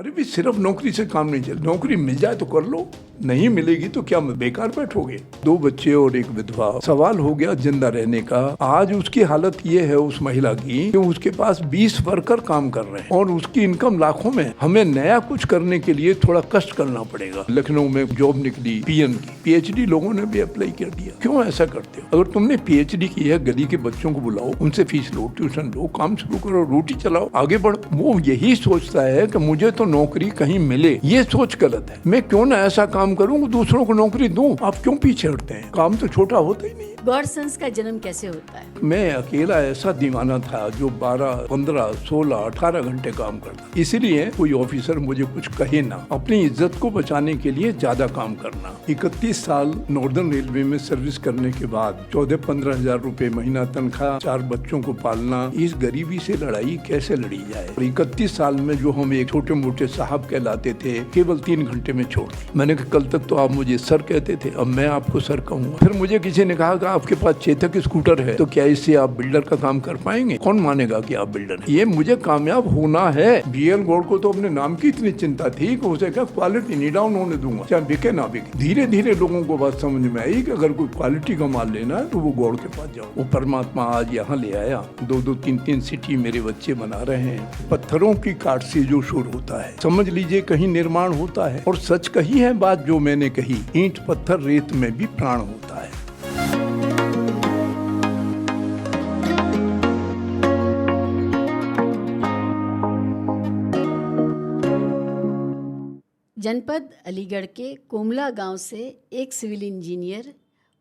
अरे भी सिर्फ नौकरी से काम नहीं चल, नौकरी मिल जाए तो कर लो, नहीं मिलेगी तो क्या बेकार बैठोगे। 2 बच्चे और एक विधवा, सवाल हो गया जिंदा रहने का। आज उसकी हालत ये है उस महिला की कि उसके पास 20 वर्कर काम कर रहे हैं और उसकी इनकम लाखों में। हमें नया कुछ करने के लिए थोड़ा कष्ट करना पड़ेगा। लखनऊ में जॉब निकली पीएन की, पीएचडी लोगों ने भी अप्लाई कर दिया। क्यों ऐसा करते हो? अगर तुमने पीएचडी की है, गली के बच्चों को बुलाओ, उनसे फीस लो, ट्यूशन लो, काम शुरू करो, रोटी चलाओ, आगे बढ़ो। वो यही सोचता है कि मुझे तो नौकरी कहीं मिले। ये सोच गलत है। मैं क्यों ना ऐसा काम करूं, दूसरों को नौकरी दूं। आप क्यों पीछे हटते हैं? काम तो छोटा होता ही नहीं। गॉडसंस का जन्म कैसे होता है? मैं अकेला ऐसा दीवाना था जो 12, 15, 16, 18 घंटे काम करता, इसीलिए कोई ऑफिसर मुझे कुछ कहे ना। अपनी इज्जत को बचाने के लिए ज्यादा काम करना। 31 साल नॉर्दर्न रेलवे में सर्विस करने के बाद 14-15 हजार रुपए महीना तनख्वाह, 4 बच्चों को पालना, इस गरीबी से लड़ाई कैसे लड़ी जाए। 31 साल में जो हम एक छोटे मोटे साहब कहलाते थे, केवल 3 घंटे में छोड़ दी। मैंने कहा कल तक तो आप मुझे सर कहते थे, अब मैं आपको सर कहूँगा। फिर मुझे किसी ने कहा आपके पास चेतक स्कूटर है तो क्या इससे आप बिल्डर का काम कर पाएंगे? कौन मानेगा कि आप बिल्डर हैं? ये मुझे कामयाब होना है। बीएल गौड़ को तो अपने नाम की इतनी चिंता थी कि उसे क्या क्वालिटी नहीं डाउन होने दूंगा, चाहे बिके ना बिके। धीरे धीरे लोगों को बात समझ में आई कि अगर कोई क्वालिटी का माल लेना है तो वो गौड़ के पास जाओ। वो परमात्मा आज यहाँ ले आया। 2-2, 3-3 सिटी मेरे बच्चे बना रहे हैं। पत्थरों की काट से जो शोर होता है, समझ लीजिए कहीं निर्माण होता है। और सच कही है बात जो मैंने कही, ईंट पत्थर रेत में भी प्राण होता है। जनपद अलीगढ़ के कोमला गांव से एक सिविल इंजीनियर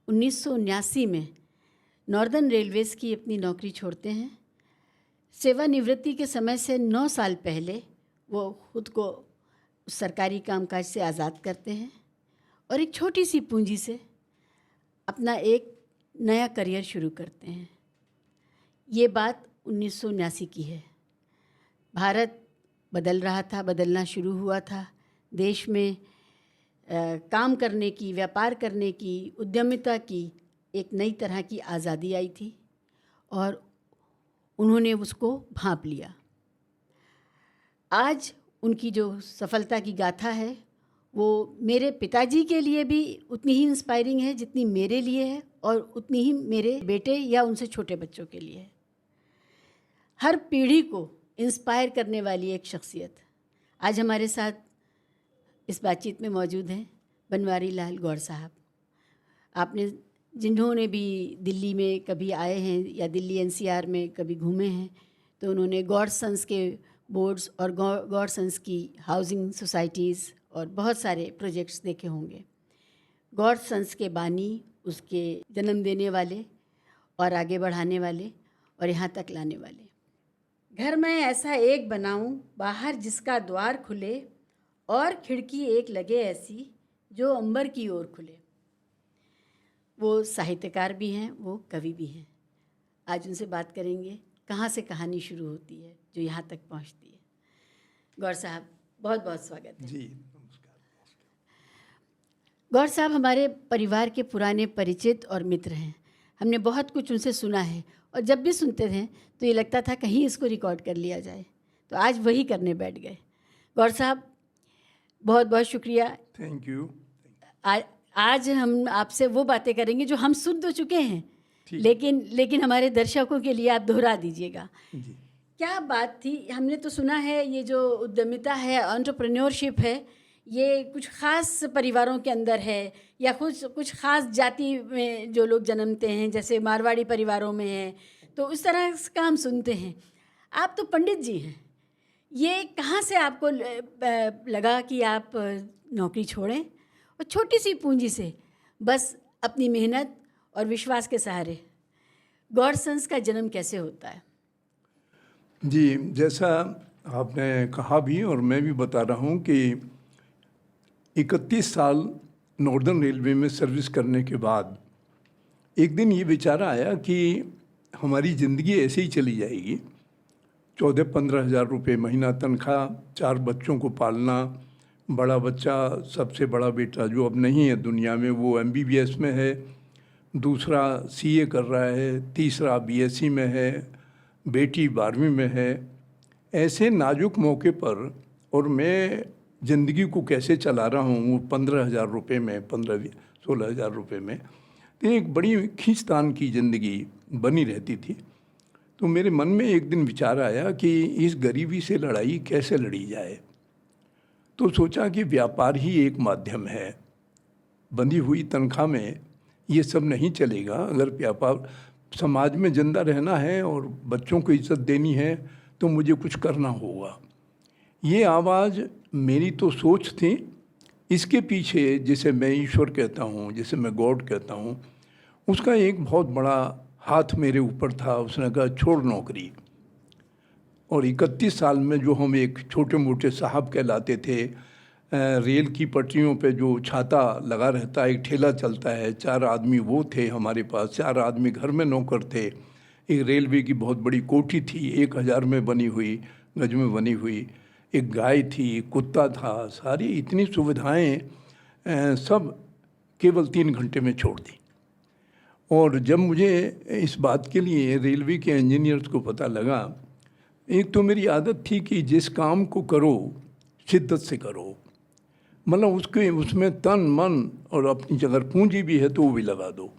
1979 में नॉर्दर्न रेलवेज़ की अपनी नौकरी छोड़ते हैं। सेवानिवृत्ति के समय से 9 साल पहले वो खुद को सरकारी कामकाज से आज़ाद करते हैं और एक छोटी सी पूंजी से अपना एक नया करियर शुरू करते हैं। ये बात 1979 की है। भारत बदल रहा था, बदलना शुरू हुआ था। देश में काम करने की, व्यापार करने की, उद्यमिता की एक नई तरह की आज़ादी आई थी और उन्होंने उसको भांप लिया। आज उनकी जो सफलता की गाथा है वो मेरे पिताजी के लिए भी उतनी ही इंस्पायरिंग है जितनी मेरे लिए है और उतनी ही मेरे बेटे या उनसे छोटे बच्चों के लिए है। हर पीढ़ी को इंस्पायर करने वाली एक शख्सियत आज हमारे साथ इस बातचीत में मौजूद हैं बनवारी लाल गौड़ साहब। आपने जिन्होंने भी दिल्ली में कभी आए हैं या दिल्ली एनसीआर में कभी घूमे हैं तो उन्होंने गॉडसंस के बोर्ड्स और गॉडसंस की हाउसिंग सोसाइटीज़ और बहुत सारे प्रोजेक्ट्स देखे होंगे। गॉडसंस के बानी, उसके जन्म देने वाले और आगे बढ़ाने वाले और यहाँ तक लाने वाले। घर में ऐसा एक बनाऊं बाहर जिसका द्वार खुले और खिड़की एक लगे ऐसी जो अंबर की ओर खुले। वो साहित्यकार भी हैं, वो कवि भी हैं। आज उनसे बात करेंगे कहाँ से कहानी शुरू होती है जो यहाँ तक पहुँचती है। गौड़ साहब, बहुत बहुत स्वागत है। जी नमस्कार। गौड़ साहब हमारे परिवार के पुराने परिचित और मित्र हैं। हमने बहुत कुछ उनसे सुना है और जब भी सुनते थे तो ये लगता था कहीं इसको रिकॉर्ड कर लिया जाए, तो आज वही करने बैठ गए। गौड़ साहब बहुत बहुत शुक्रिया। Thank you. आज हम आपसे वो बातें करेंगे जो हम सुन तो चुके हैं, लेकिन हमारे दर्शकों के लिए आप दोहरा दीजिएगा। जी। क्या बात थी? हमने तो सुना है ये जो उद्यमिता है, एंटरप्रेन्योरशिप है, ये कुछ ख़ास परिवारों के अंदर है या कुछ ख़ास जाति में जो लोग जन्मते हैं, जैसे मारवाड़ी परिवारों में है, तो उस तरह का हम सुनते हैं। आप तो पंडित जी हैं, ये कहाँ से आपको लगा कि आप नौकरी छोड़ें और छोटी सी पूंजी से बस अपनी मेहनत और विश्वास के सहारे? गॉडसंस का जन्म कैसे होता है? जी, जैसा आपने कहा भी और मैं भी बता रहा हूँ कि 31 साल नॉर्दर्न रेलवे में सर्विस करने के बाद एक दिन ये विचार आया कि हमारी ज़िंदगी ऐसे ही चली जाएगी। 14-15 हज़ार रुपये महीना तनख्वाह, 4 बच्चों को पालना, बड़ा बच्चा, सबसे बड़ा बेटा जो अब नहीं है दुनिया में, वो MBBS में है, दूसरा CA कर रहा है, तीसरा BSc में है, बेटी 12वीं में है। ऐसे नाजुक मौके पर और मैं ज़िंदगी को कैसे चला रहा हूँ 15,000 रुपये में, 15-16,000 रुपये में, तो एक बड़ी खींचतान की ज़िंदगी बनी रहती थी। तो मेरे मन में एक दिन विचार आया कि इस गरीबी से लड़ाई कैसे लड़ी जाए। तो सोचा कि व्यापार ही एक माध्यम है। बंधी हुई तनख्वाह में ये सब नहीं चलेगा। अगर व्यापार समाज में जिंदा रहना है और बच्चों को इज्जत देनी है तो मुझे कुछ करना होगा। ये आवाज़ मेरी तो सोच थी। इसके पीछे जिसे मैं ईश्वर कहता हूँ, जिसे मैं गॉड कहता हूँ, उसका एक बहुत बड़ा हाथ मेरे ऊपर था। उसने कहा छोड़ नौकरी। और 31 साल में जो हम एक छोटे मोटे साहब कहलाते थे, रेल की पटरियों पे जो छाता लगा रहता है, एक ठेला चलता है, 4 आदमी वो थे हमारे पास, 4 आदमी घर में नौकर थे। एक रेलवे की बहुत बड़ी कोठी थी, 1000 में बनी हुई, गज में बनी हुई। एक गाय थी, कुत्ता था, सारी इतनी सुविधाएं सब केवल 3 घंटे में छोड़ दी। और जब मुझे इस बात के लिए रेलवे के इंजीनियर्स को पता लगा, एक तो मेरी आदत थी कि जिस काम को करो शिद्दत से करो, मतलब उसमें तन मन और अपनी अगर पूंजी भी है तो वो भी लगा दो।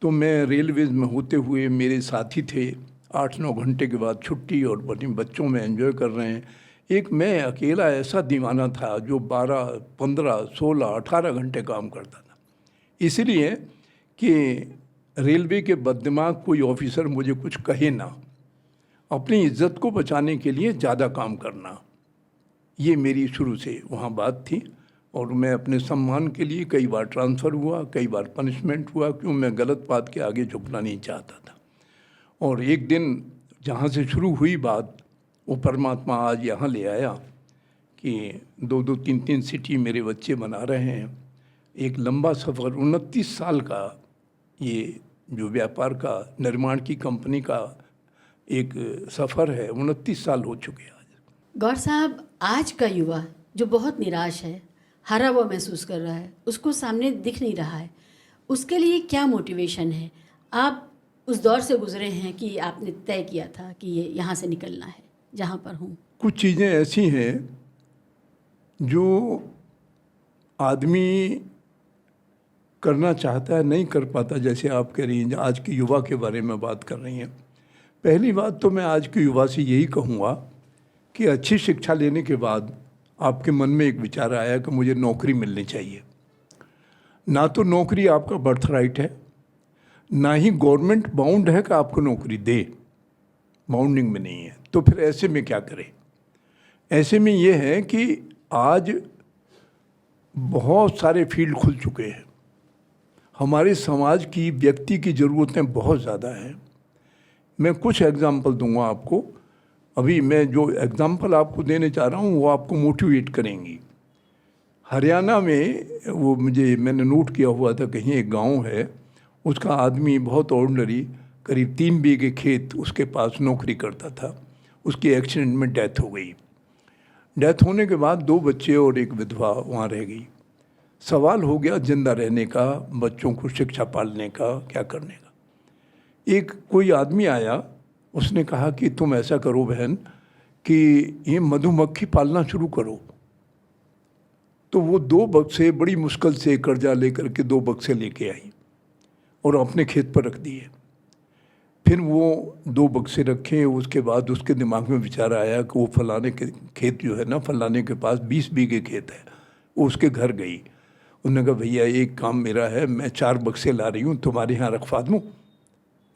तो मैं रेलवेज़ में होते हुए, मेरे साथी थे, 8-9 घंटे के बाद छुट्टी और बच्चों में एंजॉय कर रहे हैं। एक मैं अकेला ऐसा दीवाना था जो 12, 15, 16, 18 घंटे काम करता था। इसलिए कि रेलवे के बददिमाग कोई ऑफिसर मुझे कुछ कहे ना, अपनी इज्जत को बचाने के लिए ज़्यादा काम करना, ये मेरी शुरू से वहाँ बात थी। और मैं अपने सम्मान के लिए कई बार ट्रांसफ़र हुआ, कई बार पनिशमेंट हुआ, क्यों मैं गलत बात के आगे झुकना नहीं चाहता था। और एक दिन जहाँ से शुरू हुई बात, वो परमात्मा आज यहाँ ले आया कि 2-2, 3-3 सिटी मेरे बच्चे बना रहे हैं। एक लंबा सफ़र, 29 साल का, ये जो व्यापार का, निर्माण की कंपनी का एक सफ़र है, 29 साल हो चुके हैं आज। गौर साहब, आज का युवा जो बहुत निराश है, हारा हुआ महसूस कर रहा है, उसको सामने दिख नहीं रहा है, उसके लिए क्या मोटिवेशन है? आप उस दौर से गुजरे हैं कि आपने तय किया था कि ये यहाँ से निकलना है जहाँ पर हूँ। कुछ चीज़ें ऐसी हैं जो आदमी करना चाहता है, नहीं कर पाता। जैसे आप कह रही हैं, आज के युवा के बारे में बात कर रही हैं। पहली बात तो मैं आज के युवा से यही कहूँगा कि अच्छी शिक्षा लेने के बाद आपके मन में एक विचार आया कि मुझे नौकरी मिलनी चाहिए। ना तो नौकरी आपका बर्थ राइट है, ना ही गवर्नमेंट बाउंड है कि आपको नौकरी दे, बाउंडिंग में नहीं है। तो फिर ऐसे में क्या करें? ऐसे में ये है कि आज बहुत सारे फील्ड खुल चुके हैं। हमारे समाज की, व्यक्ति की ज़रूरतें बहुत ज़्यादा हैं। मैं कुछ एग्जाम्पल दूंगा आपको। अभी मैं जो एग्जाम्पल आपको देने चाह रहा हूँ वो आपको मोटिवेट करेंगी। हरियाणा में मैंने नोट किया हुआ था, कहीं एक गांव है, उसका आदमी बहुत ऑर्डिनरी, करीब 3 बीघे खेत उसके पास नौकरी करता था। उसकी एक्सीडेंट में डेथ हो गई। डेथ होने के बाद 2 बच्चे और एक विधवा वहाँ रह गई। सवाल हो गया जिंदा रहने का, बच्चों को शिक्षा पालने का, क्या करने का। एक कोई आदमी आया, उसने कहा कि तुम ऐसा करो बहन कि ये मधुमक्खी पालना शुरू करो। तो वो 2 बक्से बड़ी मुश्किल से कर्जा लेकर के 2 बक्से लेके आई और अपने खेत पर रख दिए। फिर वो 2 बक्से रखे, उसके बाद उसके दिमाग में विचार आया कि वो फलाने के खेत जो है ना, फलाने के पास 20 बीघे खेत है, वो उसके घर गई। उन्होंने कहा भैया एक काम मेरा है, मैं 4 बक्से ला रही हूँ, तुम्हारे यहाँ रखवा दूँ?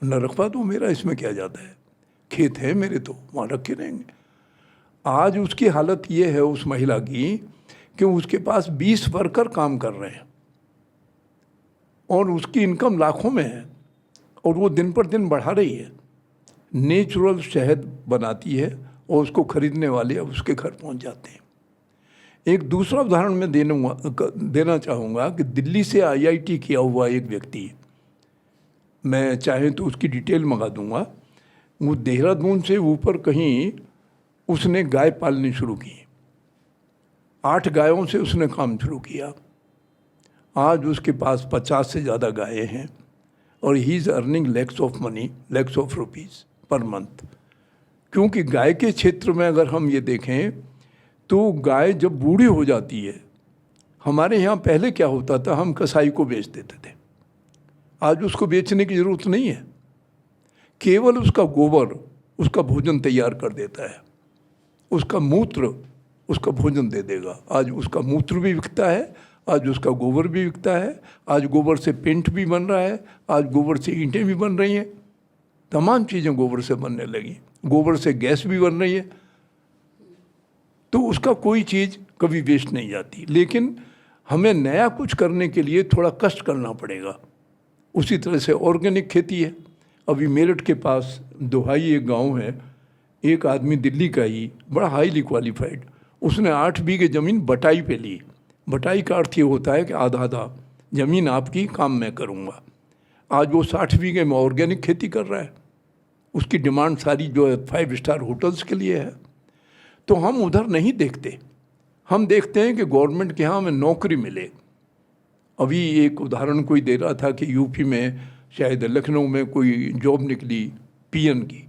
न रखवा दूँ, मेरा इसमें क्या जाता है, खेत है मेरे, तो वहाँ रखे रहेंगे। आज उसकी हालत ये है उस महिला की कि उसके पास 20 वर्कर काम कर रहे हैं और उसकी इनकम लाखों में है और वो दिन पर दिन बढ़ा रही है। नेचुरल शहद बनाती है और उसको खरीदने वाले अब उसके घर पहुंच जाते हैं। एक दूसरा उदाहरण मैं देना चाहूँगा कि दिल्ली से IIT किया हुआ एक व्यक्ति, मैं चाहे तो उसकी डिटेल मंगा दूंगा, वो देहरादून से ऊपर कहीं उसने गाय पालनी शुरू की। 8 गायों से उसने काम शुरू किया। आज उसके पास 50 से ज़्यादा गायें हैं और he is earning lakhs of money, lakhs of rupees per month. क्योंकि गाय के क्षेत्र में अगर हम ये देखें तो गाय जब बूढ़ी हो जाती है, हमारे यहाँ पहले क्या होता था, हम कसाई को बेच देते थे। आज उसको बेचने की ज़रूरत नहीं है, केवल उसका गोबर उसका भोजन तैयार कर देता है, उसका मूत्र उसका भोजन दे देगा। आज उसका मूत्र भी बिकता है, आज उसका गोबर भी बिकता है, आज गोबर से पेंट भी बन रहा है, आज गोबर से ईंटें भी बन रही हैं, तमाम चीज़ें गोबर से बनने लगी, गोबर से गैस भी बन रही है। तो उसका कोई चीज़ कभी वेस्ट नहीं जाती। लेकिन हमें नया कुछ करने के लिए थोड़ा कष्ट करना पड़ेगा। उसी तरह से ऑर्गेनिक खेती है। अभी मेरठ के पास दोहाई एक गांव है, एक आदमी दिल्ली का ही बड़ा हाईली क्वालिफाइड, उसने 8 बीघे ज़मीन बटाई पे ली। बटाई का अर्थ ये होता है कि आधा आधा ज़मीन आपकी, काम मैं करूँगा। आज वो 60 बीघे में ऑर्गेनिक खेती कर रहा है। उसकी डिमांड सारी जो है 5 स्टार होटल्स के लिए है। तो हम उधर नहीं देखते, हम देखते हैं कि गवर्नमेंट के यहाँ हमें नौकरी मिले। अभी एक उदाहरण कोई दे रहा था कि यूपी में शायद लखनऊ में कोई जॉब निकली पीएन की,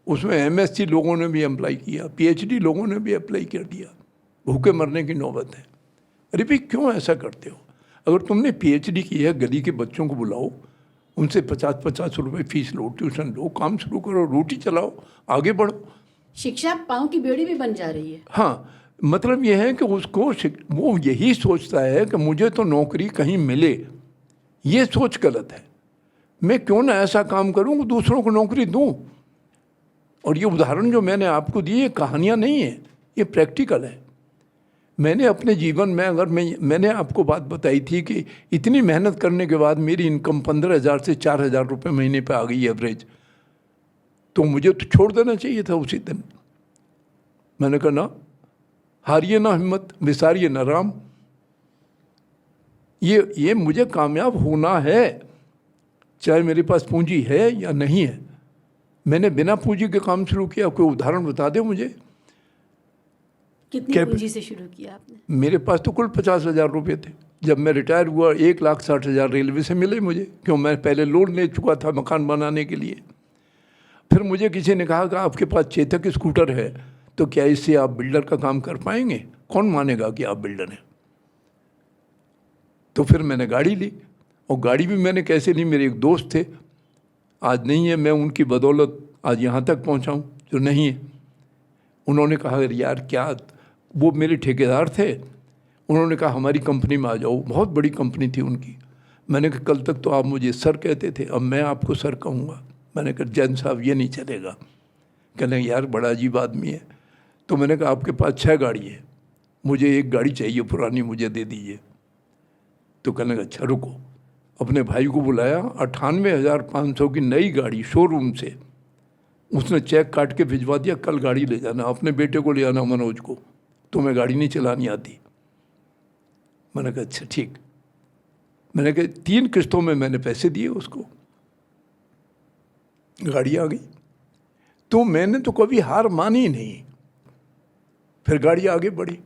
उसमें एमएससी लोगों ने भी अप्लाई किया, पीएचडी लोगों ने भी अप्लाई कर दिया। भूखे मरने की नौबत है। अरे भाई क्यों ऐसा करते हो? अगर तुमने पीएचडी की है, गली के बच्चों को बुलाओ, उनसे 50-50 रुपये फीस लो, ट्यूशन लो, काम शुरू करो, रोटी चलाओ, आगे बढ़ो। शिक्षा पाँव की बेड़ी भी बन जा रही है। हाँ, मतलब यह है कि उसको वो यही सोचता है कि मुझे तो नौकरी कहीं मिले। ये सोच गलत है। मैं क्यों ना ऐसा काम करूं कि दूसरों को नौकरी दूं। और ये उदाहरण जो मैंने आपको दिए, ये कहानियाँ नहीं है, ये प्रैक्टिकल है। मैंने अपने जीवन में, अगर मैंने आपको बात बताई थी कि इतनी मेहनत करने के बाद मेरी इनकम 15,000 से 4,000 रुपये महीने पे आ गई एवरेज, तो मुझे तो छोड़ देना चाहिए था उसी दिन। मैंने कहा ना, हारिए ना हिम्मत, विसारिए ना राम। ये मुझे कामयाब होना है, चाहे मेरे पास पूंजी है या नहीं है। मैंने बिना पूंजी के काम शुरू किया। कोई उदाहरण बता दे मुझे। कितनी पूंजी से शुरू किया आपने? मेरे पास तो कुल 50,000 रुपये थे। जब मैं रिटायर हुआ 1,60,000 रेलवे से मिले मुझे, क्यों मैं पहले लोन ले चुका था मकान बनाने के लिए। फिर मुझे किसी ने कहा कि आपके पास चेतक स्कूटर है, तो क्या इससे आप बिल्डर का काम कर पाएंगे? कौन मानेगा कि आप बिल्डर हैं? तो फिर मैंने गाड़ी ली। और गाड़ी भी मैंने कैसे ली, मेरे एक दोस्त थे, आज नहीं है, मैं उनकी बदौलत आज यहाँ तक पहुँचा हूँ जो नहीं है। उन्होंने कहा यार क्या, वो मेरे ठेकेदार थे, उन्होंने कहा हमारी कंपनी में आ जाओ। बहुत बड़ी कंपनी थी उनकी। मैंने कहा कल तक तो आप मुझे सर कहते थे, अब मैं आपको सर कहूँगा। मैंने कहा जैन साहब ये नहीं चलेगा। कहने यार बड़ा अजीब आदमी है। तो मैंने कहा आपके पास 6 गाड़ी है, मुझे एक गाड़ी चाहिए पुरानी, मुझे दे दीजिए। तो कहने लगा अच्छा रुको। अपने भाई को बुलाया, 98,500 की नई गाड़ी शोरूम से, उसने चेक काट के भिजवा दिया, कल गाड़ी ले जाना, अपने बेटे को ले आना मनोज को, तुम्हें गाड़ी नहीं चलानी आती। मैंने कहा अच्छा ठीक। मैंने कहा 3 किस्तों में मैंने पैसे दिए उसको, गाड़ी आ गई। तो मैंने तो कभी हार मानी नहीं। फिर गाड़ी आगे बढ़ी।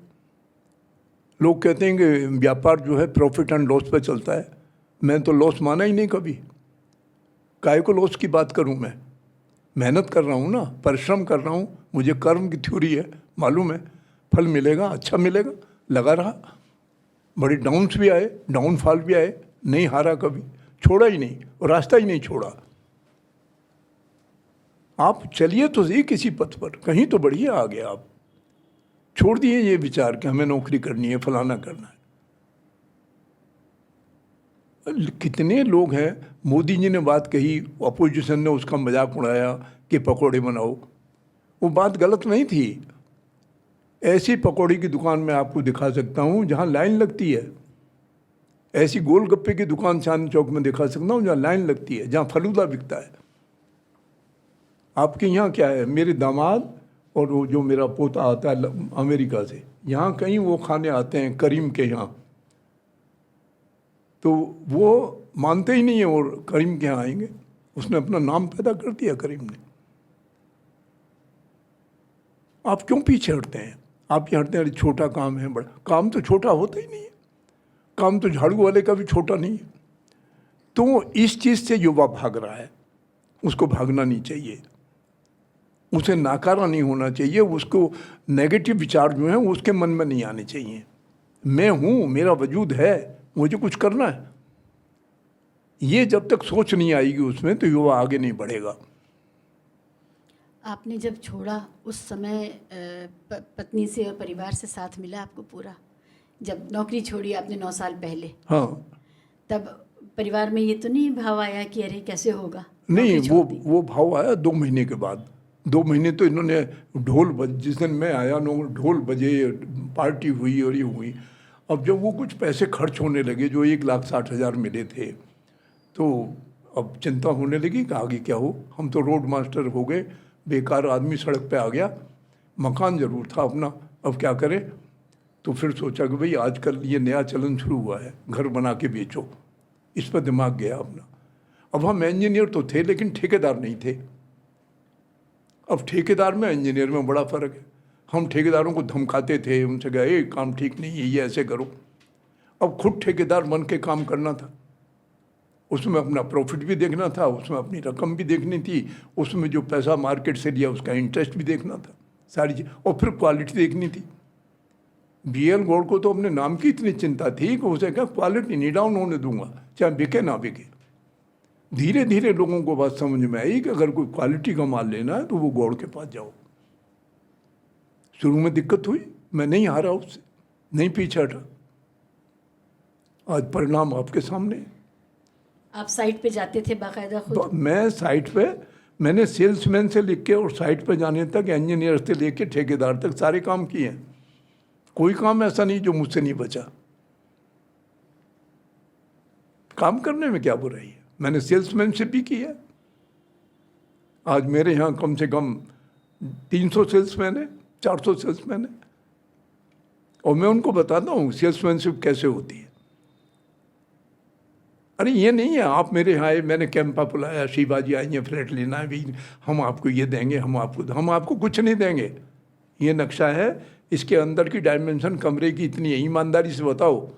लोग कहते हैं कि व्यापार जो है प्रॉफिट एंड लॉस पे चलता है। मैं तो लॉस माना ही नहीं कभी। काहे को लॉस की बात करूं? मैं मेहनत कर रहा हूं ना, परिश्रम कर रहा हूं, मुझे कर्म की थ्योरी है, मालूम है फल मिलेगा, अच्छा मिलेगा, लगा रहा। बड़े डाउन्स भी आए, डाउनफॉल भी आए, नहीं हारा कभी, छोड़ा ही नहीं और रास्ता ही नहीं छोड़ा। आप चलिए तो सही किसी पथ पर, कहीं तो बढ़िए आ गए आप। छोड़ दिए ये विचार कि हमें नौकरी करनी है, फलाना करना है। कितने लोग हैं, मोदी जी ने बात कही, अपोजिशन ने उसका मजाक उड़ाया कि पकौड़े बनाओ। वो बात गलत नहीं थी। ऐसी पकौड़ी की दुकान मैं आपको दिखा सकता हूँ जहाँ लाइन लगती है। ऐसी गोलगप्पे की दुकान चांदनी चौक में दिखा सकता हूँ जहाँ लाइन लगती है, जहाँ फलूदा बिकता है। आपके यहाँ क्या है? मेरे दामाद और वो जो मेरा पोता आता है अमेरिका से, यहाँ कहीं वो खाने आते हैं करीम के यहाँ, तो वो मानते ही नहीं है और करीम के यहाँ आएंगे। उसने अपना नाम पैदा कर दिया करीम ने। आप क्यों पीछे हटते हैं? आप ये हटते हैं अरे छोटा काम है, बड़ा काम तो छोटा होता ही नहीं है। काम तो झाड़ू वाले का भी छोटा नहीं है। तो इस चीज़ से युवा भाग रहा है, उसको भागना नहीं चाहिए। उसे नाकारा नहीं होना चाहिए, उसको नेगेटिव विचार जो हैं उसके मन में नहीं आने चाहिए। मैं हूँ, मेरा वजूद है, मुझे कुछ करना है, ये जब तक सोच नहीं आएगी उसमें तो युवा आगे नहीं बढ़ेगा। आपने जब छोड़ा उस समय पत्नी से और परिवार से साथ मिला आपको पूरा? जब नौकरी छोड़ी आपने 9 साल पहले, हाँ, तब परिवार में ये तो नहीं भाव आया कि अरे कैसे होगा? नहीं, नौकरी छोड़ दी? वो भाव आया 2 महीने के बाद। 2 महीने तो इन्होंने जिस दिन मैं आया ढोल बजे, पार्टी हुई और ये हुई। अब जब वो कुछ पैसे खर्च होने लगे, जो 1,60,000 मिले थे, तो अब चिंता होने लगी कि आगे क्या हो। हम तो रोड मास्टर हो गए, बेकार आदमी सड़क पे आ गया, मकान ज़रूर था अपना, अब क्या करें। तो फिर सोचा कि भाई आजकल ये नया चलन शुरू हुआ है, घर बना के बेचो, इस पर दिमाग गया अपना। अब हम इंजीनियर तो थे लेकिन ठेकेदार नहीं थे। अब ठेकेदार में इंजीनियर में बड़ा फ़र्क है। हम ठेकेदारों को धमकाते थे, उनसे कहा ये काम ठीक नहीं है, ये ऐसे करो। अब खुद ठेकेदार बन के काम करना था, उसमें अपना प्रॉफिट भी देखना था, उसमें अपनी रकम भी देखनी थी, उसमें जो पैसा मार्केट से लिया उसका इंटरेस्ट भी देखना था, सारी चीज़, और फिर क्वालिटी देखनी थी। BL गौड़ को तो अपने नाम की इतनी चिंता थी कि उसे क्या क्वालिटी नहीं डाउन होने दूंगा, चाहे बिके ना बिके। धीरे धीरे लोगों को बात समझ में आई कि अगर कोई क्वालिटी का माल लेना है तो वो गौड़ के पास जाओ। शुरू में दिक्कत हुई, मैं नहीं हारा उससे, नहीं पीछे हटा। आज परिणाम आपके सामने है। आप साइट पे जाते थे बाकायदा खुद? मैं साइट पे, मैंने सेल्समैन से लिख के और साइट पे जाने तक, इंजीनियर से लेके ठेकेदार तक सारे काम किए हैं। कोई काम ऐसा नहीं जो मुझसे नहीं बचा। काम करने में क्या बुराई है, मैंने सेल्समैनशिप भी की है। आज मेरे यहाँ कम से कम 300 सेल्समैन है, 400 सेल्समैन है, और मैं उनको बताता हूँ सेल्समैनशिप कैसे होती है। अरे ये नहीं है आप मेरे यहाँ आए, मैंने कैंपा बुलाया, शिवाजी आई हैं फ्लैट लेना है भी, हम आपको ये देंगे, हम आपको कुछ नहीं देंगे। ये नक्शा है, इसके अंदर की डायमेंशन कमरे की इतनी है, ईमानदारी से बताओ।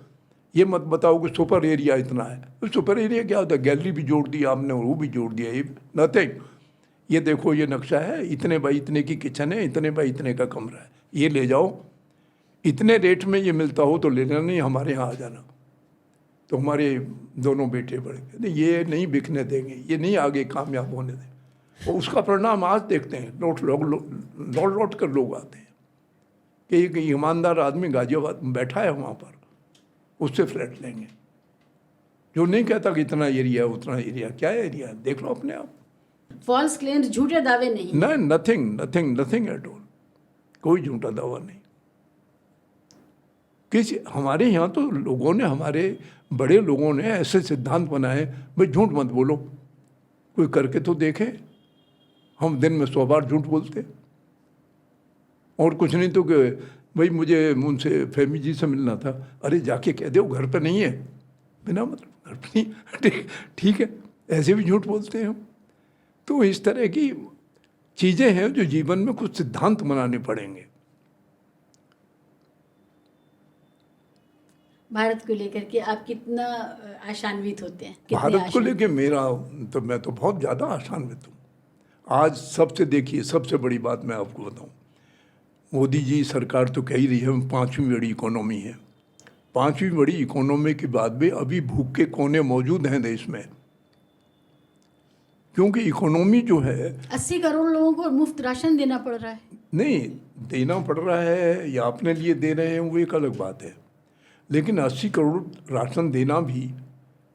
ये मत बताओ कि सुपर एरिया इतना है। तो सुपर एरिया क्या होता है? गैलरी भी जोड़ दी आपने और वो भी जोड़ दिया, ये नथिंग। ये देखो ये नक्शा है, इतने बाई इतने की किचन है, इतने बाई इतने का कमरा है, ये ले जाओ, इतने रेट में ये मिलता हो तो लेना, नहीं हमारे यहाँ आ जाना। तो हमारे दोनों बेटे बढ़ गए, ये नहीं बिकने देंगे, ये नहीं आगे कामयाब होने देंगे। और उसका परिणाम आज देखते हैं, लौट कर लोग आते हैं कि एक ईमानदार आदमी गाजियाबाद में बैठा है वहाँ पर, उससे फ्लैट लेंगे। जो नहीं कहता कि इतना एरिया उतना एरिया, क्या एरिया है देख लो अपने आप। फॉल्स क्लेम्स, झूठे दावे नहीं? नहीं, नथिंग एट ऑल, कोई झूठा दावा नहीं। किसी हमारे यहाँ तो लोगों ने, हमारे बड़े लोगों ने ऐसे सिद्धांत बनाए, भाई झूठ मत बोलो, कोई करके तो देखे। हम दिन में 100 बार झूठ बोलते, और कुछ नहीं तो कि भाई मुझे उनसे फेमी जी से मिलना था, अरे जाके कह दो घर पे नहीं है, बिना मतलब घर पे नहीं, ठीक है, ऐसे भी झूठ बोलते हैं हम। तो इस तरह की चीज़ें हैं जो जीवन में कुछ सिद्धांत बनाने पड़ेंगे। भारत को लेकर के आप कितना आशान्वित होते हैं? भारत को लेकर मैं तो बहुत ज़्यादा आशान्वित हूँ। आज सबसे देखिए, सबसे बड़ी बात मैं आपको बताऊँ, मोदी जी सरकार तो कह ही रही है 5वीं बड़ी इकोनॉमी है। 5वीं बड़ी इकोनॉमी के बाद भी अभी भूख के कोने मौजूद हैं देश में, क्योंकि इकोनॉमी जो है 80 करोड़ लोगों को मुफ्त राशन देना पड़ रहा है। नहीं, देना पड़ रहा है या अपने लिए दे रहे हैं वो एक अलग बात है, लेकिन 80 करोड़ राशन देना भी,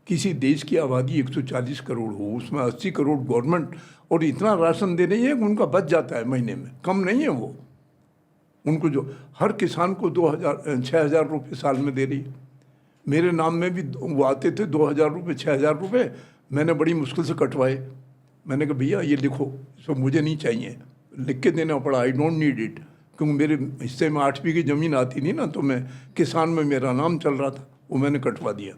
किसी देश की आबादी 140 करोड़ हो, उसमें 80 करोड़ गवर्नमेंट और इतना राशन दे रही है कि उनका बच जाता है महीने में, कम नहीं है वो। उनको जो हर किसान को 6,000 रुपये साल में दे रही है। मेरे नाम में भी वो आते थे 2,000 रुपये, 6,000 रुपये, मैंने बड़ी मुश्किल से कटवाए। मैंने कहा भैया ये लिखो, सब मुझे नहीं चाहिए, लिख के देना पड़ा, आई डोंट नीड इट, क्योंकि मेरे हिस्से में 8 बीघे ज़मीन आती नहीं ना, तो मैं किसान में मेरा नाम चल रहा था, वो मैंने कटवा दिया।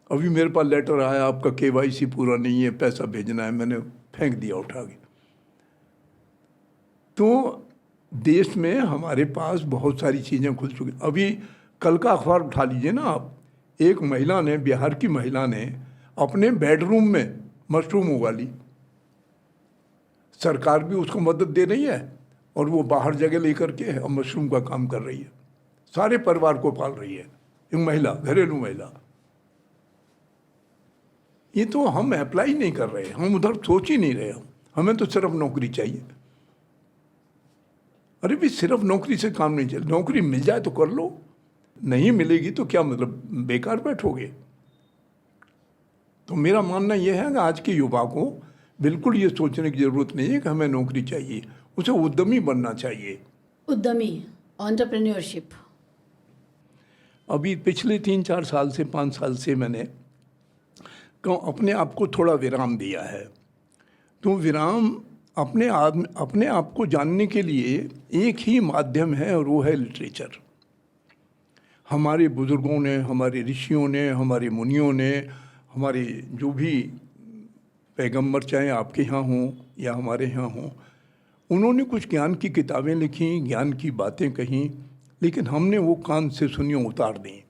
अभी मेरे पास लेटर आया, आपका KYC पूरा नहीं है, पैसा भेजना है, मैंने फेंक दिया उठा के। तो देश में हमारे पास बहुत सारी चीज़ें खुल चुकी। अभी कल का अखबार उठा लीजिए ना आप, एक महिला ने, बिहार की महिला ने अपने बेडरूम में मशरूम उगा ली। सरकार भी उसको मदद दे रही है और वो बाहर जगह लेकर के और मशरूम का काम कर रही है, सारे परिवार को पाल रही है, एक महिला, घरेलू महिला। ये तो हम अप्लाई नहीं कर रहे, हम उधर सोच ही नहीं रहे, हमें तो सिर्फ नौकरी चाहिए। अरे भी सिर्फ नौकरी से काम नहीं चले, नौकरी मिल जाए तो कर लो, नहीं मिलेगी तो क्या मतलब, बेकार बैठोगे। तो मेरा मानना यह है कि आज के युवा को बिल्कुल ये सोचने की ज़रूरत नहीं है कि हमें नौकरी चाहिए, उसे उद्यमी बनना चाहिए। उद्यमी, एंटरप्रेन्योरशिप। अभी पिछले 3-4 साल से 5 साल से मैंने अपने आप को थोड़ा विराम दिया है। तो विराम अपने आप को जानने के लिए एक ही माध्यम है और वो है लिटरेचर। हमारे बुज़ुर्गों ने, हमारे ऋषियों ने, हमारे मुनियों ने, हमारे जो भी पैगंबर चाहे आपके यहाँ हों या हमारे यहाँ हों, उन्होंने कुछ ज्ञान की किताबें लिखी, ज्ञान की बातें कहीं, लेकिन हमने वो कान से सुनियों उतार दी,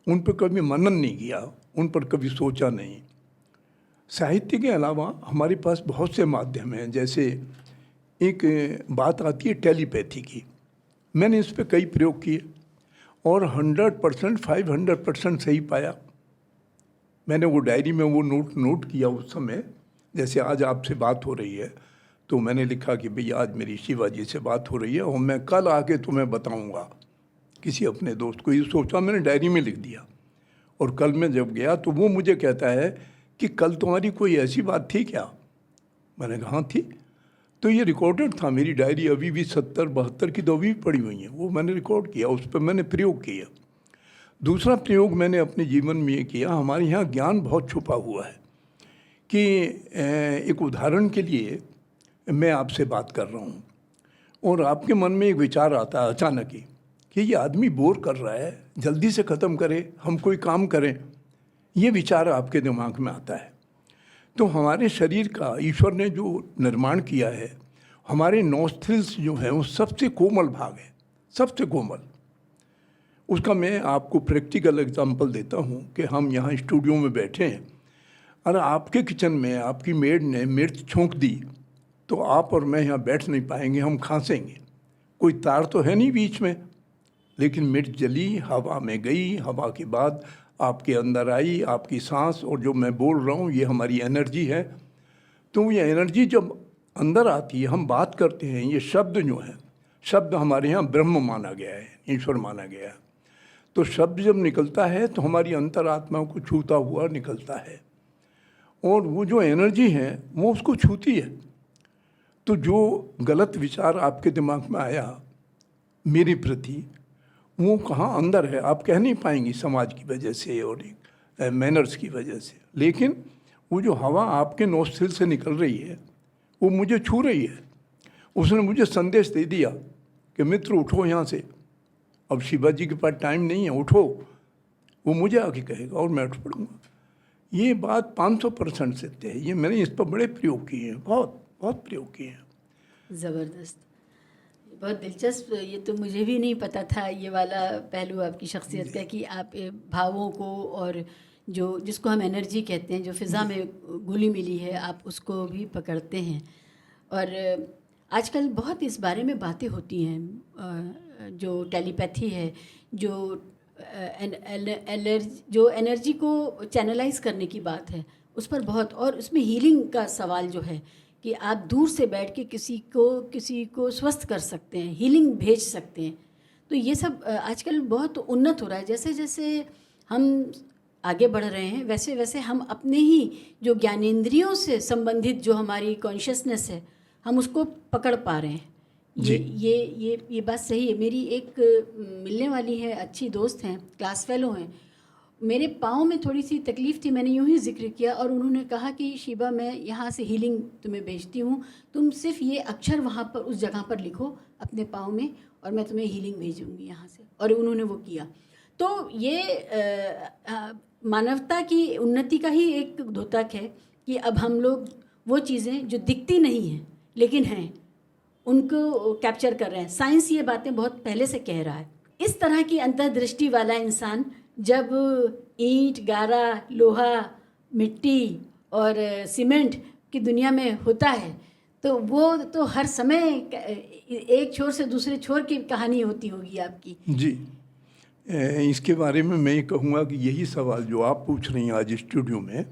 उन पर कभी मनन नहीं किया, उन पर कभी सोचा नहीं। साहित्य के अलावा हमारे पास बहुत से माध्यम हैं, जैसे एक बात आती है टेलीपैथी की। मैंने इस पर कई प्रयोग किए और 100%, 500% सही पाया। मैंने वो डायरी में वो नोट किया उस समय, जैसे आज आपसे बात हो रही है तो मैंने लिखा कि भैया आज मेरी शिवाजी से बात हो रही है और मैं कल आके तुम्हें बताऊंगा, किसी अपने दोस्त को। ये सोचा, मैंने डायरी में लिख दिया। और कल मैं जब गया तो वो मुझे कहता है कि कल तुम्हारी कोई ऐसी बात थी क्या? मैंने कहा हाँ थी। तो ये रिकॉर्डेड था, मेरी डायरी अभी भी 70-72 की तो अभी भी पड़ी हुई है, वो मैंने रिकॉर्ड किया, उस पर मैंने प्रयोग किया। दूसरा प्रयोग मैंने अपने जीवन में ये किया, हमारे यहाँ ज्ञान बहुत छुपा हुआ है कि एक उदाहरण के लिए मैं आपसे बात कर रहा हूँ और आपके मन में एक विचार आता है अचानक ही कि ये आदमी बोर कर रहा है, जल्दी से ख़त्म करे, हम कोई काम करें। ये विचार आपके दिमाग में आता है। तो हमारे शरीर का ईश्वर ने जो निर्माण किया है, हमारे नॉस्ट्रिल्स जो हैं वो सबसे कोमल भाग है, सबसे कोमल। उसका मैं आपको प्रैक्टिकल एग्जांपल देता हूँ कि हम यहाँ स्टूडियो में बैठे हैं और आपके किचन में आपकी मेड ने मिर्च छोंक दी तो आप और मैं यहाँ बैठ नहीं पाएंगे, हम खांसेंगे। कोई तार तो है नहीं बीच में, लेकिन मिर्च जली, हवा में गई, हवा के बाद आपके अंदर आई, आपकी सांस, और जो मैं बोल रहा हूँ ये हमारी एनर्जी है। तो ये एनर्जी जब अंदर आती है, हम बात करते हैं, ये शब्द जो है, शब्द हमारे यहाँ ब्रह्म माना गया है, ईश्वर माना गया है। तो शब्द जब निकलता है तो हमारी अंतरात्मा को छूता हुआ निकलता है और वो जो एनर्जी है वो उसको छूती है। तो जो गलत विचार आपके दिमाग में आया मेरी प्रति, वो कहाँ अंदर है, आप कह नहीं पाएंगी, समाज की वजह से और मैनर्स की वजह से। लेकिन वो जो हवा आपके नोस्ट्रिल से निकल रही है वो मुझे छू रही है। उसने मुझे संदेश दे दिया कि मित्र उठो यहाँ से, अब शिवाजी के पास टाइम नहीं है, उठो। वो मुझे आके कहेगा और मैं उठ पड़ूंगा। ये बात 500% सत्य है। ये मैंने इस पर बड़े प्रयोग किए हैं, बहुत बहुत प्रयोग किए हैं। ज़बरदस्त, बहुत दिलचस्प। ये तो मुझे भी नहीं पता था, ये वाला पहलू आपकी शख्सियत का कि आप भावों को और जो जिसको हम एनर्जी कहते हैं, जो फ़िज़ा में घुली मिली है, आप उसको भी पकड़ते हैं। और आजकल बहुत इस बारे में बातें होती हैं, जो टेलीपैथी है, जो जो एनर्जी को चैनलाइज करने की बात है, उस पर बहुत, और उसमें हीलिंग का सवाल जो है कि आप दूर से बैठ के किसी को स्वस्थ कर सकते हैं, हीलिंग भेज सकते हैं। तो ये सब आजकल बहुत उन्नत हो रहा है। जैसे जैसे हम आगे बढ़ रहे हैं वैसे वैसे हम अपने ही जो ज्ञानेंद्रियों से संबंधित जो हमारी कॉन्शियसनेस है, हम उसको पकड़ पा रहे हैं। ये बात सही है। मेरी एक मिलने वाली है, अच्छी दोस्त हैं, क्लास फेलो हैं। मेरे पाँव में थोड़ी सी तकलीफ़ थी, मैंने यूँ ही जिक्र किया और उन्होंने कहा कि शिबा मैं यहाँ से हीलिंग तुम्हें भेजती हूँ, तुम सिर्फ ये अक्षर वहाँ पर उस जगह पर लिखो अपने पाँव में और मैं तुम्हें हीलिंग भेजूँगी यहाँ से। और उन्होंने वो किया। तो ये मानवता की उन्नति का ही एक द्योतक है कि अब हम लोग वो चीज़ें जो दिखती नहीं हैं लेकिन हैं, उनको कैप्चर कर रहे हैं। साइंस ये बातें बहुत पहले से कह रहा है। इस तरह की अंतर्दृष्टि वाला इंसान जब ईंट, गारा, लोहा, मिट्टी और सीमेंट की दुनिया में होता है तो वो तो हर समय एक छोर से दूसरे छोर की कहानी होती होगी आपकी। जी। इसके बारे में मैं ये कहूँगा कि यही सवाल जो आप पूछ रही हैं आज स्टूडियो में,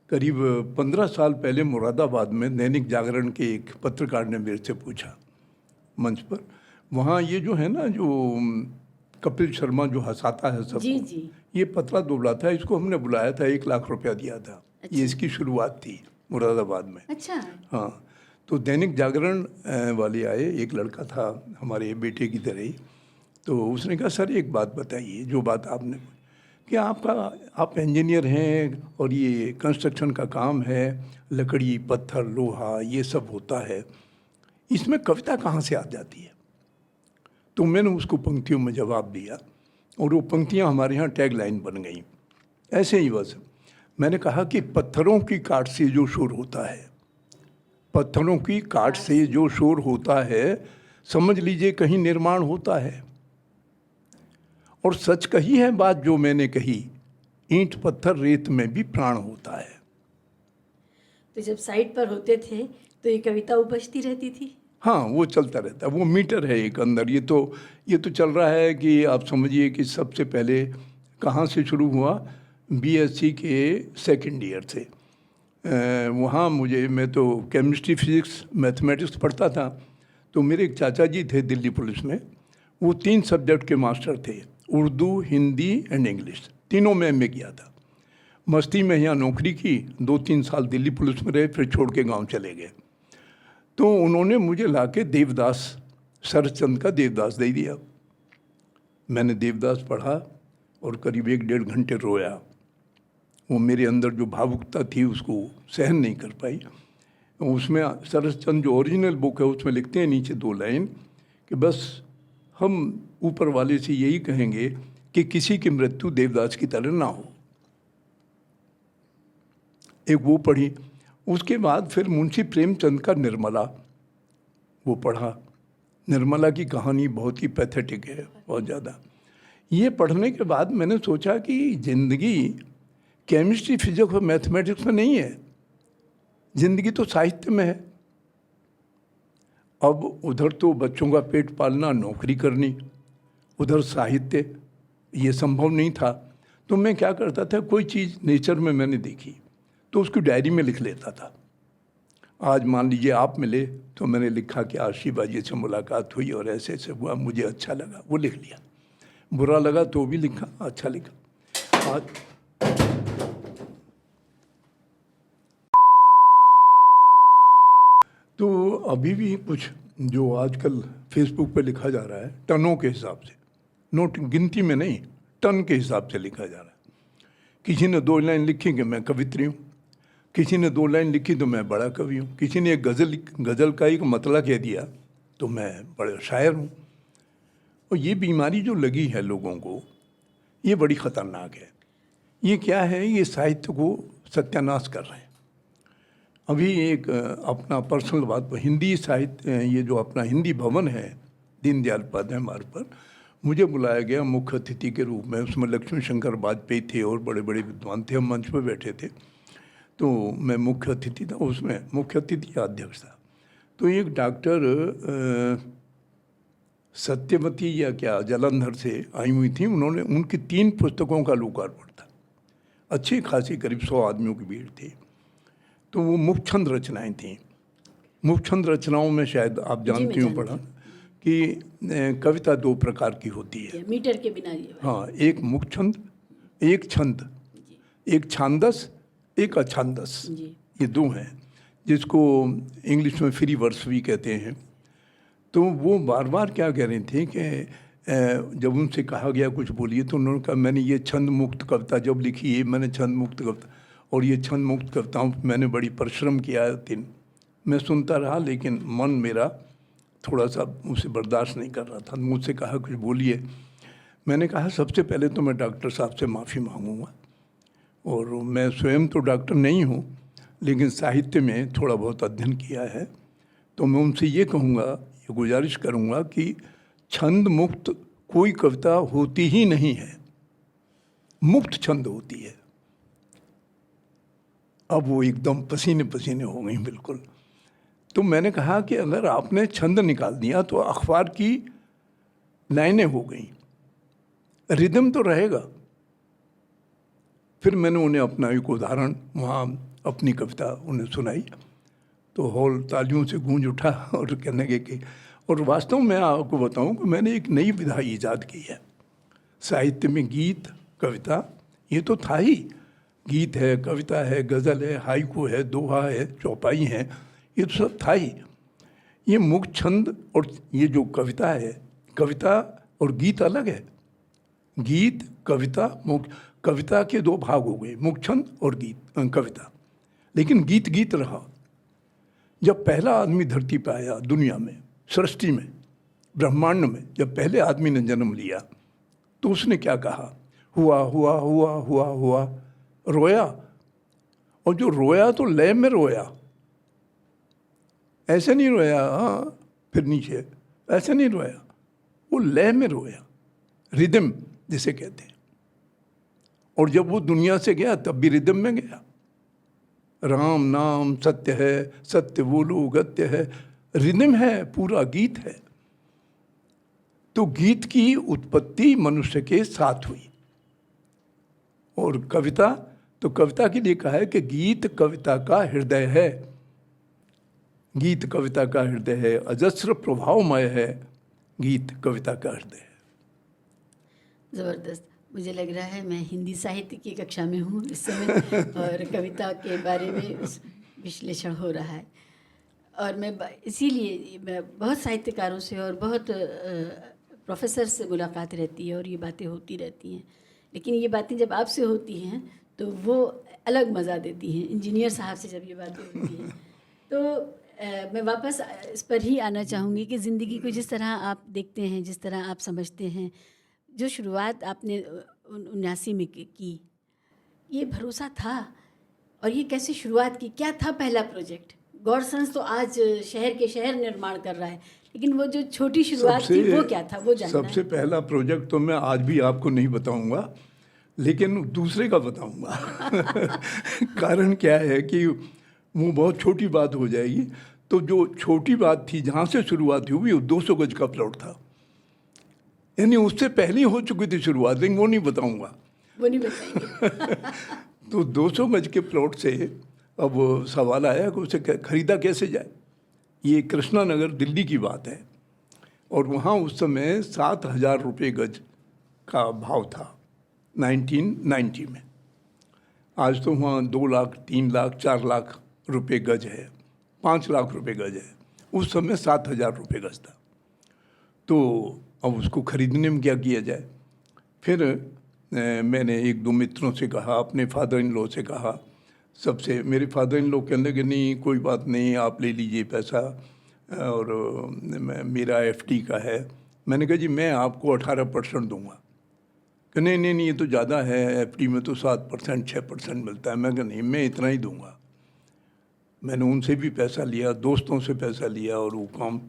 करीब 15 साल पहले मुरादाबाद में दैनिक जागरण के एक पत्रकार ने मेरे से पूछा मंच पर। वहाँ ये जो है ना, जो कपिल शर्मा जो हंसाता है सबको, जी जी। ये पतला दुबला था, इसको हमने बुलाया था, 1 लाख रुपया दिया था। अच्छा। ये इसकी शुरुआत थी मुरादाबाद में। अच्छा। हाँ, तो दैनिक जागरण वाले आए, एक लड़का था हमारे बेटे की तरह ही। तो उसने कहा, सर एक बात बताइए, जो बात आपने कि आप इंजीनियर हैं और ये कंस्ट्रक्शन का काम है, लकड़ी पत्थर लोहा ये सब होता है, इसमें कविता कहाँ से आ जाती है? तो मैंने उसको पंक्तियों में जवाब दिया और वो पंक्तियाँ हमारे यहाँ टैग लाइन बन गई। ऐसे ही बस मैंने कहा कि पत्थरों की काट से जो शोर होता है, पत्थरों की काट से जो शोर होता है, समझ लीजिए कहीं निर्माण होता है। और सच कही है बात जो मैंने कही, ईंट पत्थर रेत में भी प्राण होता है। तो जब साइड पर होते थे तो ये कविता उपजती रहती थी? हाँ, वो चलता रहता है, वो मीटर है एक अंदर। ये तो चल रहा है कि आप समझिए कि सबसे पहले कहाँ से शुरू हुआ, बीएससी के सेकंड ईयर से। वहाँ मैं तो केमिस्ट्री फिजिक्स मैथमेटिक्स पढ़ता था। तो मेरे एक चाचा जी थे दिल्ली पुलिस में, वो 3 सब्जेक्ट के मास्टर थे, उर्दू हिंदी एंड इंग्लिश, तीनों में एमए किया था। मस्ती में यहाँ नौकरी की, 2-3 साल दिल्ली पुलिस में रहे, फिर छोड़ के गांव चले गए। तो उन्होंने मुझे लाके देवदास, शरदचंद्र का देवदास दे दिया। मैंने देवदास पढ़ा और करीब 1-1.5 घंटे रोया। वो मेरे अंदर जो भावुकता थी उसको सहन नहीं कर पाई। उसमें शरदचंद्र जो ओरिजिनल बुक है उसमें लिखते हैं नीचे 2 लाइन कि बस हम ऊपर वाले से यही कहेंगे कि किसी की मृत्यु देवदास की तरह ना हो। एक वो पढ़ी। उसके बाद फिर मुंशी प्रेमचंद का निर्मला वो पढ़ा। निर्मला की कहानी बहुत ही पैथेटिक है, बहुत ज़्यादा। ये पढ़ने के बाद मैंने सोचा कि ज़िंदगी केमिस्ट्री फिजिक्स और मैथमेटिक्स में नहीं है, ज़िंदगी तो साहित्य में है। अब उधर तो बच्चों का पेट पालना, नौकरी करनी, उधर साहित्य, ये संभव नहीं था। तो मैं क्या करता था, कोई चीज़ नेचर में मैंने देखी तो उसकी डायरी में लिख लेता था। आज मान लीजिए आप मिले तो मैंने लिखा कि आज शिवा जी से मुलाकात हुई और ऐसे ऐसे हुआ, मुझे अच्छा लगा, वो लिख लिया। बुरा लगा तो भी लिखा, अच्छा लिखा। आज तो अभी भी कुछ जो आजकल फेसबुक पे लिखा जा रहा है, टनों के हिसाब से, नोट गिनती में नहीं, टन के हिसाब से लिखा जा रहा है। किसी ने 2 लाइन लिखी कि मैं कवित्री हूँ, किसी ने 2 लाइन लिखी तो मैं बड़ा कवि हूँ, किसी ने एक गज़ल का एक मतला कह दिया तो मैं बड़ा शायर हूँ। और ये बीमारी जो लगी है लोगों को, ये बड़ी ख़तरनाक है। ये क्या है, ये साहित्य को सत्यानाश कर रहे हैं। अभी एक अपना पर्सनल बात, हिंदी साहित्य, ये जो अपना हिंदी भवन है दीनदयाल उपाध्याय मार्ग पर, मुझे बुलाया गया मुख्य अतिथि के रूप में। उसमें लक्ष्मी शंकर वाजपेयी थे और बड़े बड़े विद्वान थे, हम मंच पर बैठे थे। तो मैं मुख्य अतिथि था, उसमें मुख्य अतिथि का अध्यक्ष था। तो एक डॉक्टर सत्यवती या क्या जालंधर से आई हुई थी, उन्होंने उनकी 3 पुस्तकों का लोकार्पण था। अच्छी खासी करीब 100 आदमियों की भीड़ थी। तो वो मुखछंद रचनाएं थीं। मुखछंद रचनाओं में शायद आप जानती हो पढ़ा कि कविता 2 प्रकार की होती है, मीटर के बिना। हाँ, एक मुखछंद, एक छंद, एक छांदस, एक अछांदस, ये 2 हैं, जिसको इंग्लिश में फ्री वर्स भी कहते हैं। तो वो बार बार क्या कह रहे थे कि जब उनसे कहा गया कुछ बोलिए तो उन्होंने कहा मैंने ये छंद मुक्त कविता जब लिखी है, मैंने छंद मुक्त कविता, और ये छंद मुक्त कविताओं पर मैंने बड़ी परिश्रम किया है 3। मैं सुनता रहा लेकिन मन मेरा थोड़ा सा उसे बर्दाश्त नहीं कर रहा था। मुझसे कहा कुछ बोलिए। मैंने कहा सबसे पहले तो मैं डॉक्टर साहब से माफ़ी मांगूंगा, और मैं स्वयं तो डॉक्टर नहीं हूँ लेकिन साहित्य में थोड़ा बहुत अध्ययन किया है। तो मैं उनसे ये कहूँगा, ये गुजारिश करूँगा कि छंद मुक्त कोई कविता होती ही नहीं है, मुक्त छंद होती है। अब वो एकदम पसीने पसीने हो गई बिल्कुल। तो मैंने कहा कि अगर आपने छंद निकाल दिया तो अखबार की लाइनें हो गई, रिदम तो रहेगा। फिर मैंने उन्हें अपना एक उदाहरण वहाँ अपनी कविता उन्हें सुनाई, तो हॉल तालियों से गूंज उठा और कहने लगे कि, और वास्तव में आपको बताऊं कि मैंने एक नई विधा ईजाद की है साहित्य में। गीत कविता ये तो था ही, गीत है, कविता है, गज़ल है, हाइकू है, दोहा है, चौपाई है, ये तो सब था ही। ये मुख छंद और ये जो कविता है, कविता और गीत अलग है। गीत कविता मुख, कविता के दो भाग हो गए, मुख छंद और गीत कविता। लेकिन गीत गीत रहा। जब पहला आदमी धरती पर आया दुनिया में, सृष्टि में, ब्रह्मांड में, जब पहले आदमी ने जन्म लिया तो उसने क्या कहा? हुआ हुआ हुआ हुआ हुआ, रोया। और जो रोया तो लय में रोया, ऐसे नहीं रोया हाँ फिर नीचे, ऐसे नहीं रोया, वो लय में रोया, रिदम जिसे कहते हैं। और जब वो दुनिया से गया तब भी रिदम में गया। राम नाम सत्य है, सत्य बोलो गत्य है, रिदम है, पूरा गीत है। तो गीत की उत्पत्ति मनुष्य के साथ हुई। और कविता, तो कविता के लिए कहा है कि गीत कविता का हृदय है। गीत कविता का हृदय है, अजस्र प्रभावमय है, गीत कविता का हृदय है। ज़बरदस्त। मुझे लग रहा है मैं हिंदी साहित्य की कक्षा में हूँ इस समय और कविता के बारे में विश्लेषण हो रहा है। और मैं इसीलिए मैं बहुत साहित्यकारों से और बहुत प्रोफेसर से मुलाकात रहती है और ये बातें होती रहती हैं। लेकिन ये बातें जब आपसे होती हैं तो वो अलग मज़ा देती हैं। इंजीनियर साहब से जब ये बातें होती हैं तो मैं वापस इस पर ही आना चाहूँगी कि ज़िंदगी को जिस तरह आप देखते हैं, जिस तरह आप समझते हैं, जो शुरुआत आपने 79 में की, ये भरोसा था? और ये कैसे शुरुआत की? क्या था पहला प्रोजेक्ट? गॉडसन्स तो आज शहर के शहर निर्माण कर रहा है, लेकिन वो जो छोटी शुरुआत थी वो क्या था, वो जानना सबसे है। पहला प्रोजेक्ट तो मैं आज भी आपको नहीं बताऊंगा, लेकिन दूसरे का बताऊंगा। कारण क्या है कि वो बहुत छोटी बात हो जाएगी। तो जो छोटी बात थी जहाँ से शुरुआत हुई वो 200 गज का प्लॉट था, यानी उससे पहले ही हो चुकी थी शुरुआत, लेकिन वो नहीं बताऊंगा। वो नहीं बताएंगे। तो 200 गज के प्लॉट से अब सवाल आया कि उसे खरीदा कैसे जाए। ये कृष्णा नगर दिल्ली की बात है और वहाँ उस समय 7,000 रुपये गज का भाव था 1990 में। आज तो वहाँ 2 लाख, 3 लाख, 4 लाख रुपये गज है, 5 लाख रुपये गज है। उस समय 7,000 रुपये गज था। तो अब उसको खरीदने में क्या किया जाए। फिर मैंने 1-2 मित्रों से कहा, अपने फादर इन लॉ से कहा, सबसे। मेरे फादर इन लॉ कहने लगे नहीं कोई बात नहीं, आप ले लीजिए पैसा, और मेरा एफडी का है। मैंने कहा जी मैं आपको 18% दूंगा। कि नहीं नहीं नहीं ये तो ज़्यादा है, एफडी में तो 7%, 6% मिलता है। मैं कहा नहीं मैं इतना ही दूंगा। मैंने उनसे भी पैसा लिया, दोस्तों से पैसा लिया और वो काम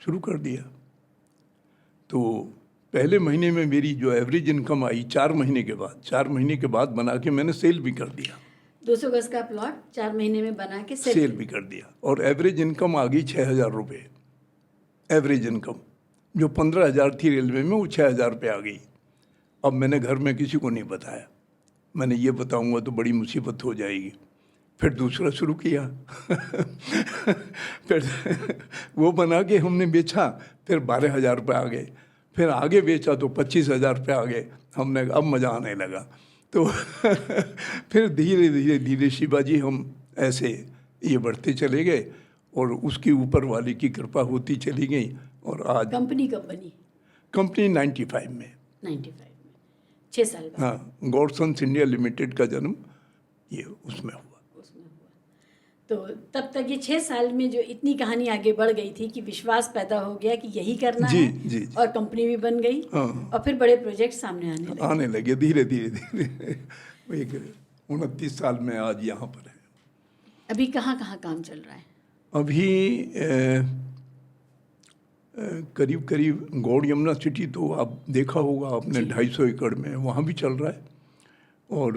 शुरू कर दिया। तो पहले महीने में मेरी जो एवरेज इनकम आई 4 महीने के बाद बना के मैंने सेल भी कर दिया। 200 गज का प्लॉट 4 महीने में बना के सेल भी कर दिया और एवरेज इनकम आ गई 6,000 रुपये। एवरेज इनकम जो 15,000 थी रेलवे में, वो 6,000 रुपये आ गई। अब मैंने घर में किसी को नहीं बताया, मैंने ये बताऊंगा तो बड़ी मुसीबत हो जाएगी। फिर दूसरा शुरू किया। फिर वो बना के हमने बेचा, फिर 12,000 रुपये आ गए। फिर आगे बेचा तो 25,000 रुपये आ गए। हमने अब मज़ा आने लगा। तो फिर धीरे धीरे धीरे शिवाजी हम ऐसे ये बढ़ते चले गए और उसके ऊपर वाले की कृपा होती चली गई। और आज कंपनी कब बनी? कंपनी 95 में, 6 साल बाद। हाँ, गॉडसन्स इंडिया लिमिटेड का जन्म ये उसमें हुआ। तो तब तक ये 6 साल में जो इतनी कहानी आगे बढ़ गई थी कि विश्वास पैदा हो गया कि यही करना जी, है। जी। और कंपनी भी बन गई। हाँ। और फिर बड़े प्रोजेक्ट सामने आने लगे धीरे धीरे। एक 29 साल में आज यहाँ पर है। अभी कहाँ कहाँ काम चल रहा है? अभी करीब करीब गौड़ यमुना सिटी तो आप देखा होगा आपने, 250 एकड़ में, वहाँ भी चल रहा है। और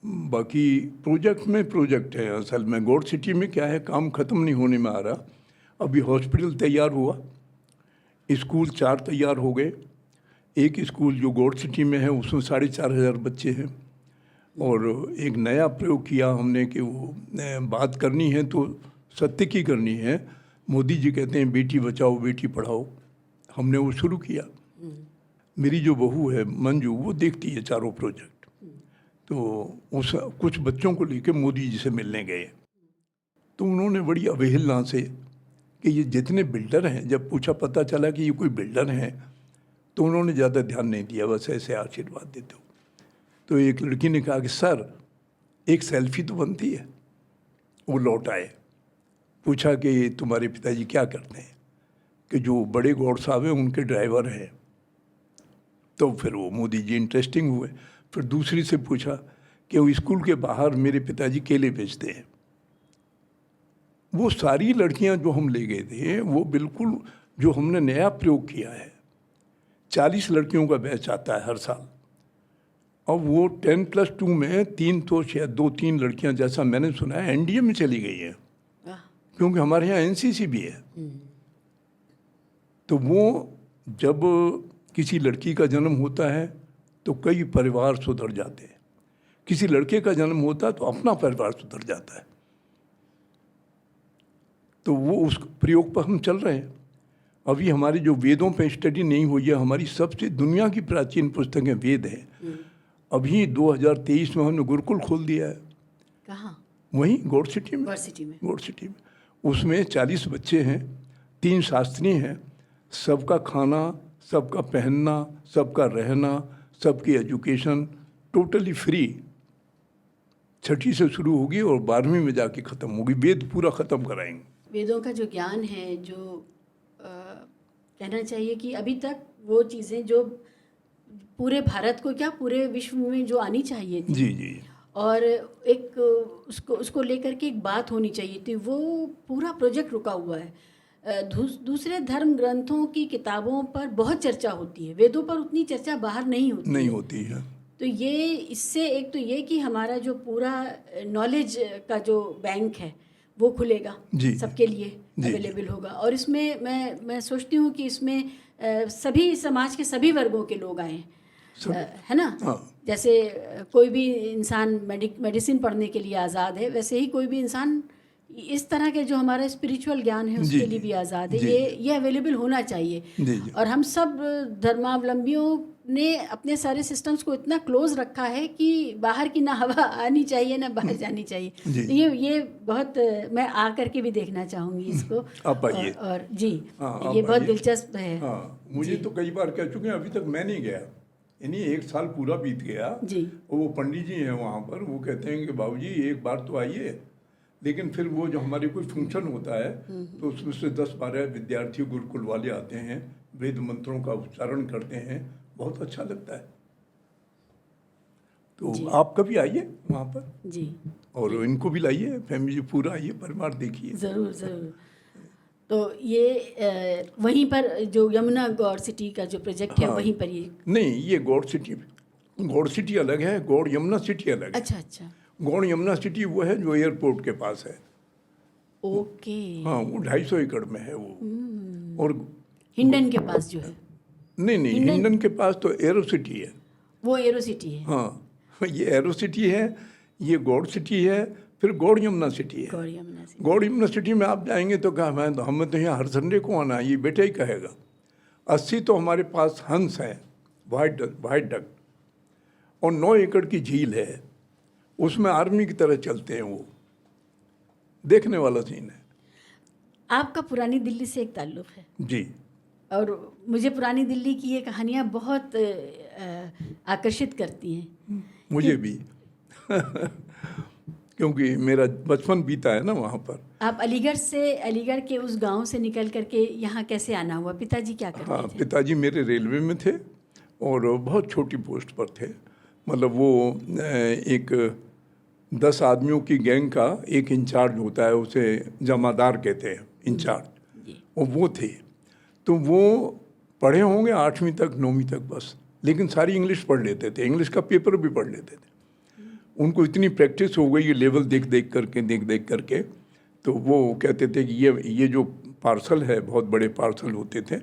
बाकी प्रोजेक्ट में प्रोजेक्ट है। असल में गौड़ सिटी में क्या है, काम ख़त्म नहीं होने में आ रहा। अभी हॉस्पिटल तैयार हुआ, स्कूल 4 तैयार हो गए। एक स्कूल जो गौड़ सिटी में है उसमें 4,500 बच्चे हैं। और एक नया प्रयोग किया हमने कि वो बात करनी है तो सत्य की करनी है। मोदी जी कहते हैं बेटी बचाओ बेटी पढ़ाओ, हमने वो शुरू किया। मेरी जो बहू है मंजू, वो देखती है चारों प्रोजेक्ट। तो उस कुछ बच्चों को लेकर मोदी जी से मिलने गए, तो उन्होंने बड़ी अवहेलना से कि ये जितने बिल्डर हैं, जब पूछा पता चला कि ये कोई बिल्डर हैं, तो उन्होंने ज़्यादा ध्यान नहीं दिया, बस ऐसे आशीर्वाद देते हो। तो एक लड़की ने कहा कि सर एक सेल्फी तो बनती है। वो लौट आए, पूछा कि तुम्हारे पिताजी क्या करते हैं, कि जो बड़े गौड़ साहब हैं उनके ड्राइवर हैं। तो फिर वो मोदी जी इंटरेस्टिंग हुए। फिर दूसरी से पूछा कि वो स्कूल के बाहर मेरे पिताजी केले बेचते हैं। वो सारी लड़कियां जो हम ले गए थे, वो बिल्कुल जो हमने नया प्रयोग किया है, 40 लड़कियों का बैच आता है हर साल। अब वो 10+2 में 3 तो शायद 2-3 लड़कियां, जैसा मैंने सुना है, एनडीए में चली गई हैं, क्योंकि हमारे यहाँ एनसीसी भी है। तो वो जब किसी लड़की का जन्म होता है तो कई परिवार सुधर जाते हैं, किसी लड़के का जन्म होता है तो अपना परिवार सुधर जाता है। तो वो उस प्रयोग पर हम चल रहे हैं। अभी हमारी जो वेदों पे स्टडी नहीं हुई है, हमारी सबसे दुनिया की प्राचीन पुस्तकें वेद हैं। अभी 2023 में हमने गुरुकुल खोल दिया है। कहाँ? वहीं गौड़ सिटी में। गौड़ सिटी में उसमें 40 बच्चे हैं, 3 शास्त्री हैं। सबका खाना, सबका पहनना, सबका रहना, सबकी एजुकेशन टोटली फ्री। 6ठी से शुरू होगी और 12वीं में जाके ख़त्म होगी। वेद पूरा ख़त्म कराएंगे। वेदों का जो ज्ञान है, जो कहना चाहिए कि अभी तक वो चीज़ें जो पूरे भारत को, क्या पूरे विश्व में जो आनी चाहिए थी, जी जी, और एक उसको लेकर के एक बात होनी चाहिए थी, वो पूरा प्रोजेक्ट रुका हुआ है। दूसरे धर्म ग्रंथों की किताबों पर बहुत चर्चा होती है, वेदों पर उतनी चर्चा बाहर नहीं होती है। तो ये इससे एक तो ये कि हमारा जो पूरा नॉलेज का जो बैंक है वो खुलेगा, सबके लिए अवेलेबल होगा। और इसमें मैं सोचती हूँ कि इसमें सभी समाज के सभी वर्गों के लोग आए, है ना। हाँ। जैसे कोई भी इंसान मेडिसिन पढ़ने के लिए आज़ाद है, वैसे ही कोई भी इंसान इस तरह के जो हमारा स्पिरिचुअल ज्ञान है उसके लिए भी आज़ाद है। ये अवेलेबल होना चाहिए। और हम सब धर्मावलंबियों ने अपने सारे सिस्टम्स को इतना क्लोज रखा है कि बाहर की ना हवा आनी चाहिए ना बाहर जानी चाहिए। तो ये बहुत, मैं आ करके भी देखना चाहूँगी इसको। आप आइए। और जी, ये बहुत दिलचस्प है। हाँ, मुझे तो कई बार कह चुके हैं, अभी तक मैं नहीं गया, यानी 1 साल पूरा बीत गया जी। वो पंडित जी हैं वहाँ पर, वो कहते हैं कि बाबूजी एक बार तो आइए। लेकिन फिर वो जो हमारे कोई फंक्शन होता है तो उसमें से 10-12 विद्यार्थी गुरुकुल वाले आते हैं, वेद मंत्रों का उच्चारण करते हैं, बहुत अच्छा लगता है। तो आप कभी आइए वहाँ पर जी, और इनको भी लाइए, फैमिली पूरा आइए, परिवार देखिए। ज़रूर ज़रूर। तो ये वहीं पर जो यमुना गौड़ सिटी का जो प्रोजेक्ट है, वहीं पर ये नहीं, ये गौड़ सिटी अलग है, गौड़ यमुना सिटी अलग है। अच्छा। गौड़ यमुना सिटी वो है जो एयरपोर्ट के पास है। ओके। हाँ, वो 250 एकड़ में है वो। और हिंडन के पास जो है, नहीं, हिंडन के पास तो एरो सिटी है। वो एरो सिटी है। हाँ, ये एरो सिटी है, ये गौड़ सिटी है, फिर गौड़ यमुना सिटी है। गौड़ यमुना सिटी में आप जाएंगे तो क्या, हमें तो यहाँ हर संडे को आना है, ये बेटा ही कहेगा। 80 तो हमारे पास हंस हैं, वाइट डक, और 9 एकड़ की झील है, उसमें आर्मी की तरह चलते हैं। वो देखने वाला सीन है। आपका पुरानी दिल्ली से एक ताल्लुक़ है जी, और मुझे पुरानी दिल्ली की ये कहानियाँ बहुत आकर्षित करती हैं। मुझे भी क्योंकि मेरा बचपन बीता है ना वहाँ पर। आप अलीगढ़ के उस गांव से निकल करके यहाँ कैसे आना हुआ? पिताजी क्या करते थे? हाँ, पिताजी मेरे रेलवे में थे और बहुत छोटी पोस्ट पर थे। मतलब वो एक 10 आदमियों की गैंग का एक इंचार्ज होता है, उसे जमादार कहते हैं, इंचार्ज, और वो थे। तो वो पढ़े होंगे 8वीं तक 9वीं तक बस, लेकिन सारी इंग्लिश पढ़ लेते थे, इंग्लिश का पेपर भी पढ़ लेते थे। उनको इतनी प्रैक्टिस हो गई ये लेवल देख देख करके, तो वो कहते थे कि ये जो पार्सल है, बहुत बड़े पार्सल होते थे,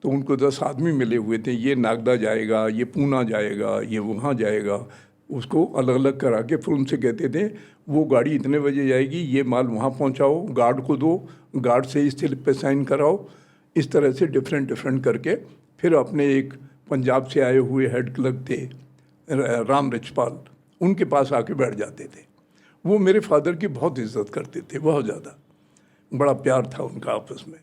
तो उनको 10 आदमी मिले हुए थे, ये नागदा जाएगा, ये पूना जाएगा, ये वहाँ जाएगा, उसको अलग अलग करा के फिर उनसे कहते थे वो गाड़ी इतने बजे जाएगी, ये माल वहाँ पहुँचाओ, गार्ड को दो, गार्ड से इस स्लिप पे साइन कराओ। इस तरह से डिफरेंट करके फिर अपने एक पंजाब से आए हुए हेड क्लर्क थे राम रिचपाल, उनके पास आके बैठ जाते थे। वो मेरे फादर की बहुत इज्जत करते थे, बहुत ज़्यादा, बड़ा प्यार था उनका आपस में।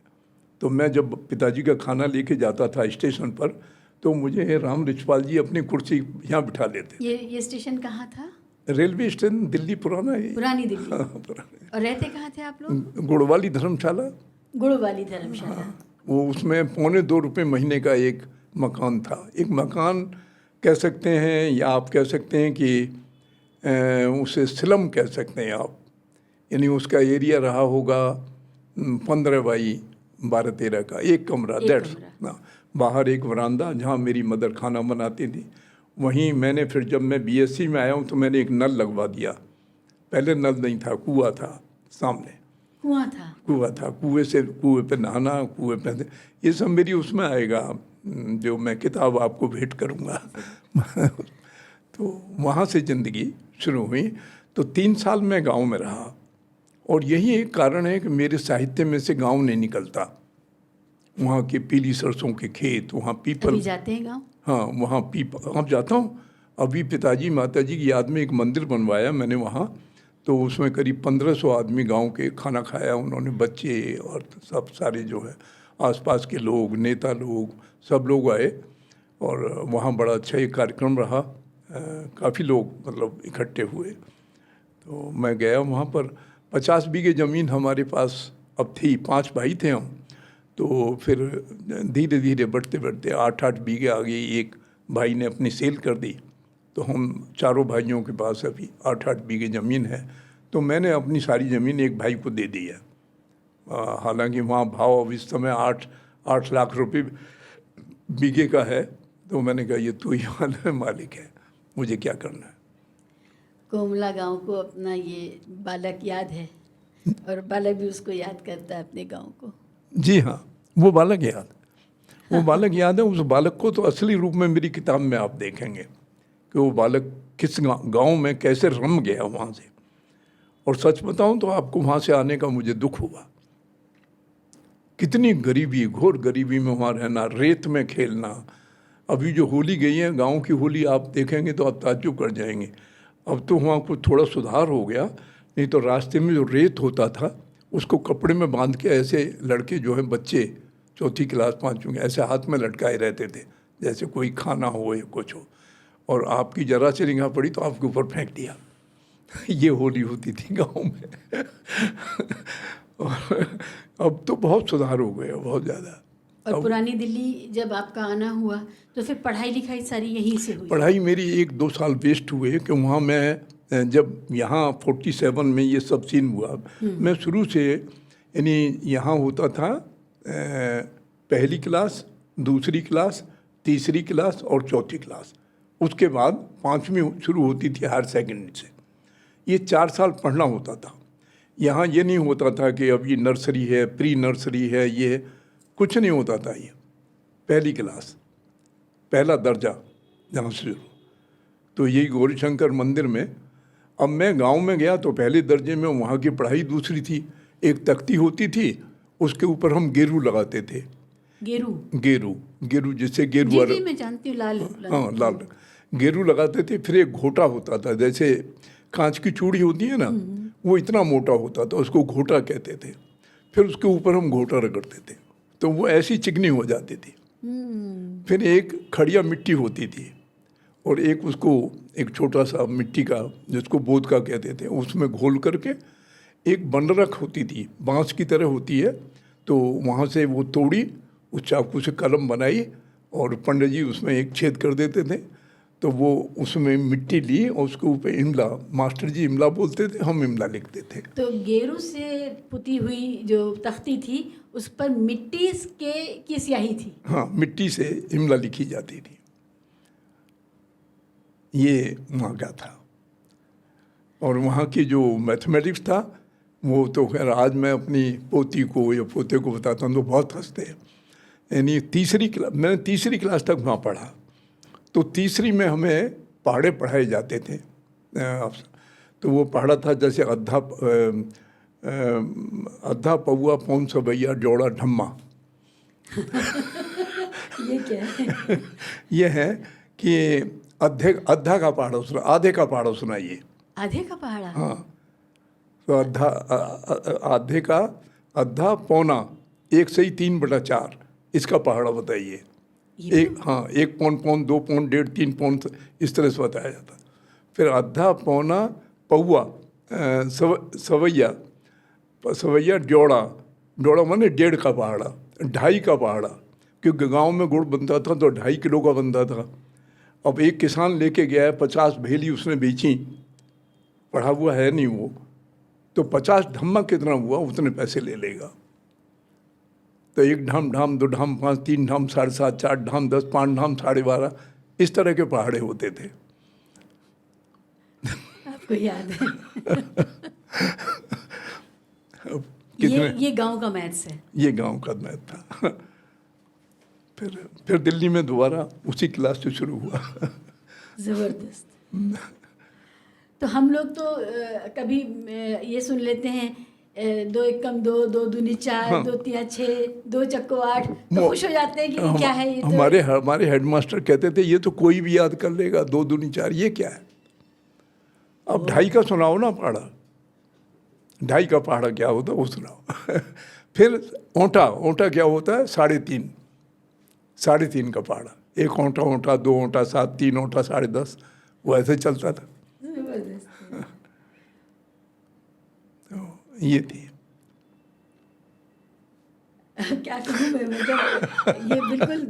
तो मैं जब पिताजी का खाना लेके जाता था स्टेशन पर, तो मुझे राम रिचपाल जी अपनी कुर्सी यहाँ बिठा लेते। ये स्टेशन कहाँ था? रेलवे स्टेशन दिल्ली पुराना है। पुरानी दिल्ली। हाँ, पुरानी। और रहते कहाँ थे आप लोग? गुड़वाली धर्मशाला। गुड़वाली धर्मशाला। वो उसमें ₹2.25 महीने का एक मकान था। एक मकान कह सकते हैं, या आप कह सकते हैं कि उसे स्लम कह सकते हैं आप, यानी उसका एरिया रहा होगा 15 बाई 12-13 का, एक कमरा, दैट्स ना। बाहर एक वरांदा जहाँ मेरी मदर खाना बनाती थी। वहीं मैंने फिर जब मैं बीएससी में आया हूँ तो मैंने एक नल लगवा दिया। पहले नल नहीं था, कुआं था सामने। कुआं था। कुएं पे नहाना, कुएं पे, ये सब मेरी उसमें आएगा जो मैं किताब आपको भेंट करूँगा। तो वहाँ से ज़िंदगी शुरू हुई। तो 3 साल मैं गांव में रहा, और यही एक कारण है कि मेरे साहित्य में से गांव नहीं निकलता। वहाँ के पीली सरसों के खेत, वहाँ पीपल। अभी जाते हैं गाँव? हाँ, वहाँ पीपल, अब जाता हूँ। अभी पिताजी माताजी की याद में एक मंदिर बनवाया मैंने वहाँ, तो उसमें करीब 1500 आदमी गांव के खाना खाया उन्होंने, बच्चे और सब सारे जो है आसपास के लोग, नेता लोग, सब लोग आए, और वहाँ बड़ा अच्छा एक कार्यक्रम रहा। काफ़ी लोग मतलब इकट्ठे हुए। तो मैं गया वहाँ पर। 50 बीघे ज़मीन हमारे पास अब थी, 5 भाई थे हम। तो फिर धीरे धीरे बढ़ते बढ़ते 8-8 बीघे आ गई। एक भाई ने अपनी सेल कर दी, तो हम चारों भाइयों के पास अभी 8-8 बीघे ज़मीन है। तो मैंने अपनी सारी ज़मीन एक भाई को दे दी है। हालांकि वहाँ भाव अब इस समय 8 लाख रुपए बीघे का है। तो मैंने कहा ये तू ही मालिक है, मुझे क्या करना है। कोमला गांव को अपना ये बालक याद है, और बालक भी उसको याद करता है अपने गांव को। जी हाँ, वो बालक याद है। उस बालक को तो असली रूप में मेरी किताब में आप देखेंगे कि वो बालक किस गांव में कैसे रम गया वहाँ से। और सच बताऊं तो आपको वहाँ से आने का मुझे दुख हुआ। कितनी गरीबी, घोर गरीबी में वहाँ रहना, रेत में खेलना। अभी जो होली गई है, गांव की होली आप देखेंगे तो आप ताज्जुब कर जाएंगे। अब तो वहाँ कुछ थोड़ा सुधार हो गया, नहीं तो रास्ते में जो रेत होता था उसको कपड़े में बांध के ऐसे लड़के जो है, बच्चे 4ठी क्लास 5वीं, ऐसे हाथ में लटकाए रहते थे जैसे कोई खाना हो या कुछ हो, और आपकी जरा से निगाह पड़ी तो आपके ऊपर फेंक दिया। ये होली होती थी गांव में। और अब तो बहुत सुधार हो गया, बहुत ज़्यादा। और पुरानी दिल्ली जब आपका आना हुआ तो फिर पढ़ाई लिखाई सारी यहीं से हुई? पढ़ाई मेरी 1-2 साल वेस्ट हुए कि वहाँ मैं जब यहाँ 47 में ये सब सीन हुआ, मैं शुरू से यानी यहाँ होता था पहली क्लास, दूसरी क्लास, तीसरी क्लास और चौथी क्लास। उसके बाद 5वीं शुरू होती थी हायर सेकेंडरी से। ये 4 साल पढ़ना होता था। यहाँ ये नहीं होता था कि अब ये नर्सरी है, प्री नर्सरी है, ये कुछ नहीं होता था। ये पहली क्लास, पहला दर्जा जहाँ से शुरू। तो यही गौरीशंकर मंदिर में। अब मैं गांव में गया तो पहले दर्जे में वहाँ की पढ़ाई दूसरी थी। एक तख्ती होती थी, उसके ऊपर हम गेरू लगाते थे। गेरू जिससे गेरू, जी मैं जानती हूँ, लाल। हाँ, लाल गेरू लगाते थे। फिर एक घोटा होता था, जैसे कांच की चूड़ी होती है ना, वो इतना मोटा होता था, उसको घोटा कहते थे। फिर उसके ऊपर हम घोटा रगड़ते थे तो वो ऐसी चिकनी हो जाती थी। फिर एक खड़िया मिट्टी होती थी, और एक उसको एक छोटा सा मिट्टी का, जिसको बोध का कहते थे, उसमें घोल करके एक बंडरक होती थी, बांस की तरह होती है। तो वहाँ से वो तोड़ी, उस चाकू से कलम बनाई, और पंडित जी उसमें एक छेद कर देते थे। तो वो उसमें मिट्टी ली और उसके ऊपर इमला, मास्टर जी इमला बोलते थे, हम इमला लिखते थे। तो गेरू से पुती हुई जो तख्ती थी उस पर मिट्टी की स्याही थी? हाँ, मिट्टी से इमला लिखी जाती थी। ये वहाँ का था। और वहाँ की जो मैथमेटिक्स था वो तो खैर आज मैं अपनी पोती को या पोते को बताता हूँ तो बहुत हंसते हैं। यानी मैंने तीसरी क्लास तक वहाँ पढ़ा, तो तीसरी में हमें पहाड़े पढ़ाए जाते थे। तो वो पहाड़ा था जैसे अद्धा पौआ पौन सवैया जोड़ा ढम्मा। ये क्या है? ये है कि अद्धा का पहाड़ा सुना, आधे का पहाड़ा सुनाइए। आधे का पहाड़ा? हाँ, तो आधे का अद्धा पौना 1/3/4 इसका पहाड़ा बताइए। हाँ, 1 पौन 2 पौन 1.5 3 पौन इस तरह से बताया जाता। फिर अद्धा पौना पौआ सवैया जोड़ा माने 1.5 का पहाड़ा, 2.5 का पहाड़ा, क्योंकि गांव में गुड़ बनता था तो 2.5 किलो का बनता था। अब एक किसान लेके गया है 50 भेली उसने बेची, पढ़ा हुआ है नहीं वो, तो 50 ढम्मा कितना हुआ उतने पैसे ले लेगा। तो 1 ढाम 2 ढाम 5 3 ढाम 7.5 4 ढाम 10 5 ढाम 12.5 इस तरह के पहाड़े होते थे। आपको याद है? कितने ये गांव का मैथ्स है। ये गांव का मैथ था। फिर दिल्ली में दोबारा उसी क्लास से शुरू हुआ। ज़बरदस्त। तो हम लोग तो कभी ये सुन लेते हैं 2 एकम 2, 2 दूनी 4, हाँ। 2 तिया 6, 2 चक्को 8, तो खुश हो जाते हैं कि ये क्या है। ये तो हमारे हेडमास्टर कहते थे ये तो कोई भी याद कर लेगा, 2 दूनी 4 ये क्या है। अब 2.5 का सुनाओ ना पहाड़ा, 2.5 का पहाड़ा क्या होता है वो सुनाओ। फिर ओंटा क्या होता है, 3.5 का पहाड़ा, 1 ओंटा 2 ओंटा 7 3 ओंटा 10.5 वो ऐसे चलता था। ये थी। क्या कहूँ मैं, मतलब ये बिल्कुल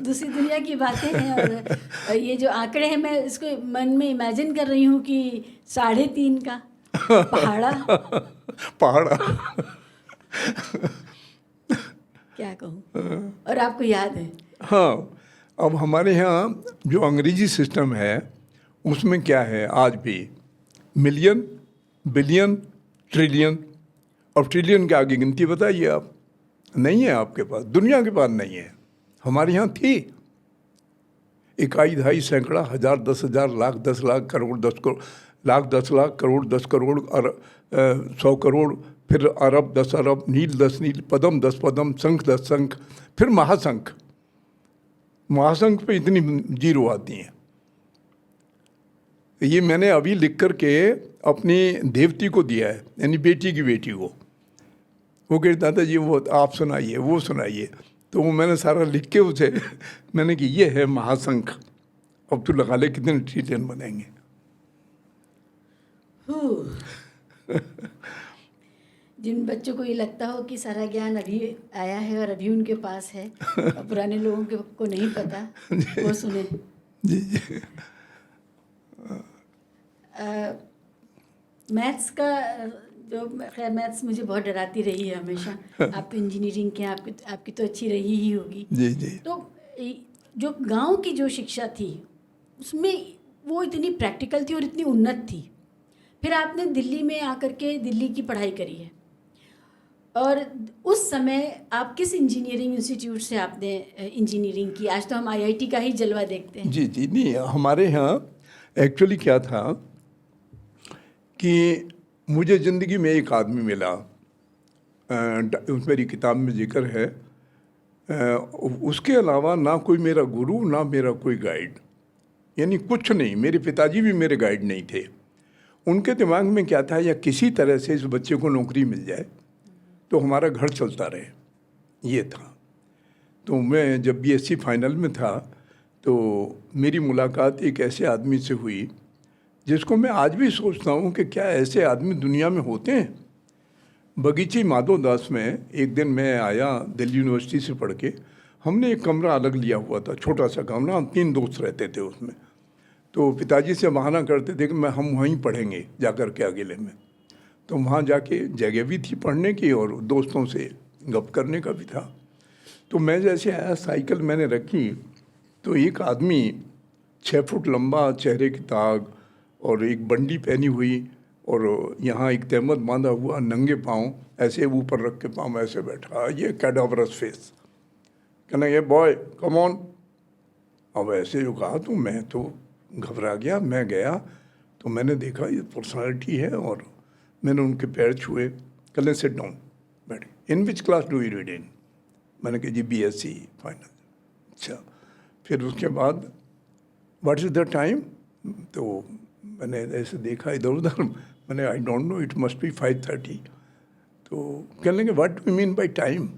दूसरी दुनिया की बातें हैं। और ये जो आंकड़े हैं मैं इसको मन में इमेजिन कर रही हूँ कि 3.5 का पहाड़ा क्या कहूँ। और आपको याद है? हाँ, अब हमारे यहाँ जो अंग्रेजी सिस्टम है उसमें क्या है, आज भी मिलियन बिलियन ट्रिलियन, और ट्रिलियन के आगे गिनती बताइए आप, नहीं है आपके पास, दुनिया के पास नहीं है। हमारे यहाँ थी 1 2 सैकड़ा 1000 10,000 लाख 10 लाख करोड़ 10 करोड़ लाख 10 लाख करोड़ 10 करोड़ और 100 करोड़, फिर अरब 10 अरब, नील 10 नील, पदम 10 पदम, शंख 10 शंख, फिर महाशंख पे इतनी जीरो आती हैं। ये मैंने अभी लिख कर के अपनी देवती को दिया है, यानी बेटी की बेटी को। वो कहते दादाजी वो आप सुनाइए वो सुनाइए, तो वो मैंने सारा लिख के उसे मैंने कि ये है महाशंख, अब तू लगा ले कितने ट्रिलियन बनेंगे। जिन बच्चों को ये लगता हो कि सारा ज्ञान अभी आया है और अभी उनके पास है और पुराने लोगों को नहीं पता, वो सुने। जी। मैथ्स का जो, खैर मैथ्स मुझे बहुत डराती रही है हमेशा। आप तो इंजीनियरिंग के, आपकी तो अच्छी रही ही होगी। जी। तो जो गांव की जो शिक्षा थी उसमें वो इतनी प्रैक्टिकल थी और इतनी उन्नत थी। फिर आपने दिल्ली में आकर के दिल्ली की पढ़ाई करी है, और उस समय आप किस इंजीनियरिंग इंस्टीट्यूट से आपने इंजीनियरिंग की? आज तो हम IIT का ही जलवा देखते हैं। जी नहीं, हमारे यहाँ एक्चुअली क्या था कि मुझे ज़िंदगी में एक आदमी मिला, मेरी किताब में जिक्र है, उसके अलावा ना कोई मेरा गुरु ना मेरा कोई गाइड, यानी कुछ नहीं। मेरे पिताजी भी मेरे गाइड नहीं थे। उनके दिमाग में क्या था, या किसी तरह से इस बच्चे को नौकरी मिल जाए तो हमारा घर चलता रहे, ये था। तो मैं जब BSc फाइनल में था तो मेरी मुलाकात एक ऐसे आदमी से हुई जिसको मैं आज भी सोचता हूँ कि क्या ऐसे आदमी दुनिया में होते हैं। बगीची माधव दास में एक दिन मैं आया दिल्ली यूनिवर्सिटी से पढ़ के, हमने एक कमरा अलग लिया हुआ था, छोटा सा कमरा, हम 3 दोस्त रहते थे उसमें। तो पिताजी से बहाना करते थे कि हम वहीं पढ़ेंगे जा कर के अकेले में। तो वहाँ जाके जगह भी थी पढ़ने की और दोस्तों से गप करने का भी था। तो मैं जैसे आया, साइकिल मैंने रखी, तो एक आदमी 6 फुट लंबा, चेहरे की दाग और एक बंडी पहनी हुई और यहाँ एक तहमत बांधा हुआ, नंगे पाँव ऐसे ऊपर रख के पाँव ऐसे बैठा, ये कैडावरस फेस। कहना ये बॉय कम ऑन। अब ऐसे जो कहा तो मैं तो घबरा गया। मैं गया तो मैंने देखा ये पर्सनालिटी है और मैंने उनके पैर छुए। कहने सिट डाउन, बैठे। In which class do you read in? मैंने कहा जी BSc फाइनल। अच्छा, फिर उसके बाद व्हाट इज़ द टाइम? तो मैंने ऐसे देखा इधर उधर, मैंने I don't know, it must be 5:30। तो कहने लगे what do you mean by time?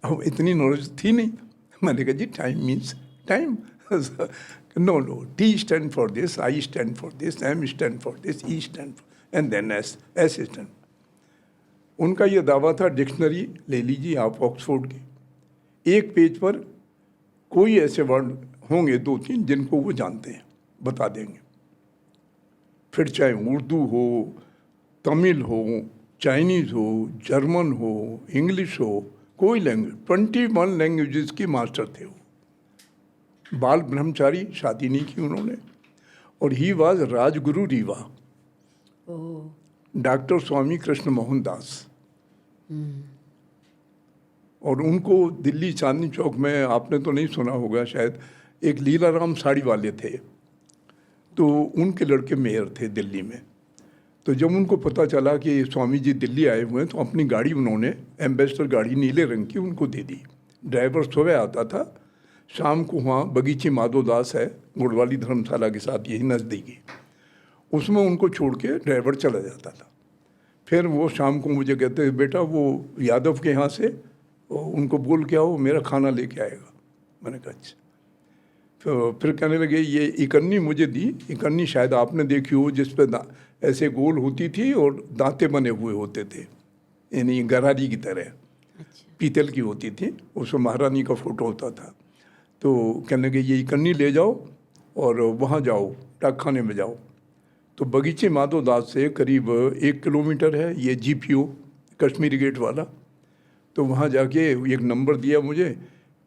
अब इतनी नॉलेज थी नहीं। मैंने कहा जी time means time. No no, T stand for this, I stand for this, M stand for this, E stand for and then S stand. उनका ये दावा था, डिक्शनरी ले लीजिए आप ऑक्सफोर्ड की, एक पेज पर कोई ऐसे वर्ड होंगे 2-3 जिनको वो जानते हैं, बता देंगे। फिर चाहे उर्दू हो, तमिल हो, चाइनीज़ हो, जर्मन हो, इंग्लिश हो, कोई लैंग्वेज, 21 लैंग्वेजेस की मास्टर थे वो। बाल ब्रह्मचारी, शादी नहीं की उन्होंने। और he was Rajguru Rewa, doctor Swami Krishna Mohan Das. और उनको दिल्ली चांदनी चौक में, आपने तो नहीं सुना होगा शायद, एक लीलाराम साड़ी वाले थे, तो उनके लड़के मेयर थे दिल्ली में। तो जब उनको पता चला कि स्वामी जी दिल्ली आए हुए हैं तो अपनी गाड़ी उन्होंने, एम्बेसडर गाड़ी नीले रंग की, उनको दे दी। ड्राइवर सुबह आता था, शाम को वहाँ बगीची माधो दास है गुड़वाली धर्मशाला के साथ, यही नज़दीकी, उसमें उनको छोड़ के ड्राइवर चला जाता था। फिर वो शाम को मुझे कहते बेटा वो यादव के यहाँ से उनको बोल के आओ, मेरा खाना लेके आएगा। मैंने कहा अच्छा। फिर कहने लगे ये इकन्नी मुझे दी। इकन्नी शायद आपने देखी हो, जिस पे ऐसे गोल होती थी और दांते बने हुए होते थे, यानी गरारी की तरह। अच्छा। पीतल की होती थी, उसमें महारानी का फोटो होता था। तो कहने लगे ये इकन्नी ले जाओ और वहाँ जाओ, डाकखाने में जाओ। तो बगीचे माधो दास से करीब 1 किलोमीटर है ये GPO, कश्मीरी गेट वाला। तो वहाँ जाके एक नंबर दिया मुझे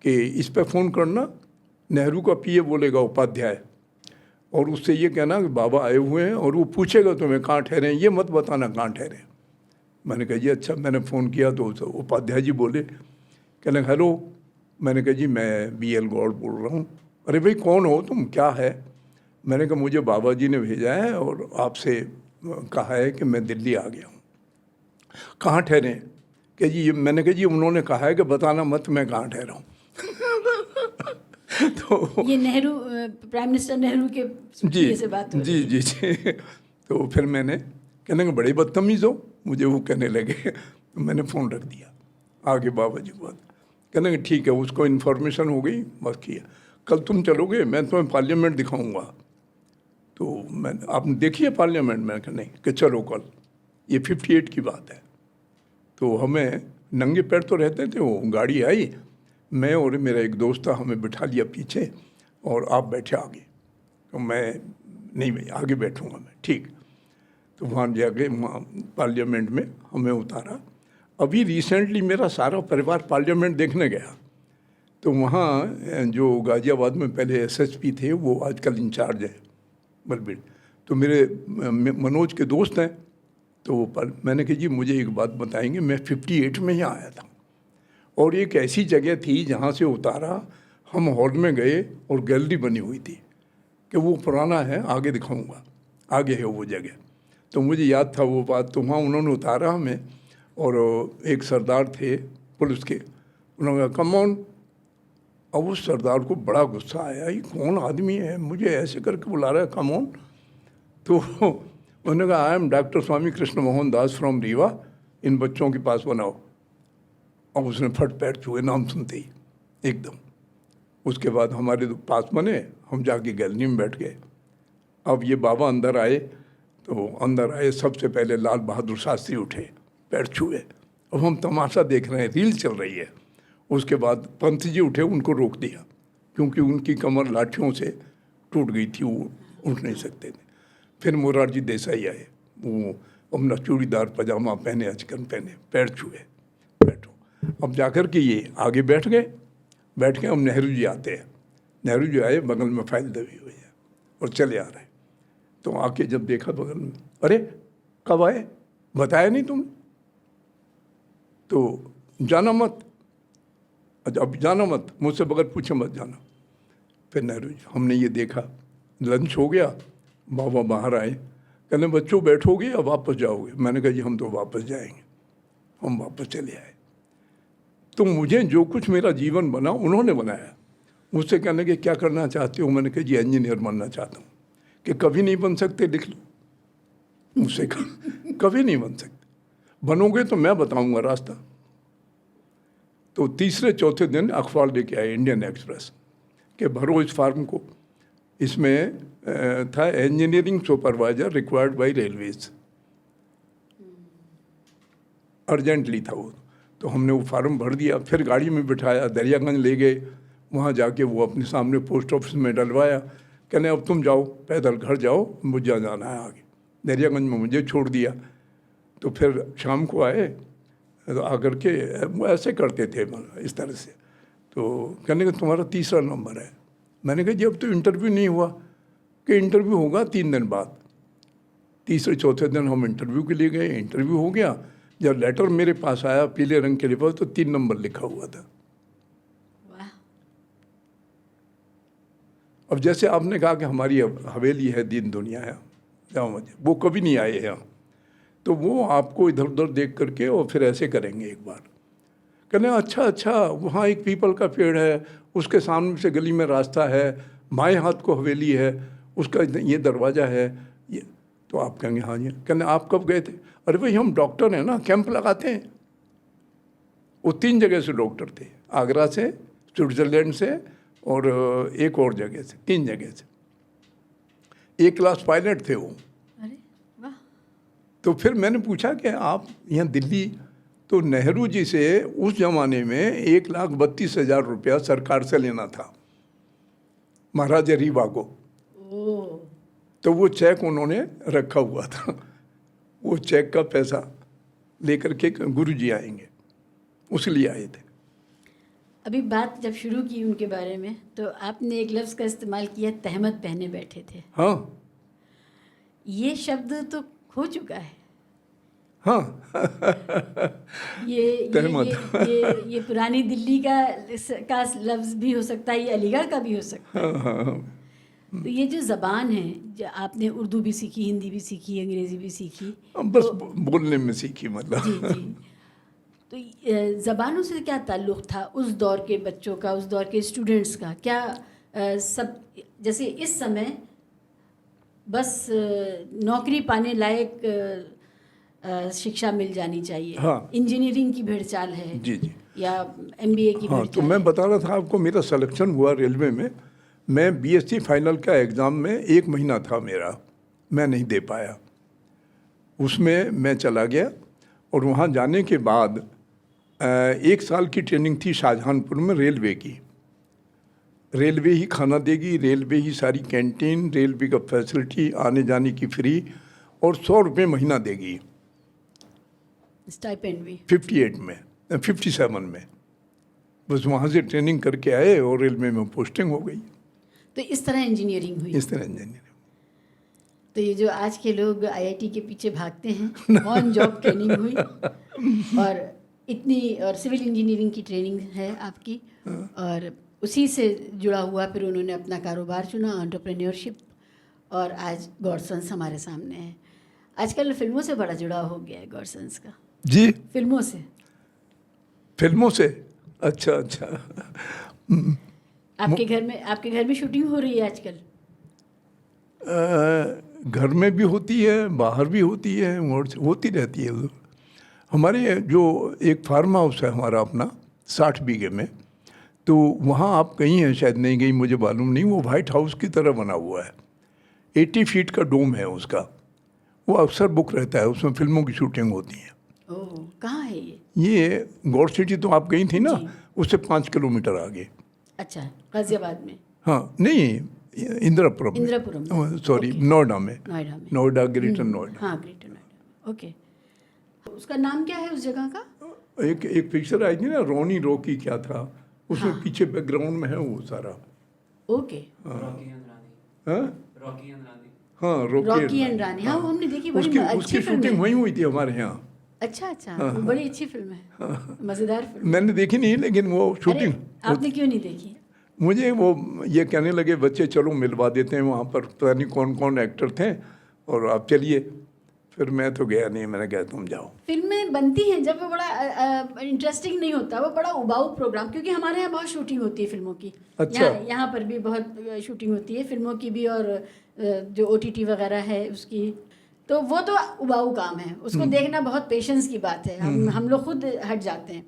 कि इस पर फ़ोन करना, नेहरू का PA बोलेगा उपाध्याय, और उससे ये कहना कि बाबा आए हुए हैं और वो पूछेगा तुम्हें कहाँ ठहरे हैं, ये मत बताना कहाँ ठहरे। मैंने कहा जी अच्छा। मैंने फ़ोन किया तो उपाध्याय जी बोले, कहने हेलो। मैंने कहा जी मैं BL गौड़ बोल रहा हूँ। अरे भाई कौन हो तुम, क्या है? मैंने कहा मुझे बाबा जी ने भेजा है और आपसे कहा है कि मैं दिल्ली आ गया हूँ। कहाँ ठहरे? कि जी मैंने कहा जी उन्होंने कहा है कि बताना मत मैं कहाँ ठहरा हूँ। तो ये नेहरू, प्राइम मिनिस्टर नेहरू के जी PA से बात हो रही जी है। जी जी। तो फिर मैंने, कहने के बड़े बदतमीज़ हो, मुझे वो कहने लगे। तो मैंने फ़ोन रख दिया, आगे बाबा जी को बात। कहने के ठीक है, उसको इन्फॉर्मेशन हो गई, बस किया। कल तुम चलोगे, मैं तुम्हें पार्लियामेंट दिखाऊंगा। तो मैं, आपने देखी है पार्लियामेंट? मैंने कहा नहीं। कि चलो कल, ये 58 की बात है। तो हमें नंगे पैर तो रहते थे, वो गाड़ी आई, मैं और मेरा एक दोस्त था, हमें बिठा लिया पीछे और आप बैठे आगे। तो मैं नहीं भाई आगे बैठूंगा मैं, ठीक। तो वहाँ जाके पार्लियामेंट में हमें उतारा। अभी रिसेंटली मेरा सारा परिवार पार्लियामेंट देखने गया। तो वहाँ जो गाज़ियाबाद में पहले SSP थे, वो आजकल इंचार्ज है बलबीर। तो मेरे मनोज के दोस्त हैं। तो मैंने कहा जी मुझे एक बात बताएंगे, मैं 58 में ही आया था और एक ऐसी जगह थी जहाँ से उतारा, हम हॉल में गए और गैलरी बनी हुई थी कि वो पुराना है, आगे दिखाऊंगा, आगे है वो जगह। तो मुझे याद था वो बात। तो वहाँ उन्होंने उतारा हमें और एक सरदार थे पुलिस के, उन्होंने कहा कम ऑन। अब उस सरदार को बड़ा गुस्सा आया, ये कौन आदमी है, मुझे ऐसे करके बुला रहा है कम ऑन। तो उन्होंने कहा I am doctor Swami Krishna Mohan Das from Rewa, इन बच्चों के पास बनाओ। अब उसने फट पैर छुए नाम सुनते ही एकदम। उसके बाद हमारे पास बने, हम जाके गैलरी में बैठ गए। अब ये बाबा अंदर आए, तो अंदर आए, सबसे पहले लाल बहादुर शास्त्री उठे, पैर छुए। अब हम तमाशा देख रहे हैं, रील चल रही है। उसके बाद पंत जी उठे, उनको रोक दिया क्योंकि उनकी कमर लाठियों से टूट गई थी, वो उठ नहीं सकते थे। फिर मोरारजी देसाई आए, वो अपना चूड़ीदार पजामा पहने, अचकन पहने, पैर छुए, बैठो। अब जाकर के ये आगे बैठ गए। अब नेहरू जी आते हैं। नेहरू जी आए, बगल में फाइल दबी हुई है और चले आ रहे हैं। तो आके जब देखा बगल में, अरे कब आए, बताया नहीं तुम? तो जाना मत, अब जाना मत, मुझसे बगैर पूछे मत जाना। फिर नेहरू जी, हमने ये देखा, लंच हो गया, बाबा बाहर आए, कहने बच्चों बैठोगे या वापस जाओगे? मैंने कहा जी हम तो वापस जाएंगे। हम वापस चले आए। तो मुझे जो कुछ मेरा जीवन बना उन्होंने बनाया। मुझसे कहने के क्या करना चाहते हो? मैंने कहा जी इंजीनियर बनना चाहता हूँ। कि कभी नहीं बन सकते, लिख लो। मुझसे कहा कभी नहीं बन सकते, बनोगे तो मैं बताऊंगा रास्ता। तो तीसरे चौथे दिन अखबार लेके आए, इंडियन एक्सप्रेस, कि भरो इस फार्म को। इसमें था engineering supervisor required by railways, urgently था वो। तो हमने वो फार्म भर दिया, फिर गाड़ी में बिठाया, दरियागंज ले गए। वहाँ जाके वो अपने सामने पोस्ट ऑफिस में डलवाया। कहने अब तुम जाओ, पैदल घर जाओ, मुझे जाना है आगे। दरियागंज में मुझे छोड़ दिया। तो फिर शाम को आए, तो आकर के वो ऐसे करते थे इस तरह से। तो कहने का तुम्हारा तीसरा नंबर है। मैंने कहा जी अब तो इंटरव्यू नहीं हुआ। कि इंटरव्यू होगा 3 दिन बाद। तीसरे चौथे दिन हम इंटरव्यू के लिए गए, इंटरव्यू हो गया। जब लेटर मेरे पास आया पीले रंग के लिफाफे, तो 3 नंबर लिखा हुआ था। वाह। अब जैसे आपने कहा कि हमारी हवेली है, दीन दुनिया है, वो कभी नहीं आए यहाँ। तो वो आपको इधर उधर देख करके और फिर ऐसे करेंगे एक बार। कहने अच्छा, वहाँ एक पीपल का पेड़ है, उसके सामने से गली में रास्ता है, बाएं हाथ को हवेली है, उसका ये दरवाज़ा है ये। तो आप कहेंगे हाँ जी। कहने आप कब गए थे? अरे भाई हम डॉक्टर हैं ना, कैंप लगाते हैं। वो 3 जगह से डॉक्टर थे, आगरा से, स्विट्ज़रलैंड से और एक और जगह से, 3 जगह से। 1 क्लास पायलट थे वो। अरे वाह। तो फिर मैंने पूछा कि आप यहाँ दिल्ली, तो नेहरू जी से उस जमाने में 1,32,000 रुपया सरकार से लेना था, महाराजा रीवा को। ओ। तो वो चेक उन्होंने रखा हुआ था। वो चेक का पैसा लेकर के गुरुजी आएंगे, उसलिए आए थे। अभी बात जब शुरू की उनके बारे में, तो आपने एक लफ्ज़ का इस्तेमाल किया, तहमत पहने बैठे थे। हाँ ये शब्द तो खो चुका है। हाँ ये पुरानी दिल्ली का लफ्ज़ भी हो सकता है, ये अलीगढ़ का भी हो सकता है। हाँ। तो ये जो ज़बान है, जो आपने उर्दू भी सीखी, हिंदी भी सीखी, अंग्रेज़ी भी सीखी, बस बोलने में सीखी, मतलब। जी। तो ज़बानों से क्या ताल्लुक़ था उस दौर के बच्चों का, उस दौर के स्टूडेंट्स का? क्या सब जैसे इस समय बस नौकरी पाने लायक शिक्षा मिल जानी चाहिए, हाँ। इंजीनियरिंग की भेड़चाल है, जी या MBA की हाँ। भेड़चाल तो मैं है। बता रहा था आपको, मेरा सिलेक्शन हुआ रेलवे में। मैं BSc फाइनल का एग्ज़ाम में 1 महीना था मेरा, मैं नहीं दे पाया। उसमें मैं चला गया और वहाँ जाने के बाद 1 साल की ट्रेनिंग थी शाहजहानपुर में रेलवे की। रेलवे ही खाना देगी, रेलवे ही सारी कैंटीन, रेलवे का फैसिलिटी, आने जाने की फ्री, और 100 रुपये महीना देगी। स्टाइपेंड भी 57 में बस वहाँ से ट्रेनिंग करके आए और रेलवे में पोस्टिंग हो गई। तो इस तरह इंजीनियरिंग हुई। इस तरह इंजीनियरिंग। तो ये जो आज के लोग IIT के पीछे भागते हैं, ऑन जॉब ट्रेनिंग हुई, और सिविल इंजीनियरिंग की ट्रेनिंग है आपकी, और उसी से जुड़ा हुआ फिर उन्होंने अपना कारोबार चुना, एंटरप्रेन्योरशिप, और आज गॉडसन्स हमारे सामने है। आजकल फिल्मों से बड़ा जुड़ाव हो गया है गॉडसन्स का। जी, फिल्मों से। अच्छा। आपके घर में शूटिंग हो रही है आजकल? घर में भी होती है, बाहर भी होती है, होती रहती है। हमारे जो एक फार्म हाउस है हमारा अपना 60 बीघे में, तो वहाँ आप गई हैं शायद, नहीं गई मुझे मालूम नहीं। वो व्हाइट हाउस की तरह बना हुआ है, 80 फीट का डोम है उसका। वो अक्सर बुक रहता है, उसमें फिल्मों की शूटिंग होती है। ओह, कहाँ है ये? ये गौर सिटी तो आप गई थी ना, उससे 5 किलोमीटर आगे। अच्छा, गाजियाबाद में? हाँ, नहीं, इंदिरापुरम, सॉरी, नोएडा में, नोएडा, ग्रेटर नोएडा। हाँ, ग्रेटर नोएडा। ओके। उसका नाम क्या है उस जगह का? एक पिक्चर आई थी ना, रोनी रॉकी क्या था, उसमें पीछे बैकग्राउंड में है वो सारा। ओके। हाँ, हाँ, रॉकी एंड रानी, हाँ, वो हमने देखी, बड़ी उसकी अच्छी फिल्म शूटिंग है। वहीं हुई थी हमारे यहाँ। अच्छा, वो बड़ी अच्छी फिल्म है, मज़ेदार फिल्म। मैंने देखी नहीं, लेकिन वो अरे, शूटिंग आपने क्यों नहीं देखी? मुझे वो ये कहने लगे बच्चे चलो मिलवा देते हैं, वहाँ पर पता नहीं कौन कौन एक्टर थे और आप चलिए, फिर मैं तो गया नहीं, मैंने कहा तुम जाओ। फिल्में बनती हैं जब वो बड़ा इंटरेस्टिंग नहीं होता, वो बड़ा उबाऊ प्रोग्राम, क्योंकि हमारे यहाँ बहुत शूटिंग होती है फिल्मों की। अच्छा। यहाँ पर भी बहुत शूटिंग होती है फिल्मों की भी, और जो OTT वगैरह है उसकी, तो वो तो उबाऊ काम है, उसको देखना बहुत पेशेंस की बात है, हम लोग खुद हट जाते हैं।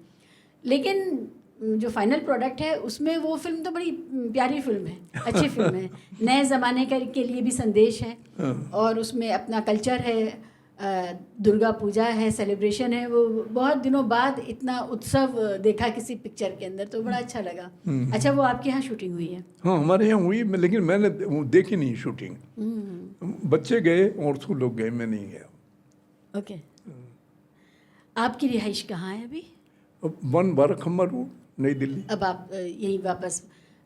लेकिन जो फाइनल प्रोडक्ट है उसमें वो फिल्म तो बड़ी प्यारी फिल्म है, अच्छी फिल्म है, नए ज़माने के लिए भी संदेश है, और उसमें अपना कल्चर है, दुर्गा पूजा है, सेलिब्रेशन है, वो बहुत दिनों बाद इतना उत्सव देखा किसी पिक्चर के अंदर, तो बड़ा अच्छा लगा। अच्छा, वो आपके यहाँ शूटिंग हुई है? हाँ, हमारे यहाँ हुई, लेकिन मैंने वो देखी नहीं शूटिंग। बच्चे गए और सब लोग गए, मैं नहीं गया। ओके। आपकी रिहाइश कहाँ है अभी? 1 खम्मा रोड, नई दिल्ली। अब आप यहीं वापस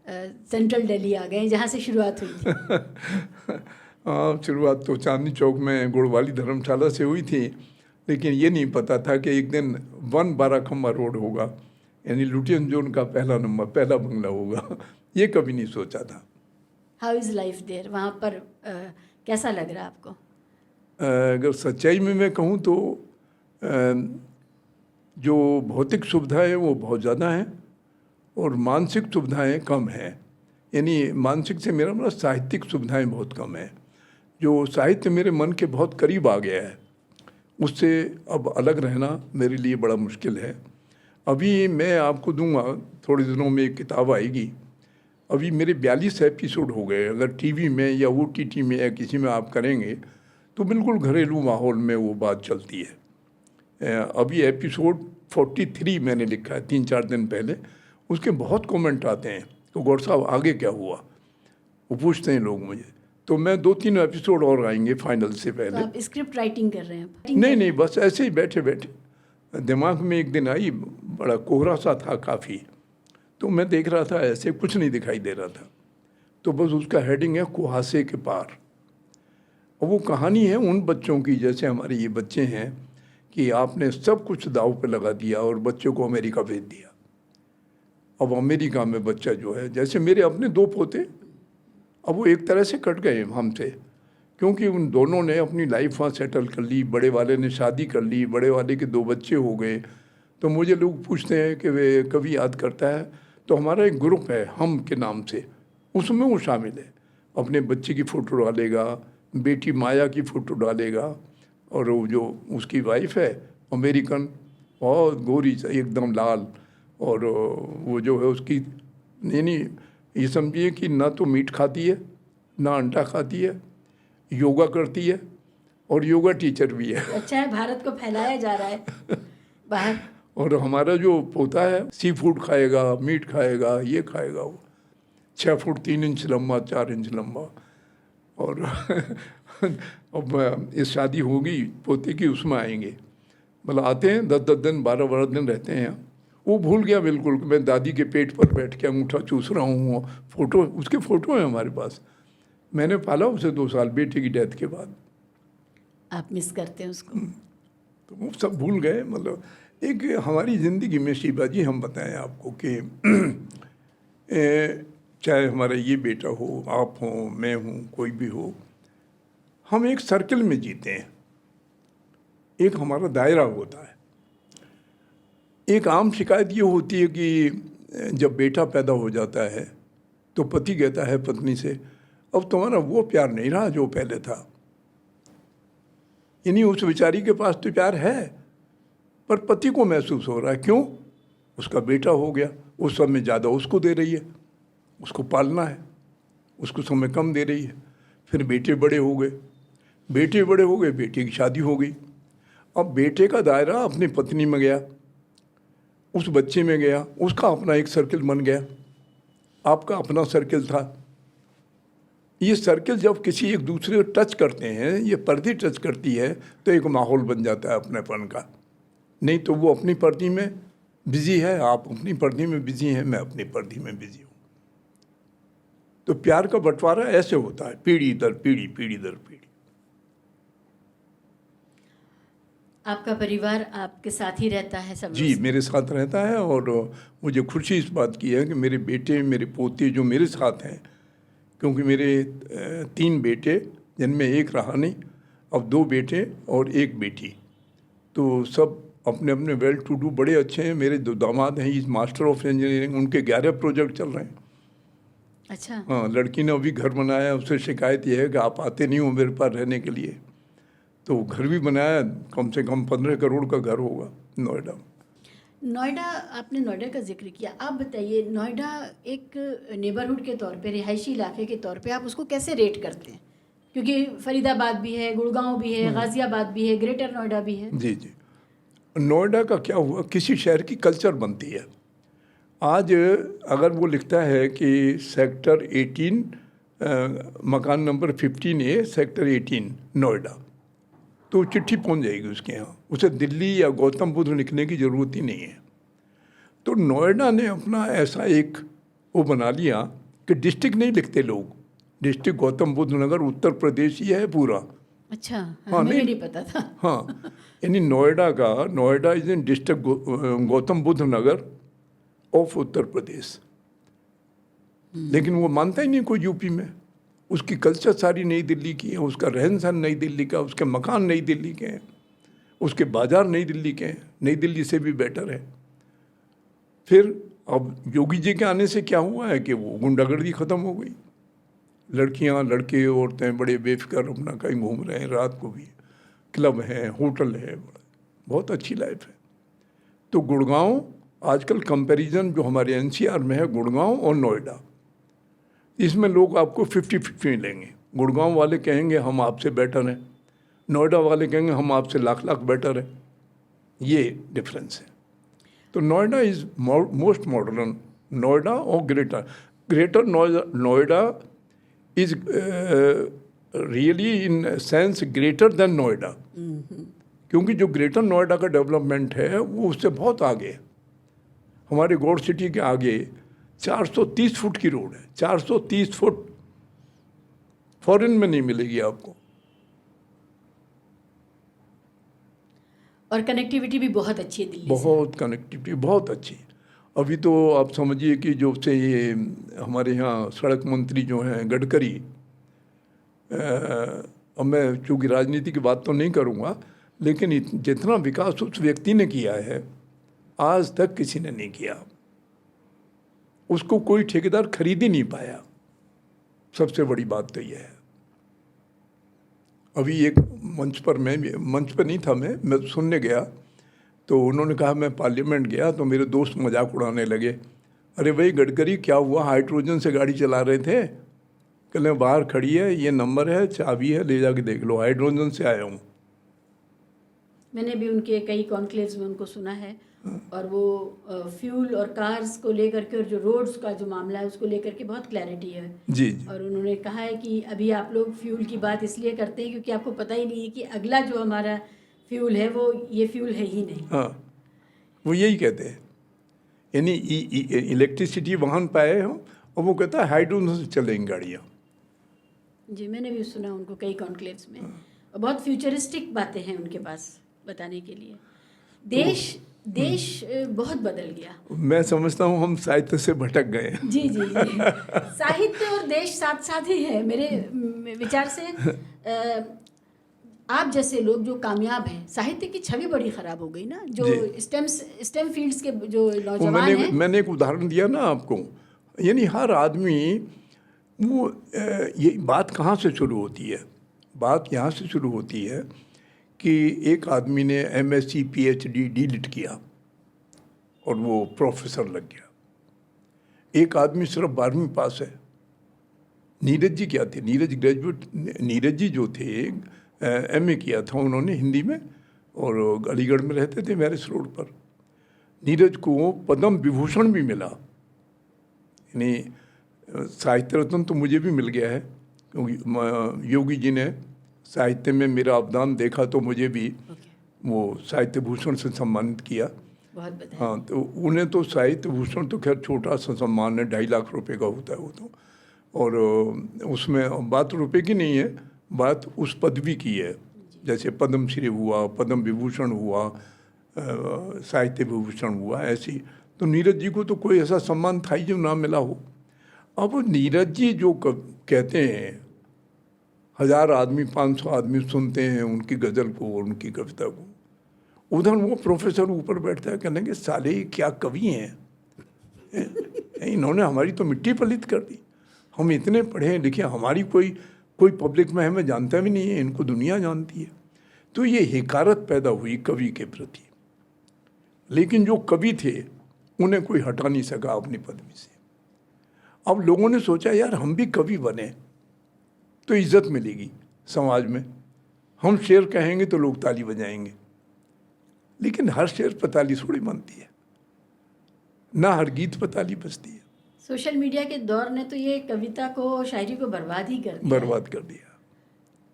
सेंट्रल दिल्ली आ गए, जहाँ से शुरुआत हुई थी। हाँ, शुरुआत तो चांदनी चौक में गुड़वाली धर्मशाला से हुई थी, लेकिन ये नहीं पता था कि एक दिन 1 खम्मा रोड होगा, यानी लुटियन जोन का पहला नंबर, पहला बंगला होगा। ये कभी नहीं सोचा था। How is life there? वहाँ पर कैसा लग रहा है आपको? अगर सच्चाई में मैं कहूँ तो जो भौतिक सुविधाएं वो बहुत ज़्यादा हैं और मानसिक सुविधाएं कम हैं। यानी मानसिक से मेरा मतलब साहित्यिक सुविधाएं बहुत कम हैं। जो साहित्य मेरे मन के बहुत करीब आ गया है, उससे अब अलग रहना मेरे लिए बड़ा मुश्किल है। अभी मैं आपको दूंगा, थोड़े दिनों में एक किताब आएगी। अभी मेरे 42 एपिसोड हो गए। अगर टीवी में या OTT में या किसी में आप करेंगे तो बिल्कुल घरेलू माहौल में वो बात चलती है। अभी एपिसोड 43 मैंने लिखा है 3-4 दिन पहले। उसके बहुत कमेंट आते हैं तो गौर साहब आगे क्या हुआ, वो पूछते हैं लोग मुझे। तो मैं 2-3 एपिसोड और आएंगे फाइनल से पहले। तो आप स्क्रिप्ट राइटिंग कर रहे हैं? नहीं, बस ऐसे ही बैठे बैठे दिमाग में एक दिन आई, बड़ा कोहरा सा था काफ़ी, तो मैं देख रहा था, ऐसे कुछ नहीं दिखाई दे रहा था, तो बस उसका हेडिंग है कुहासे के पार। और वो कहानी है उन बच्चों की, जैसे हमारे ये बच्चे हैं, कि आपने सब कुछ दाव पे लगा दिया और बच्चों को अमेरिका भेज दिया। अब अमेरिका में बच्चा जो है, जैसे मेरे अपने 2 पोते, अब वो एक तरह से कट गए हमसे, क्योंकि उन दोनों ने अपनी लाइफ वहाँ सेटल कर ली। बड़े वाले ने शादी कर ली, बड़े वाले के 2 बच्चे हो गए। तो मुझे लोग पूछते हैं कि वे कभी याद करता है, तो हमारा एक ग्रुप है हम के नाम से, उसमें वो शामिल है। अपने बच्चे की फ़ोटो डालेगा, बेटी माया की फ़ोटो डालेगा, और वो जो उसकी वाइफ है अमेरिकन, बहुत गोरी एकदम लाल, और वो जो है उसकी, यानी ये समझिए कि ना तो मीट खाती है ना अंडा खाती है, योगा करती है और योगा टीचर भी है। अच्छा है, भारत को फैलाया जा रहा है बाहर। और हमारा जो पोता है सी फूड खाएगा, मीट खाएगा, ये खाएगा, वो 6 फुट 3 इंच लंबा, 4 इंच लंबा। और अब इस शादी होगी पोते की, उसमें आएंगे, मतलब आते हैं 10-10 दिन 12-12 दिन रहते हैं। वो भूल गया बिल्कुल कि मैं दादी के पेट पर बैठ के अंगूठा चूस रहा हूँ। फ़ोटो, उसके फ़ोटो है हमारे पास। मैंने पाला उसे 2 साल बेटे की डेथ के बाद। आप मिस करते हैं उसको? तो वो सब भूल गए। मतलब एक हमारी ज़िंदगी में शिबा जी, हम बताएं आपको कि चाहे हमारा ये बेटा हो, आप हो, मैं हूँ, कोई भी हो, हम एक सर्कल में जीते हैं। एक हमारा दायरा होता है। एक आम शिकायत ये होती है कि जब बेटा पैदा हो जाता है तो पति कहता है पत्नी से, अब तुम्हारा वो प्यार नहीं रहा जो पहले था। यानी उस बेचारी के पास तो प्यार है, पर पति को महसूस हो रहा है, क्यों? उसका बेटा हो गया, उस समय ज़्यादा उसको दे रही है, उसको पालना है, उसको समय कम दे रही है। फिर बेटे बड़े हो गए, बेटे की शादी हो गई। अब बेटे का दायरा अपनी पत्नी में गया, उस बच्चे में गया, उसका अपना एक सर्कल बन गया, आपका अपना सर्कल था। ये सर्कल जब किसी एक दूसरे को टच करते हैं, ये पर्दे टच करती है, तो एक माहौल बन जाता है अपनेपन का। नहीं तो वो अपनी पर्दी में बिजी है, आप अपनी पर्दी में बिजी हैं, मैं अपनी पर्दी में बिजी हूँ। तो प्यार का बंटवारा ऐसे होता है, पीढ़ी दर पीढ़ी, पीढ़ी दर पीढ़ी। आपका परिवार आपके साथ ही रहता है सब जी, मेरे साथ रहता है, और मुझे खुशी इस बात की है कि मेरे बेटे, मेरे पोते जो मेरे साथ हैं, क्योंकि मेरे 3 बेटे, जिनमें एक रहा नहीं, अब 2 बेटे और 1 बेटी, तो सब अपने अपने वेल टू डू बड़े अच्छे हैं। मेरे 2 दामाद हैं, इस मास्टर ऑफ इंजीनियरिंग, उनके 11 प्रोजेक्ट चल रहे हैं। अच्छा। हाँ, लड़की ने अभी घर बनाया, उससे शिकायत ये है कि आप आते नहीं हो मेरे पास रहने के लिए, तो घर भी बनाया, कम से कम 15 करोड़ का घर होगा नोएडा। नोएडा, आपने नोएडा का जिक्र किया, आप बताइए नोएडा एक नेबरहुड के तौर पे, रिहायशी इलाके के तौर पे आप उसको कैसे रेट करते हैं? क्योंकि फरीदाबाद भी है, गुड़गांव भी है, गाज़ियाबाद भी है, ग्रेटर नोएडा भी है। जी जी। नोएडा का क्या हुआ, किसी शहर की कल्चर बनती है। आज अगर वो लिखता है कि सेक्टर 18 मकान नंबर 15A सेक्टर 18 नोएडा, तो चिट्ठी पहुंच जाएगी उसके यहाँ, उसे दिल्ली या गौतम बुद्ध लिखने की ज़रूरत ही नहीं है। तो नोएडा ने अपना ऐसा एक वो बना लिया कि डिस्ट्रिक्ट नहीं लिखते लोग, डिस्ट्रिक्ट गौतम बुद्ध नगर उत्तर प्रदेश ही है पूरा। अच्छा, हाँ, मुझे नहीं पता था। हाँ, यानी Noida is in district Gautam Buddh Nagar of Uttar Pradesh. लेकिन वो मानता ही नहीं कोई यूपी में। उसकी कल्चर सारी नई दिल्ली की है, उसका रहन सहन नई दिल्ली का, उसके मकान नई दिल्ली के हैं, उसके बाजार नई दिल्ली के हैं, नई दिल्ली से भी बेटर है। फिर अब योगी जी के आने से क्या हुआ है कि वो गुंडागर्दी ख़त्म हो गई। लड़कियां, लड़के, औरतें बड़े बेफिक्र अपना कहीं घूम रहे हैं, रात को भी क्लब है, होटल है, बहुत अच्छी लाइफ है। तो गुड़गांव आजकल कंपैरिजन जो हमारे एनसीआर में है, गुड़गांव और नोएडा, इसमें लोग आपको 50-50 मिलेंगे। गुड़गांव वाले कहेंगे हम आपसे बेटर हैं, नोएडा वाले कहेंगे हम आपसे लाख लाख बेटर हैं। ये डिफरेंस है। तो Noida is most modern, Noida और greater Noida is really in sense greater than Noida, क्योंकि जो ग्रेटर नोएडा का डेवलपमेंट है वो उससे बहुत आगे है। हमारे गौड़ सिटी के आगे 430 फुट की रोड है, 430 फुट, फॉरेन में नहीं मिलेगी आपको। और कनेक्टिविटी भी बहुत अच्छी है दिल्ली से। बहुत कनेक्टिविटी बहुत अच्छी। अभी तो आप समझिए कि जो से ये हमारे यहाँ सड़क मंत्री जो हैं गडकरी, अब मैं चूँकि राजनीति की बात तो नहीं करूँगा, लेकिन जितना विकास उस व्यक्ति ने किया है आज तक किसी ने नहीं किया। उसको कोई ठेकेदार खरीद ही नहीं पाया। सबसे बड़ी बात तो यह है। अभी एक मंच पर नहीं था, मैं सुनने गया, तो उन्होंने कहा, मैं पार्लियामेंट गया तो मेरे दोस्त मजाक उड़ाने लगे, अरे भाई गडकरी क्या हुआ, हाइड्रोजन से गाड़ी चला रहे थे? कहले बाहर खड़ी है, ये नंबर है, चाबी है, ले जाके देख लो, हाइड्रोजन से आया हूँ। मैंने भी उनके कई कॉन्क्लेव्स में उनको सुना है, और वो फ्यूल और कार्स को लेकर के और जो रोड्स का जो मामला है उसको लेकर के बहुत क्लैरिटी है। जी जी। और उन्होंने कहा है कि अभी आप लोग फ्यूल की बात इसलिए करते हैं क्योंकि आपको पता ही नहीं है कि अगला जो हमारा फ्यूल है वो ये फ्यूल है ही नहीं। हाँ, वो यही कहते हैं, यानी इलेक्ट्रिसिटी वाहन पाए हो, और वो कहता है हाइड्रोजन से चलेंगी गाड़ियाँ। जी, मैंने भी सुना उनको कई कॉन्क्लेव्स में, और बहुत फ्यूचरिस्टिक बातें हैं उनके पास बताने के लिए। देश बहुत बदल गया। मैं समझता हूँ हम साहित्य से भटक गए। जी जी जी। साहित्य और देश साथ साथ ही है मेरे विचार से। आप जैसे लोग जो कामयाब हैं, साहित्य की छवि बड़ी खराब हो गई ना, जो स्टेम फील्ड्स के जो नौजवान हैं। मैंने एक उदाहरण दिया ना आपको, यानी हर आदमी वो ये बात कहाँ से शुरू होती है? बात यहाँ से शुरू होती है कि एक आदमी ने MSc PhD डीलिट किया और वो प्रोफेसर लग गया। एक आदमी सिर्फ 12वीं पास है। नीरज जी क्या थे? नीरज जी जो थे MA किया था उन्होंने हिंदी में, और अलीगढ़ में रहते थे मैरिज रोड पर। नीरज को पद्म विभूषण भी मिला, यानी साहित्य रत्न तो मुझे भी मिल गया है, क्योंकि योगी जी ने साहित्य में मेरा अवदान देखा तो मुझे भी वो साहित्य भूषण से सम्मानित किया। बहुत बधाई। हाँ, तो उन्हें तो साहित्य भूषण तो खैर छोटा सा सम्मान है, 2.5 लाख रुपए का होता है वो तो, और उसमें बात रुपए की नहीं है, बात उस पदवी की है। जैसे पद्मश्री हुआ, पद्म विभूषण हुआ, साहित्य विभूषण हुआ, ऐसी। तो नीरज जी को तो कोई ऐसा सम्मान था ही जो ना मिला हो। अब नीरज जी जो कहते हैं, 1000 आदमी 500 आदमी सुनते हैं उनकी गज़ल को, उनकी कविता को, उधर वो प्रोफेसर ऊपर बैठता है, कहने के साले ये क्या कवि हैं, इन्होंने हमारी तो मिट्टी पलीत कर दी। हम इतने पढ़े लिखे, हमारी कोई पब्लिक में हमें जानता भी नहीं है, इनको दुनिया जानती है। तो ये हिकारत पैदा हुई कवि के प्रति। लेकिन जो कवि थे उन्हें कोई हटा नहीं सका अपनी पदवी से। अब लोगों ने सोचा यार हम भी कवि बने तो इज्जत मिलेगी समाज में, हम शेर कहेंगे तो लोग ताली बजाएंगे। लेकिन हर शेर पर ताली थोड़ी बनती है, ना हर गीत पर ताली बजती है। सोशल मीडिया के दौर ने तो ये कविता को, शायरी को बर्बाद ही कर दिया। बर्बाद कर दिया,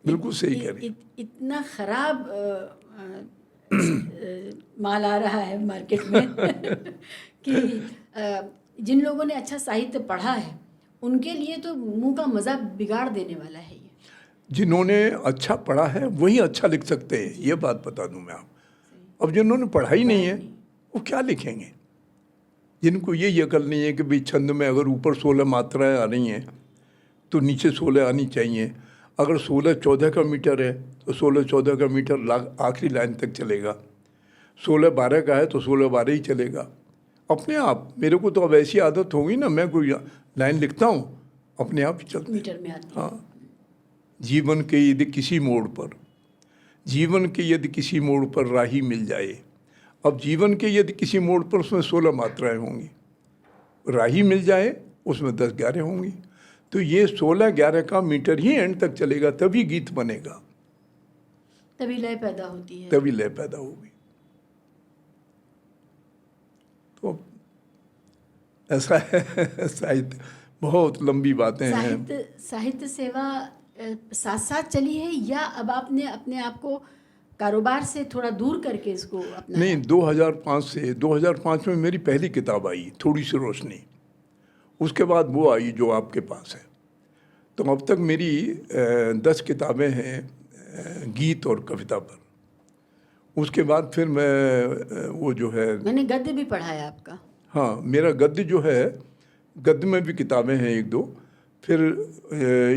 बिल्कुल सही कह रही। इतना खराब माल आ रहा है मार्केट में कि जिन लोगों ने अच्छा साहित्य पढ़ा है उनके लिए तो मुंह का मज़ा बिगाड़ देने वाला है ये। जिन्होंने अच्छा पढ़ा है वही अच्छा लिख सकते हैं, ये बात बता दूं मैं आप। अब जिन्होंने पढ़ा ही नहीं है वो क्या लिखेंगे? जिनको ये अकल नहीं है कि भाई छंद में अगर ऊपर 16 मात्राएं आ रही हैं तो नीचे 16 आनी चाहिए। अगर 16-14 का मीटर है तो 16-14 का मीटर आखिरी लाइन तक चलेगा, 16-12 का है तो 16-12 ही चलेगा अपने आप। मेरे को तो अब ऐसी आदत होगी ना, मैं कोई लाइन लिखता हूँ अपने आप ही चलती मीटर में आती है। हाँ। जीवन के यदि किसी मोड़ पर राही मिल जाए, अब जीवन के यदि किसी मोड़ पर उसमें 16 मात्राएं होंगी, राही मिल जाए उसमें 10-11 होंगी, तो ये 16-11 का मीटर ही एंड तक चलेगा, तभी गीत बनेगा, तभी लय पैदा होती है, तभी लय पैदा होगी। तो ऐसा है साहित्य, बहुत लंबी बातें हैं। साहित्य सेवा साथ साथ चली है या अब आपने अपने आप को कारोबार से थोड़ा दूर करके इसको अपना? नहीं, 2005 में मेरी पहली किताब आई थोड़ी सी रोशनी, उसके बाद वो आई जो आपके पास है। तो अब तक मेरी 10 किताबें हैं गीत और कविता पर। उसके बाद फिर मैं वो जो है, मैंने गद्य भी पढ़ा है आपका। हाँ, मेरा गद्य जो है, गद्य में भी किताबें हैं 1-2, फिर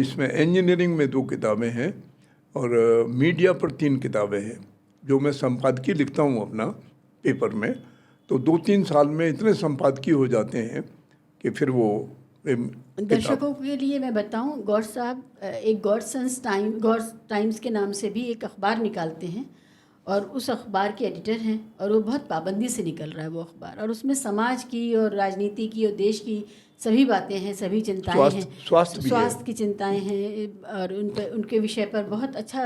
इसमें इंजीनियरिंग में 2 किताबें हैं और मीडिया पर 3 किताबें हैं जो मैं संपादकीय लिखता हूँ अपना पेपर में। तो 2-3 साल में इतने संपादकीय हो जाते हैं कि फिर वो दर्शकों के लिए मैं बताऊं, गौर साहब एक गौर टाइम्स के नाम से भी एक अखबार निकालते हैं और उस अखबार के एडिटर हैं और वो बहुत पाबंदी से निकल रहा है वो अखबार, और उसमें समाज की और राजनीति की और देश की सभी बातें हैं, सभी चिंताएं हैं, स्वास्थ्य की चिंताएं हैं और उनके विषय पर बहुत अच्छा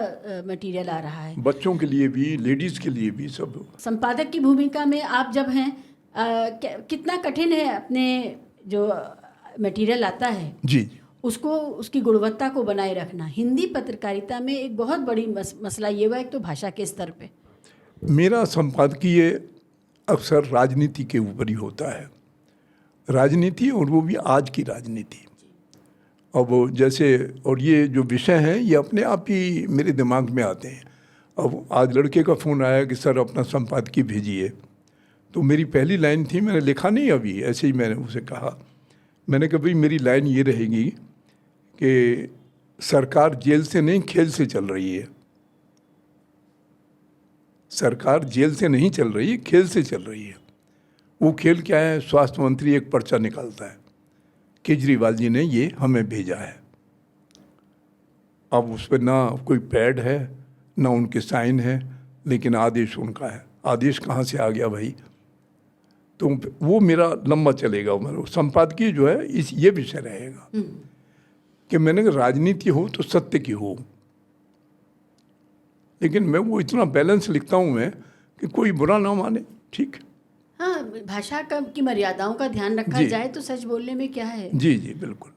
मटेरियल आ रहा है, बच्चों के लिए भी, लेडीज़ के लिए भी, सब। संपादक की भूमिका में आप जब हैं, कितना कठिन है अपने जो मटेरियल आता है जी, उसको, उसकी गुणवत्ता को बनाए रखना? हिंदी पत्रकारिता में एक बहुत बड़ी मसला ये हुआ, एक तो भाषा के स्तर पे। मेरा संपादकीय अक्सर राजनीति के ऊपर ही होता है, राजनीति, और वो भी आज की राजनीति। अब जैसे, और ये जो विषय हैं ये अपने आप ही मेरे दिमाग में आते हैं। अब आज लड़के का फ़ोन आया कि सर अपना संपादकीय भेजिए, तो मेरी पहली लाइन थी, मैंने लिखा नहीं अभी, ऐसे ही मैंने उसे कहा, मैंने कहा भाई मेरी लाइन ये रहेगी कि सरकार जेल से नहीं खेल से चल रही है, सरकार जेल से नहीं चल रही है, खेल से चल रही है। वो खेल क्या है? स्वास्थ्य मंत्री एक पर्चा निकालता है, केजरीवाल जी ने ये हमें भेजा है। अब उस पर ना कोई पैड है ना उनके साइन है, लेकिन आदेश उनका है। आदेश कहाँ से आ गया भाई? तो वो मेरा लंबा चलेगा, मेरा संपादकीय जो है इस ये विषय रहेगा कि मैंने राजनीति हो तो सत्य की हो, लेकिन मैं वो इतना बैलेंस लिखता हूँ मैं कि कोई बुरा ना माने, ठीक। हाँ, भाषा की मर्यादाओं का ध्यान रखा जाए तो सच बोलने में क्या है। जी जी बिल्कुल।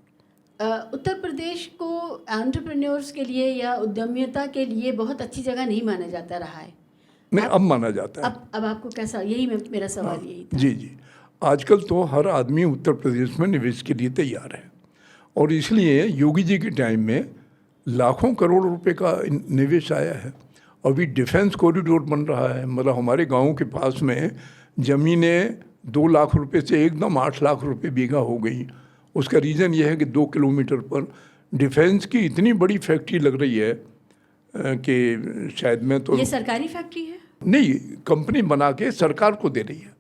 उत्तर प्रदेश को एंटरप्रेन्योर्स के लिए या उद्यमिता के लिए बहुत अच्छी जगह नहीं माना जाता रहा है। नहीं, अब माना जाता है। अब आपको कैसा, यही मेरा सवाल यही था। जी जी, आजकल तो हर आदमी उत्तर प्रदेश में निवेश के लिए तैयार है, और इसलिए योगी जी के टाइम में लाखों करोड़ रुपए का निवेश आया है। अभी डिफेंस कॉरिडोर बन रहा है, मतलब हमारे गांव के पास में ज़मीनें 2 लाख रुपए से एकदम 8 लाख रुपए बीघा हो गई। उसका रीज़न यह है कि 2 किलोमीटर पर डिफेंस की इतनी बड़ी फैक्ट्री लग रही है कि शायद मैं तो ये सरकारी फैक्ट्री है? नहीं, कंपनी बना के सरकार को दे रही है।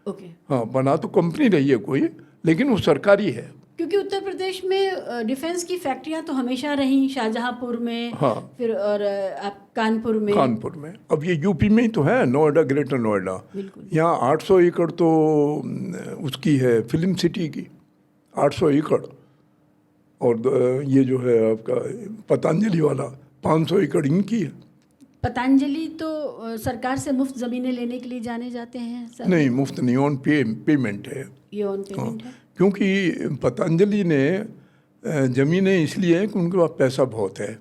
ओके। हाँ, बना तो कंपनी रही है कोई, लेकिन वो सरकारी है। क्योंकि उत्तर प्रदेश में डिफेंस की फैक्ट्रियां तो हमेशा रही, शाहजहांपुर में, हाँ, फिर और आप कानपुर में। अब ये यूपी में ही तो है, नोएडा, ग्रेटर नोएडा। बिल्कुल। यहाँ 800 एकड़ तो उसकी है, फिल्म सिटी की 800 एकड़, और ये जो है आपका पतंजलि वाला 500 एकड़ इनकी है। पतंजलि तो सरकार से मुफ्त ज़मीनें लेने के लिए जाने जाते हैं सर? नहीं, मुफ्त नहीं, ऑन पेमेंट है। ये ऑन पेमेंट है? क्योंकि पतंजलि ने ज़मीनें इसलिए हैं कि उनके पास पैसा बहुत है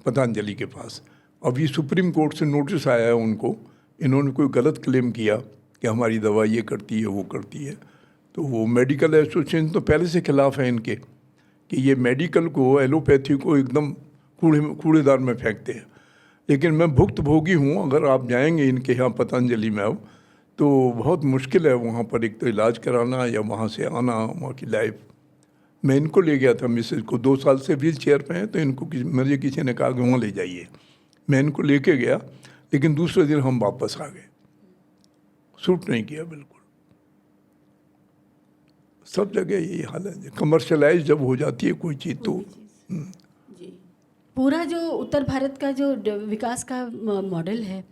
पतंजलि के पास। अभी सुप्रीम कोर्ट से नोटिस आया है उनको, इन्होंने कोई गलत क्लेम किया कि हमारी दवा ये करती है वो करती है, तो वो मेडिकल एसोसिएशन तो पहले से खिलाफ है इनके कि ये मेडिकल को, एलोपैथी को एकदम कूड़ेदार में फेंकते हैं। लेकिन मैं भुक्तभोगी हूँ, अगर आप जाएंगे इनके यहाँ पतंजलि में अब, तो बहुत मुश्किल है वहाँ पर एक तो इलाज कराना या वहाँ से आना, वहाँ की लाइफ। मैं इनको ले गया था, मिसेज को, 2 साल से व्हील चेयर पे हैं, तो इनको मुझे किसी ने कहा कि वहाँ ले जाइए। मैं इनको लेके गया, लेकिन दूसरे दिन हम वापस आ गए, सूट नहीं किया बिल्कुल। सब जगह यही हाल है, कमर्शलाइज जब हो जाती है कोई चीज़ तो। जी। पूरा जो उत्तर भारत का जो विकास का मॉडल है,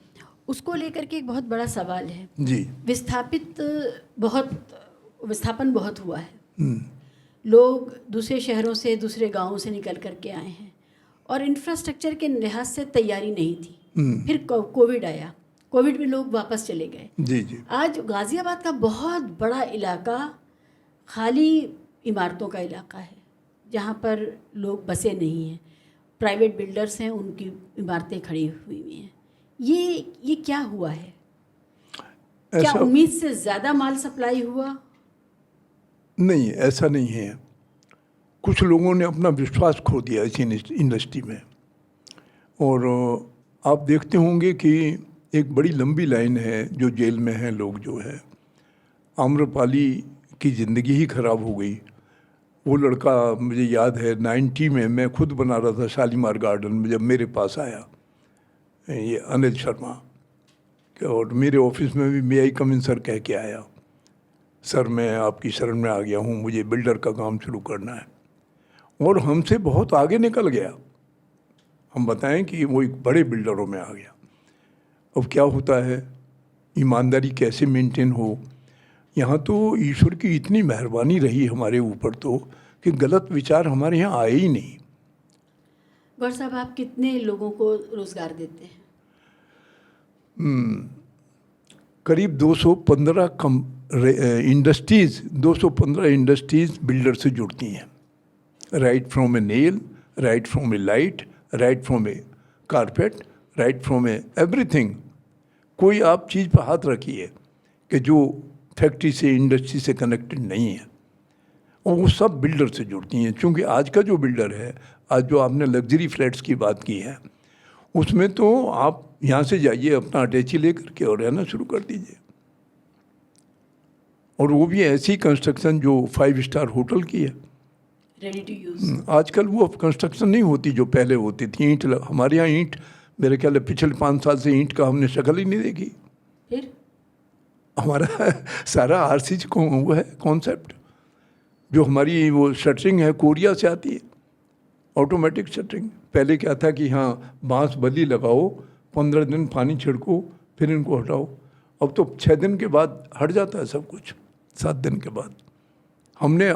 उसको लेकर के एक बहुत बड़ा सवाल है जी। विस्थापन बहुत हुआ है। लोग दूसरे शहरों से, दूसरे गांवों से निकल करके आए हैं, और इंफ्रास्ट्रक्चर के लिहाज से तैयारी नहीं थी। फिर कोविड आया, कोविड में लोग वापस चले गए। जी जी। आज गाज़ियाबाद का बहुत बड़ा इलाका खाली इमारतों का इलाका है, जहाँ पर लोग बसे नहीं हैं, प्राइवेट बिल्डर्स हैं, उनकी इमारतें खड़ी हुई हैं। ये क्या हुआ है? क्या उम्मीद से ज़्यादा माल सप्लाई हुआ? नहीं, ऐसा नहीं है। कुछ लोगों ने अपना विश्वास खो दिया इस इंडस्ट्री में, और आप देखते होंगे कि एक बड़ी लंबी लाइन है जो जेल में है लोग, जो है आम्रपाली की ज़िंदगी ही ख़राब हो गई। वो लड़का, मुझे याद है 90 में मैं खुद बना रहा था शालीमार गार्डन में, जब मेरे पास आया ये अनिल शर्मा, और मेरे ऑफिस में भी मे आई कम इन सर कह के आया, सर मैं आपकी शरण में आ गया हूँ, मुझे बिल्डर का काम शुरू करना है। और हमसे बहुत आगे निकल गया, हम बताएं कि वो एक बड़े बिल्डरों में आ गया। अब क्या होता है, ईमानदारी कैसे मेंटेन हो, यहाँ तो ईश्वर की इतनी मेहरबानी रही हमारे ऊपर तो कि गलत विचार हमारे यहाँ आए ही नहीं। गौर साहब, आप कितने लोगों को रोज़गार देते हैं? करीब 215 इंडस्ट्रीज़ बिल्डर से जुड़ती हैं, right from A nail, right from A light, right from A carpet, right from A everything. कोई आप चीज़ पर हाथ रखिए कि जो फैक्ट्री से, इंडस्ट्री से कनेक्टेड नहीं है, और वो सब बिल्डर से जुड़ती हैं। क्योंकि आज का जो बिल्डर है, आज जो आपने लग्जरी फ्लैट्स की बात की है, उसमें तो आप यहाँ से जाइए अपना अटैची लेकर के और रहना शुरू कर दीजिए, और वो भी ऐसी कंस्ट्रक्शन जो 5 स्टार होटल की है, रेडी टू यूज़। आजकल वो कंस्ट्रक्शन नहीं होती जो पहले होती थी। ईंट, हमारे यहाँ ईंट, मेरे ख्याल है पिछले 5 साल से ईंट का हमने शक्ल ही नहीं देखी। फिर हमारा सारा आरसीज वो है कॉन्सेप्ट, जो हमारी वो शटरिंग है कोरिया से आती है, ऑटोमेटिक शटरिंग। पहले क्या था कि हाँ बांस बल्ली लगाओ, 15 दिन पानी छिड़को, फिर इनको हटाओ। अब तो 6 दिन के बाद हट जाता है सब कुछ, 7 दिन के बाद। हमने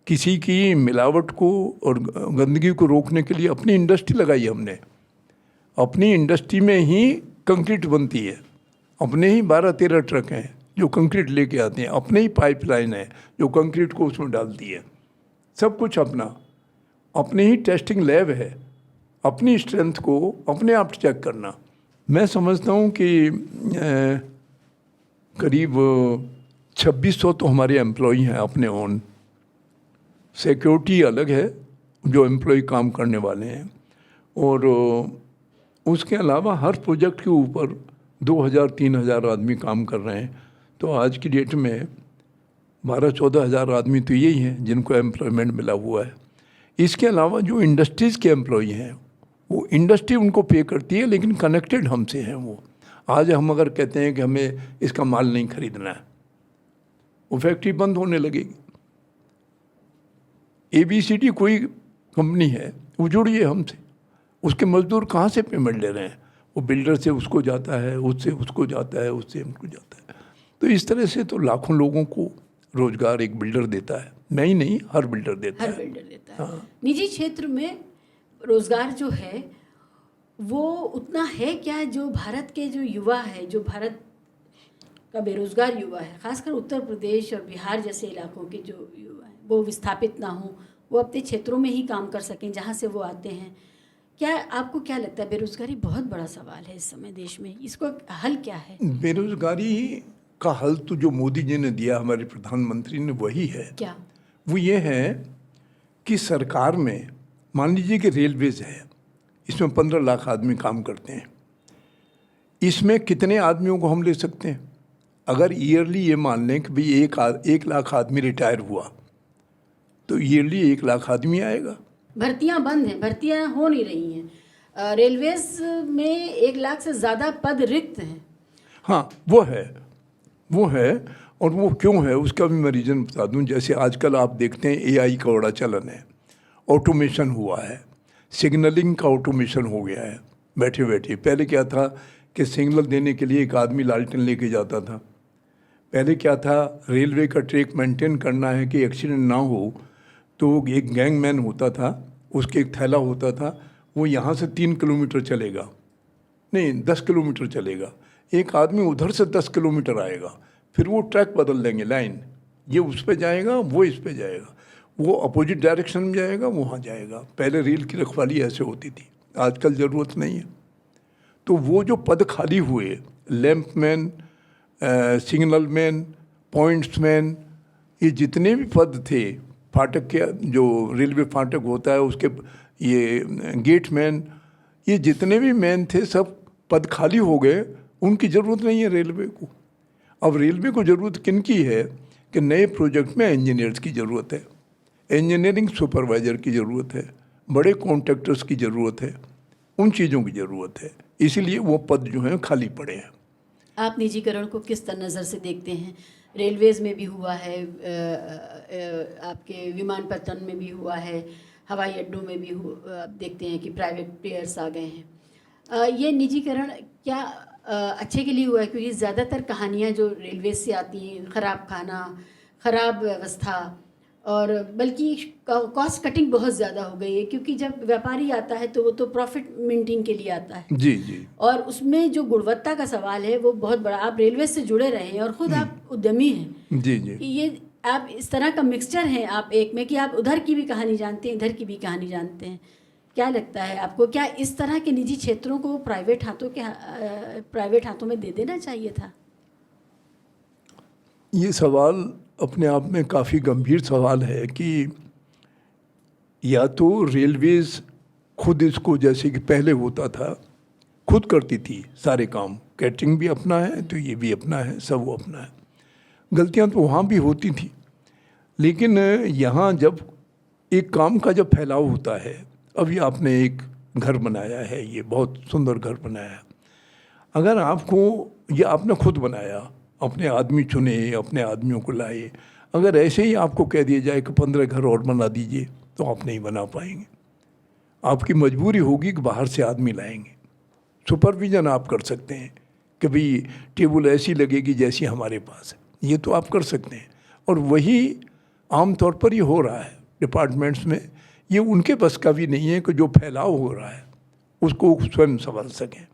किसी की मिलावट को और गंदगी को रोकने के लिए अपनी इंडस्ट्री लगाई। हमने अपनी इंडस्ट्री में ही कंक्रीट बनती है, अपने ही 12-13 ट्रक हैं जो कंक्रीट लेके आते हैं, अपने ही पाइपलाइन है जो कंक्रीट को उसमें डालती है। सब कुछ अपना, अपने ही टेस्टिंग लैब है, अपनी स्ट्रेंथ को अपने आप चेक करना। मैं समझता हूँ कि करीब 2600 तो हमारे एम्प्लॉई हैं अपने ओन, सिक्योरिटी अलग है जो एम्प्लॉय काम करने वाले हैं, और उसके अलावा हर प्रोजेक्ट के ऊपर 2000-3000 आदमी काम कर रहे हैं। तो आज की डेट में 12-14 हज़ार आदमी तो यही हैं जिनको एम्प्लॉयमेंट मिला हुआ है। इसके अलावा जो इंडस्ट्रीज़ के एम्प्लॉई हैं वो इंडस्ट्री उनको पे करती है, लेकिन कनेक्टेड हमसे हैं वो। आज हम अगर कहते हैं कि हमें इसका माल नहीं खरीदना है, वो फैक्ट्री बंद होने लगेगी। ABCD कोई कंपनी है, वो जुड़ी है हमसे, उसके मजदूर कहाँ से पेमेंट ले रहे हैं? वो बिल्डर से उसको जाता है, उससे उसको जाता है, उससे उनको जाता है। तो इस तरह से तो लाखों लोगों को रोजगार एक बिल्डर देता है। मैं ही नहीं, हर बिल्डर देता है। हर बिल्डर देता है। निजी क्षेत्र में रोजगार जो है वो उतना है क्या? जो भारत के जो युवा है, जो भारत का बेरोजगार युवा है, खासकर उत्तर प्रदेश और बिहार जैसे इलाकों के जो युवा हैं, वो विस्थापित ना हो, वो अपने क्षेत्रों में ही काम कर सकें जहाँ से वो आते हैं। क्या आपको क्या लगता है? बेरोजगारी बहुत बड़ा सवाल है इस समय देश में, इसको हल क्या है? बेरोजगारी का हल तो जो मोदी जी ने दिया, हमारे प्रधानमंत्री ने, वही है। क्या? वो ये है कि सरकार में, मान लीजिए कि रेलवेज है, इसमें 15 लाख आदमी काम करते हैं। इसमें कितने आदमियों को हम ले सकते हैं? अगर ईयरली ये मान लें कि भाई 1 लाख आदमी रिटायर हुआ, तो ईयरली 1 लाख आदमी आएगा। भर्तियां बंद हैं, भर्तियां हो नहीं रही हैं। रेलवेज में 1 लाख से ज़्यादा पद रिक्त हैं। हाँ, वो है। और वो क्यों है उसका भी मैं रीज़न बता दूं। जैसे आजकल आप देखते हैं AI का बड़ा चलन है, ऑटोमेशन हुआ है, सिग्नलिंग का ऑटोमेशन हो गया है बैठे बैठे। पहले क्या था कि सिग्नल देने के लिए एक आदमी लालटेन लेके जाता था। पहले क्या था, रेलवे का ट्रैक मेंटेन करना है कि एक्सीडेंट ना हो, तो एक गैंगमैन होता था, उसके एक थैला होता था, वो यहाँ से 3 किलोमीटर चलेगा, नहीं 10 किलोमीटर चलेगा, एक आदमी उधर से 10 किलोमीटर आएगा, फिर वो ट्रैक बदल देंगे, लाइन, ये उस पे जाएगा, वो इस पे जाएगा, वो अपोजिट डायरेक्शन में जाएगा, वहाँ जाएगा। पहले रेल की रखवाली ऐसे होती थी, आजकल ज़रूरत नहीं है। तो वो जो पद खाली हुए, लैंपमैन, सिग्नल मैन, पॉइंट्समैन, ये जितने भी पद थे, फाटक के, जो रेलवे फाटक होता है उसके, ये गेटमैन, ये जितने भी मैन थे सब पद खाली हो गए। उनकी ज़रूरत नहीं है रेलवे को। अब रेलवे को ज़रूरत किन की है कि नए प्रोजेक्ट में इंजीनियर्स की ज़रूरत है, इंजीनियरिंग सुपरवाइज़र की ज़रूरत है, बड़े कॉन्ट्रैक्टर्स की ज़रूरत है, उन चीज़ों की ज़रूरत है। इसीलिए वो पद जो हैं खाली पड़े हैं। आप निजीकरण को किस नज़र से देखते हैं? रेलवेज़ में भी हुआ है, आपके विमानपत्तन में भी हुआ है, हवाई अड्डों में भी आप देखते हैं कि प्राइवेट प्लेयर्स आ गए हैं। ये निजीकरण क्या अच्छे के लिए हुआ है? क्योंकि ज़्यादातर कहानियाँ जो रेलवे से आती हैं, ख़राब खाना, ख़राब व्यवस्था, और बल्कि कॉस्ट कटिंग बहुत ज़्यादा हो गई है, क्योंकि जब व्यापारी आता है तो वो तो प्रॉफिट मिंटिंग के लिए आता है। जी जी। और उसमें जो गुणवत्ता का सवाल है वो बहुत बड़ा। आप रेलवे से जुड़े रहे हैं और ख़ुद आप उद्यमी हैं। जी जी। ये आप इस तरह का मिक्सचर हैं आप एक में, कि आप उधर की भी कहानी जानते हैं, इधर की भी कहानी जानते हैं। क्या लगता है आपको, क्या इस तरह के निजी क्षेत्रों को प्राइवेट हाथों में दे देना चाहिए था? ये सवाल अपने आप में काफ़ी गंभीर सवाल है कि या तो रेलवेज़ खुद इसको, जैसे कि पहले होता था, खुद करती थी सारे काम, कैटरिंग भी अपना है तो ये भी अपना है, सब वो अपना है। गलतियां तो वहाँ भी होती थी, लेकिन यहाँ जब एक काम का जब फैलाव होता है, अभी आपने एक घर बनाया है, ये बहुत सुंदर घर बनाया है, अगर आपको, ये आपने खुद बनाया, अपने आदमी चुने, अपने आदमियों को लाए, अगर ऐसे ही आपको कह दिया जाए कि 15 घर और बना दीजिए, तो आप नहीं बना पाएंगे। आपकी मजबूरी होगी कि बाहर से आदमी लाएंगे। सुपरविज़न आप कर सकते हैं कि भाई टेबल ऐसी लगेगी जैसी हमारे पास है, ये तो आप कर सकते हैं। और वही आम तौर पर ये हो रहा है डिपार्टमेंट्स में। ये उनके बस का भी नहीं है कि जो फैलाव हो रहा है उसको स्वयं संभाल सकें।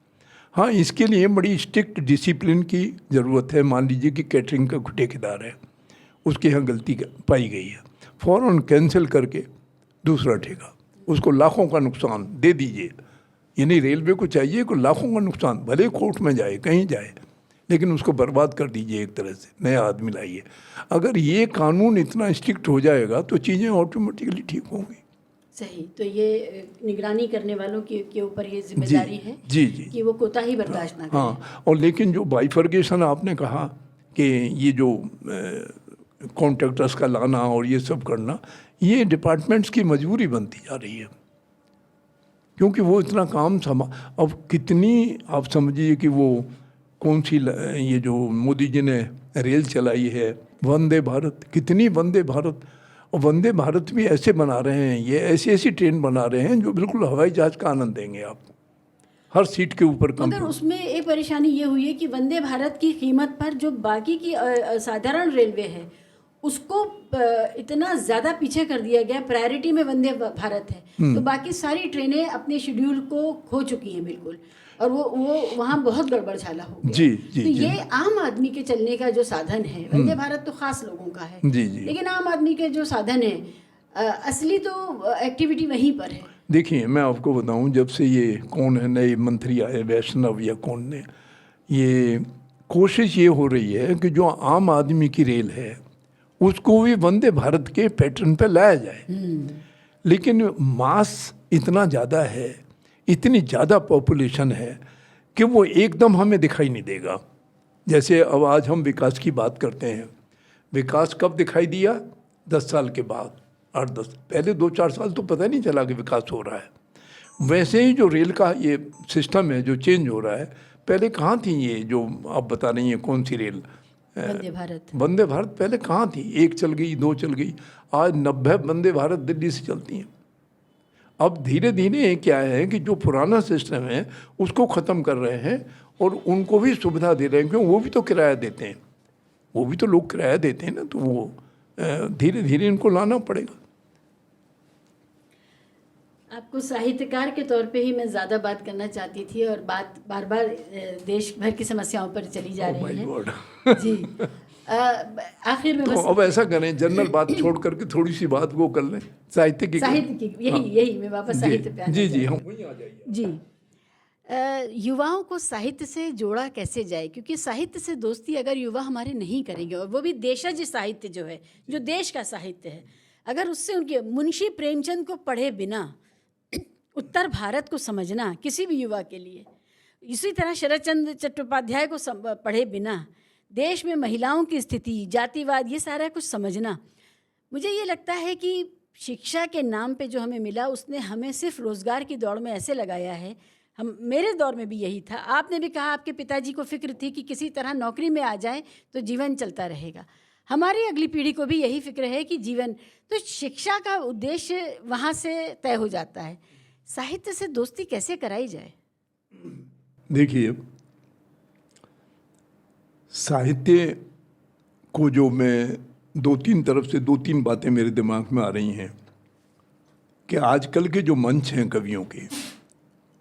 हाँ, इसके लिए बड़ी स्ट्रिक्ट डिसिप्लिन की ज़रूरत है। मान लीजिए कि कैटरिंग का ठेकेदार है, उसके यहाँ गलती पाई गई है, फ़ौरन कैंसिल करके दूसरा ठेका, उसको लाखों का नुकसान दे दीजिए। यानी रेलवे को चाहिए कि लाखों का नुकसान, भले कोर्ट में जाए, कहीं जाए, लेकिन उसको बर्बाद कर दीजिए एक तरह से, नया आदमी लाइए। अगर ये कानून इतना स्ट्रिक्ट हो जाएगा तो चीज़ें ऑटोमेटिकली ठीक होंगी। सही, तो ये निगरानी करने वालों के ऊपर ये जिम्मेदारी है जी जी कि वो कोताही बर्दाश्त ना करें। हाँ, और लेकिन जो बाइफर्गेशन आपने कहा कि ये जो कॉन्ट्रैक्टर्स का लाना और ये सब करना, ये डिपार्टमेंट्स की मजबूरी बनती जा रही है, क्योंकि वो इतना काम अब कितनी आप समझिए कि वो कौन सी ये जो मोदी जी ने रेल चलाई है वंदे भारत, कितनी वंदे भारत, और वंदे भारत भी ऐसे बना रहे हैं, ये ऐसी ऐसी ट्रेन बना रहे हैं जो बिल्कुल हवाई जहाज का आनंद देंगे आपको, हर सीट के ऊपर मगर कंप्यूटर। उसमें एक परेशानी ये हुई है कि वंदे भारत की कीमत पर जो बाकी की साधारण रेलवे है उसको इतना ज़्यादा पीछे कर दिया गया, प्रायोरिटी में वंदे भारत है, तो बाकी सारी ट्रेनें अपने शेड्यूल को खो चुकी हैं बिल्कुल, और वो वहाँ बहुत गड़बड़ झाला हो गया। जी जी तो जी ये आम आदमी के चलने का जो साधन है, वंदे भारत तो खास लोगों का है, जी जी। लेकिन आम आदमी के जो साधन है असली तो एक्टिविटी वहीं पर है। देखिए मैं आपको बताऊं, जब से ये कौन है नए मंत्री आए, वैष्णव या कौन ने, ये कोशिश ये हो रही है कि जो आम आदमी की रेल है उसको भी वंदे भारत के पैटर्न पे लाया जाए, लेकिन मास इतना ज़्यादा है, इतनी ज़्यादा पॉपुलेशन है कि वो एकदम हमें दिखाई नहीं देगा। जैसे अब आज हम विकास की बात करते हैं, विकास कब दिखाई दिया? 10 साल के बाद, 8-10, पहले 2-4 साल तो पता नहीं चला कि विकास हो रहा है। वैसे ही जो रेल का ये सिस्टम है जो चेंज हो रहा है, पहले कहाँ थी ये जो आप बता रही हैं कौन सी रेल? वंदे भारत। वंदे भारत पहले कहाँ थी? 1 चल गई, 2 चल गई, आज 90 वंदे भारत दिल्ली से चलती हैं। अब धीरे धीरे क्या है कि जो पुराना सिस्टम है उसको ख़त्म कर रहे हैं और उनको भी सुविधा दे रहे हैं, क्योंकि वो भी तो किराया देते हैं, वो भी तो लोग किराया देते हैं ना, तो वो धीरे धीरे इनको लाना पड़ेगा। आपको साहित्यकार के तौर पे ही मैं ज़्यादा बात करना चाहती थी, और बात बार बार देश भर की समस्याओं पर चली जा रही है। जी, आखिर में तो बस अब ऐसा करें, जनरल बात छोड़ करके थोड़ी सी बात वो कर लें, साहित्य की। यही मैं वापस साहित्य पे आना जी जी, चाहती हम वहीं आ जाइए। हूँ। जी, युवाओं को साहित्य से जोड़ा कैसे जाए, क्योंकि साहित्य से दोस्ती अगर युवा हमारे नहीं करेंगे, और वो भी देशज साहित्य जो है, जो देश का साहित्य है, अगर उससे उनके मुंशी प्रेमचंद को पढ़े बिना उत्तर भारत को समझना किसी भी युवा के लिए, इसी तरह शरद चंद्र चट्टोपाध्याय को पढ़े बिना देश में महिलाओं की स्थिति, जातिवाद, ये सारा कुछ समझना, मुझे ये लगता है कि शिक्षा के नाम पे जो हमें मिला उसने हमें सिर्फ रोज़गार की दौड़ में ऐसे लगाया है। मेरे दौर में भी यही था, आपने भी कहा आपके पिताजी को फिक्र थी कि किसी तरह नौकरी में आ जाए तो जीवन चलता रहेगा। हमारी अगली पीढ़ी को भी यही फिक्र है कि जीवन, तो शिक्षा का उद्देश्य वहाँ से तय हो जाता है। साहित्य से दोस्ती कैसे कराई जाए? देखिए, साहित्य को जो मैं 2-3 तरफ से 2-3 बातें मेरे दिमाग में आ रही हैं कि आजकल के जो मंच हैं कवियों के,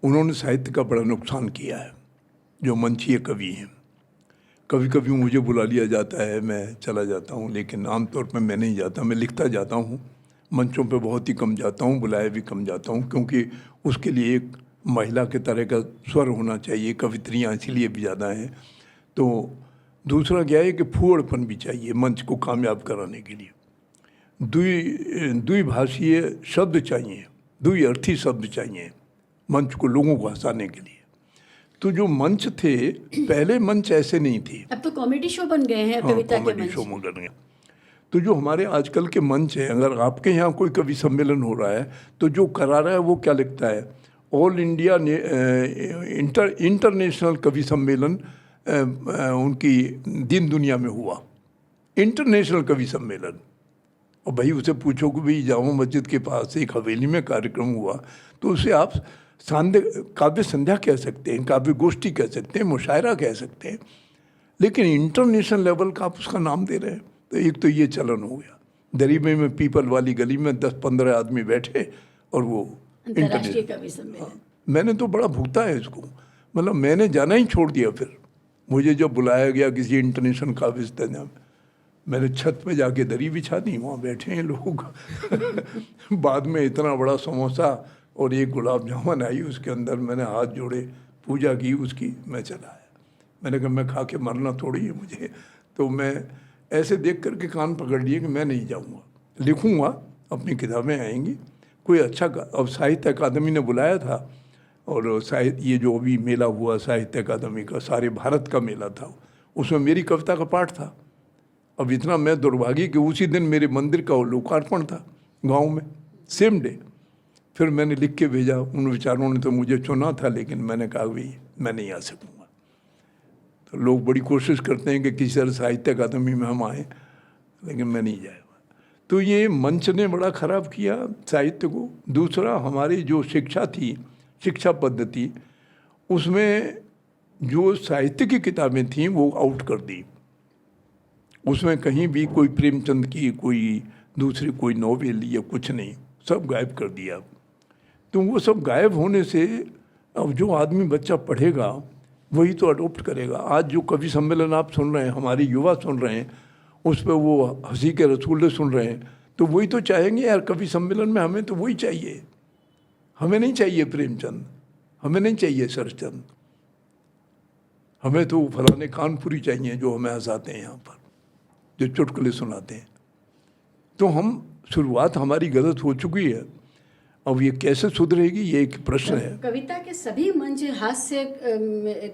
उन्होंने साहित्य का बड़ा नुकसान किया है। जो मंचीय कवि हैं, कभी कभी मुझे बुला लिया जाता है, मैं चला जाता हूँ, लेकिन आमतौर पर मैं नहीं जाता, मैं लिखता जाता हूँ। मंचों पे बहुत ही कम जाता हूँ, बुलाए भी कम जाता हूँ, क्योंकि उसके लिए एक महिला के तरह का स्वर होना चाहिए, कवित्रियाँ इसीलिए भी ज़्यादा हैं। तो दूसरा क्या है कि फूहड़पन भी चाहिए मंच को कामयाब कराने के लिए। द्विभाषीय शब्द चाहिए, द्विअर्थी शब्द चाहिए मंच को, लोगों को हंसाने के लिए। तो जो मंच थे पहले, मंच ऐसे नहीं थे, अब तो कॉमेडी शो बन गए हैं, कविता के कॉमेडी मंच। शो बन गए। तो जो हमारे आजकल के मंच हैं, अगर आपके यहाँ कोई कवि सम्मेलन हो रहा है तो जो करा रहा है वो क्या लिखता है? ऑल इंडिया इंटरनेशनल कवि सम्मेलन उनकी दिन दुनिया में हुआ, इंटरनेशनल कवि सम्मेलन। और भाई उसे पूछो कि भाई जामा मस्जिद के पास एक हवेली में कार्यक्रम हुआ, तो उसे आप काव्य संध्या कह सकते हैं, काव्य गोष्ठी कह सकते हैं, मुशायरा कह सकते हैं, लेकिन इंटरनेशनल लेवल का आप उसका नाम दे रहे हैं। तो एक तो ये चलन हो गया। दरीबे में पीपल वाली गली में 10-15 आदमी बैठे और वो अंतर्राष्ट्रीय कवि सम्मेलन। मैंने तो बड़ा भुगता है इसको, मतलब मैंने जाना ही छोड़ दिया। फिर मुझे जब बुलाया गया किसी इंटरनेशनल काव्य संध्या में, मैंने छत पे जाके दरी बिछा दी, वहाँ बैठे हैं लोग। बाद में इतना बड़ा समोसा और एक गुलाब जामुन आई, उसके अंदर मैंने हाथ जोड़े, पूजा की उसकी, मैं चला आया। मैंने कहा मैं खा के मरना थोड़ी है मुझे, तो मैं ऐसे देख करके कान पकड़ लिए कि मैं नहीं जाऊँगा, लिखूँगा, अपनी किताबें आएंगी, कोई अच्छा अब साहित्य अकादमी ने बुलाया था, और साहित्य ये जो अभी मेला हुआ साहित्य अकादमी का, सारे भारत का मेला था, उसमें मेरी कविता का पाठ था। अब इतना मैं दुर्भाग्य कि उसी दिन मेरे मंदिर का लोकार्पण था गांव में, सेम डे। फिर मैंने लिख के भेजा, उन विचारों ने तो मुझे चुना था, लेकिन मैंने कहा भाई मैं नहीं आ सकूँगा। तो लोग बड़ी कोशिश करते हैं कि किसी तरह साहित्य अकादमी में हम आएँ, लेकिन मैं नहीं जाएगा। तो ये मंच ने बड़ा ख़राब किया साहित्य को। दूसरा, हमारी जो शिक्षा थी, शिक्षा पद्धति, उसमें जो साहित्य की किताबें थीं वो आउट कर दी। उसमें कहीं भी कोई प्रेमचंद की, कोई दूसरी कोई नॉवेल या कुछ नहीं, सब गायब कर दिया। तो वो सब गायब होने से अब जो आदमी बच्चा पढ़ेगा वही तो अडोप्ट करेगा। आज जो कवि सम्मेलन आप सुन रहे हैं, हमारे युवा सुन रहे हैं, उस पर वो हंसी के रसूले सुन रहे हैं, तो वही तो चाहेंगे यार कवि सम्मेलन में हमें तो वही चाहिए। हमें नहीं चाहिए प्रेमचंद, हमें नहीं चाहिए शरचंद, हमें तो फलाने कानपुरी चाहिए जो हमें हंसाते हैं यहाँ पर, जो चुटकुले सुनाते हैं। तो हम शुरुआत हमारी गलत हो चुकी है। अब ये कैसे सुधरेगी, ये एक प्रश्न है। कविता के सभी मंच हास्य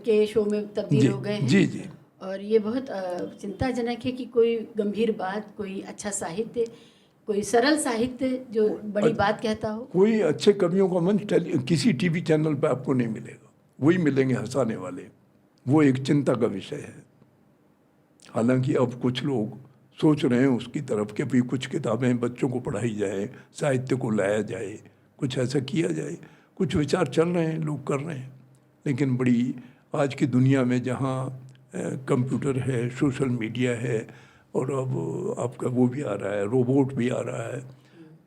के शो में तब्दील हो गए हैं। जी जी। और ये बहुत चिंताजनक है कि कोई गंभीर बात, कोई अच्छा साहित्य, कोई सरल साहित्य जो बड़ी बात कहता हो, कोई अच्छे कवियों का मंच किसी टीवी चैनल पे आपको नहीं मिलेगा। वही मिलेंगे हंसाने वाले। वो एक चिंता का विषय है। हालांकि अब कुछ लोग सोच रहे हैं उसकी तरफ कि भी कुछ किताबें बच्चों को पढ़ाई जाए, साहित्य को लाया जाए, कुछ ऐसा किया जाए। कुछ विचार चल रहे हैं, लोग कर रहे हैं। लेकिन बड़ी आज की दुनिया में जहाँ कंप्यूटर है, सोशल मीडिया है, और अब आपका वो भी आ रहा है, रोबोट भी आ रहा है,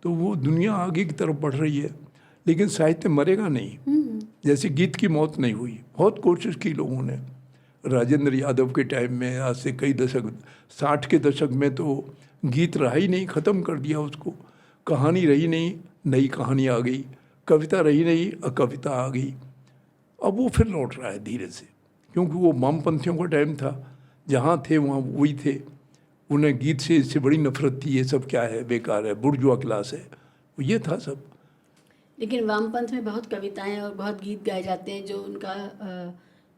तो वो दुनिया आगे की तरफ बढ़ रही है। लेकिन साहित्य मरेगा नहीं। जैसे गीत की मौत नहीं हुई, बहुत कोशिश की लोगों ने। राजेंद्र यादव के टाइम में, आज से कई दशक, 60 के दशक में तो गीत रहा ही नहीं, ख़त्म कर दिया उसको। कहानी रही नहीं, नई कहानी आ गई। कविता रही नहीं, अकविता आ गई। अब वो फिर लौट रहा है धीरे से, क्योंकि वो वामपंथियों का टाइम था, जहाँ थे वहाँ वही थे। उन्हें गीत से इससे बड़ी नफरत थी, ये सब क्या है, बेकार है, बुर्जुआ क्लास है, ये था सब। लेकिन वामपंथ में बहुत कविताएं और बहुत गीत गाए जाते हैं जो उनका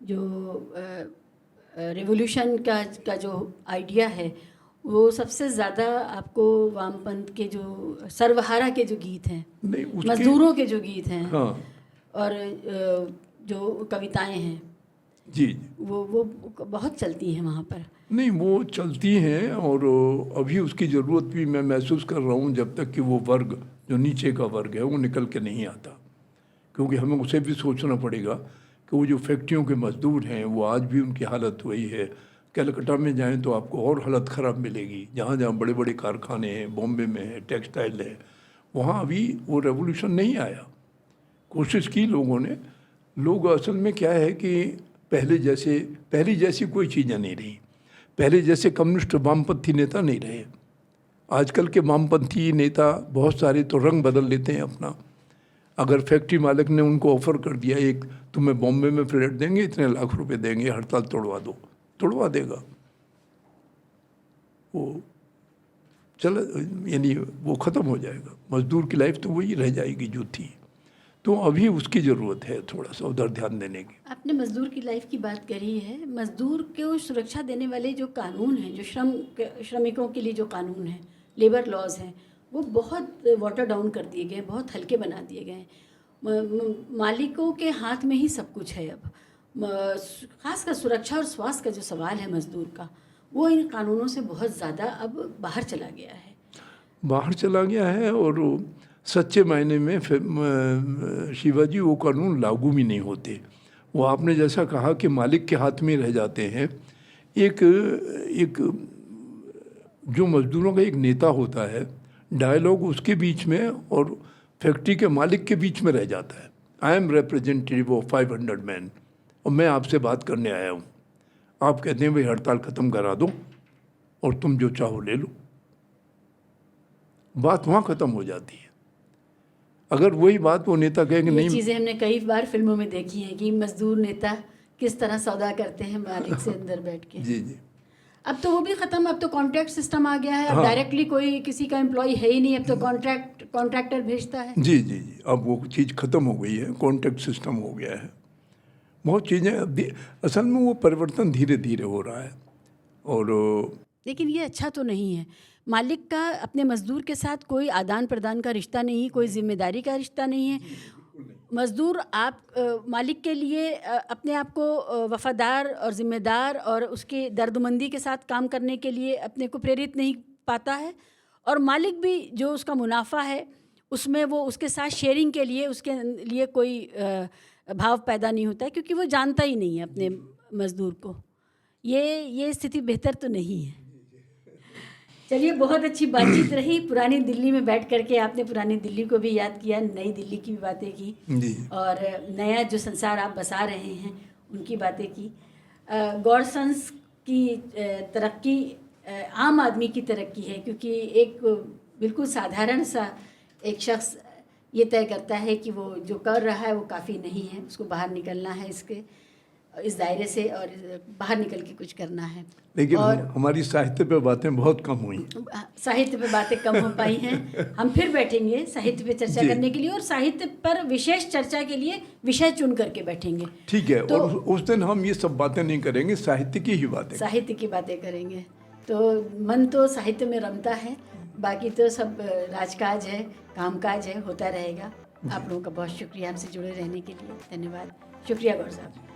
जो रिवोल्यूशन का जो आइडिया है, वो सबसे ज़्यादा आपको वामपंथ के जो सर्वहारा के जो गीत हैं, मजदूरों के जो गीत हैं, हाँ, और जो कविताएं हैं, जी, वो बहुत चलती हैं वहाँ पर। नहीं, वो चलती हैं, और अभी उसकी ज़रूरत भी मैं महसूस कर रहा हूँ, जब तक कि वो वर्ग जो नीचे का वर्ग है वो निकल के नहीं आता। क्योंकि हमें उसे भी सोचना पड़ेगा कि वो जो फैक्ट्रियों के मजदूर हैं, वो आज भी उनकी हालत वही है। कलकत्ता में जाएं तो आपको और हालत ख़राब मिलेगी। जहाँ जहाँ बड़े बड़े कारखाने हैं, बॉम्बे में है, टेक्सटाइल है, वहाँ अभी वो रेवोल्यूशन नहीं आया। कोशिश की लोगों ने। लोग असल में क्या है कि पहली जैसी कोई चीज़ें नहीं रही। पहले जैसे कम्युनिस्ट वामपंथी नेता नहीं रहे। आजकल के वामपंथी नेता बहुत सारे तो रंग बदल लेते हैं अपना। अगर फैक्ट्री मालिक ने उनको ऑफर कर दिया, एक तुम्हें बॉम्बे में फ्लैट देंगे, इतने लाख रुपए देंगे, हड़ताल तोड़वा दो, तोड़वा देगा वो। चलो, यानी वो ख़त्म हो जाएगा। मजदूर की लाइफ तो वही रह जाएगी जो थी। तो अभी उसकी ज़रूरत है थोड़ा सा उधर ध्यान देने की। आपने मज़दूर की लाइफ की बात करी है। मज़दूर को सुरक्षा देने वाले जो कानून हैं, जो श्रमिकों के लिए जो कानून हैं, लेबर लॉज हैं, वो बहुत वाटर डाउन कर दिए गए, बहुत हल्के बना दिए गए। मालिकों के हाथ में ही सब कुछ है अब। ख़ासकर सुरक्षा और स्वास्थ्य का जो सवाल है मज़दूर का, वो इन कानूनों से बहुत ज़्यादा अब बाहर चला गया है। और सच्चे मायने में शिवाजी वो कानून लागू भी नहीं होते। वो आपने जैसा कहा कि मालिक के हाथ में रह जाते हैं। एक जो मजदूरों का एक नेता होता है, डायलॉग उसके बीच में और फैक्ट्री के मालिक के बीच में रह जाता है। I am representative of 500 man, और मैं आपसे बात करने आया हूँ। आप कहते हैं भाई हड़ताल ख़त्म करा दो और तुम जो चाहो ले लो। बात वहाँ ख़त्म हो जाती है। अगर वही बात वो नेता कहे कि नहीं। चीज़ें हमने कई बार फिल्मों में देखी हैं कि मजदूर नेता किस तरह सौदा करते हैं मालिक से अंदर बैठ के। जी जी। अब तो वो भी ख़त्म, अब तो कॉन्ट्रैक्ट सिस्टम आ गया है। अब हाँ। डायरेक्टली कोई किसी का एम्प्लॉय है ही नहीं, अब तो कॉन्ट्रैक्टर भेजता है। जी जी जी, अब वो चीज़ ख़त्म हो गई है, कॉन्ट्रैक्ट सिस्टम हो गया है। बहुत चीज़ें असल में वो परिवर्तन धीरे धीरे हो रहा है। और लेकिन ये अच्छा तो नहीं है। मालिक का अपने मज़दूर के साथ कोई आदान प्रदान का रिश्ता नहीं है, कोई जिम्मेदारी का रिश्ता नहीं है। मज़दूर आप मालिक के लिए अपने आप को वफ़ादार और ज़िम्मेदार और उसके दर्दमंदी के साथ काम करने के लिए अपने को प्रेरित नहीं पाता है, और मालिक भी जो उसका मुनाफा है उसमें वो उसके साथ शेयरिंग के लिए उसके लिए कोई भाव पैदा नहीं होता है, क्योंकि वो जानता ही नहीं है अपने मज़दूर को। ये स्थिति बेहतर तो नहीं है। चलिए, बहुत अच्छी बातचीत रही। पुरानी दिल्ली में बैठ करके आपने पुरानी दिल्ली को भी याद किया, नई दिल्ली की भी बातें की, जी। और नया जो संसार आप बसा रहे हैं उनकी बातें की। गॉडसन्स की तरक्की आम आदमी की तरक्की है, क्योंकि एक बिल्कुल साधारण सा एक शख्स ये तय करता है कि वो जो कर रहा है वो काफ़ी नहीं है, उसको बाहर निकलना है इस दायरे से, और बाहर निकल के कुछ करना है। लेकिन और हमारी साहित्य पे बातें बहुत कम हुई। साहित्य पे बातें कम हो पाई हैं। हम फिर बैठेंगे साहित्य पे चर्चा करने के लिए, और साहित्य पर विशेष चर्चा के लिए विषय चुन करके बैठेंगे। ठीक है। तो और उस दिन हम ये सब बातें नहीं करेंगे, साहित्य की ही बातें साहित्य की बातें करेंगे। तो मन तो साहित्य में रमता है, बाकी तो सब राजकाज है, कामकाज है, होता रहेगा। आप लोगों का बहुत शुक्रिया हमसे जुड़े रहने के लिए। धन्यवाद। शुक्रिया गौर साहब।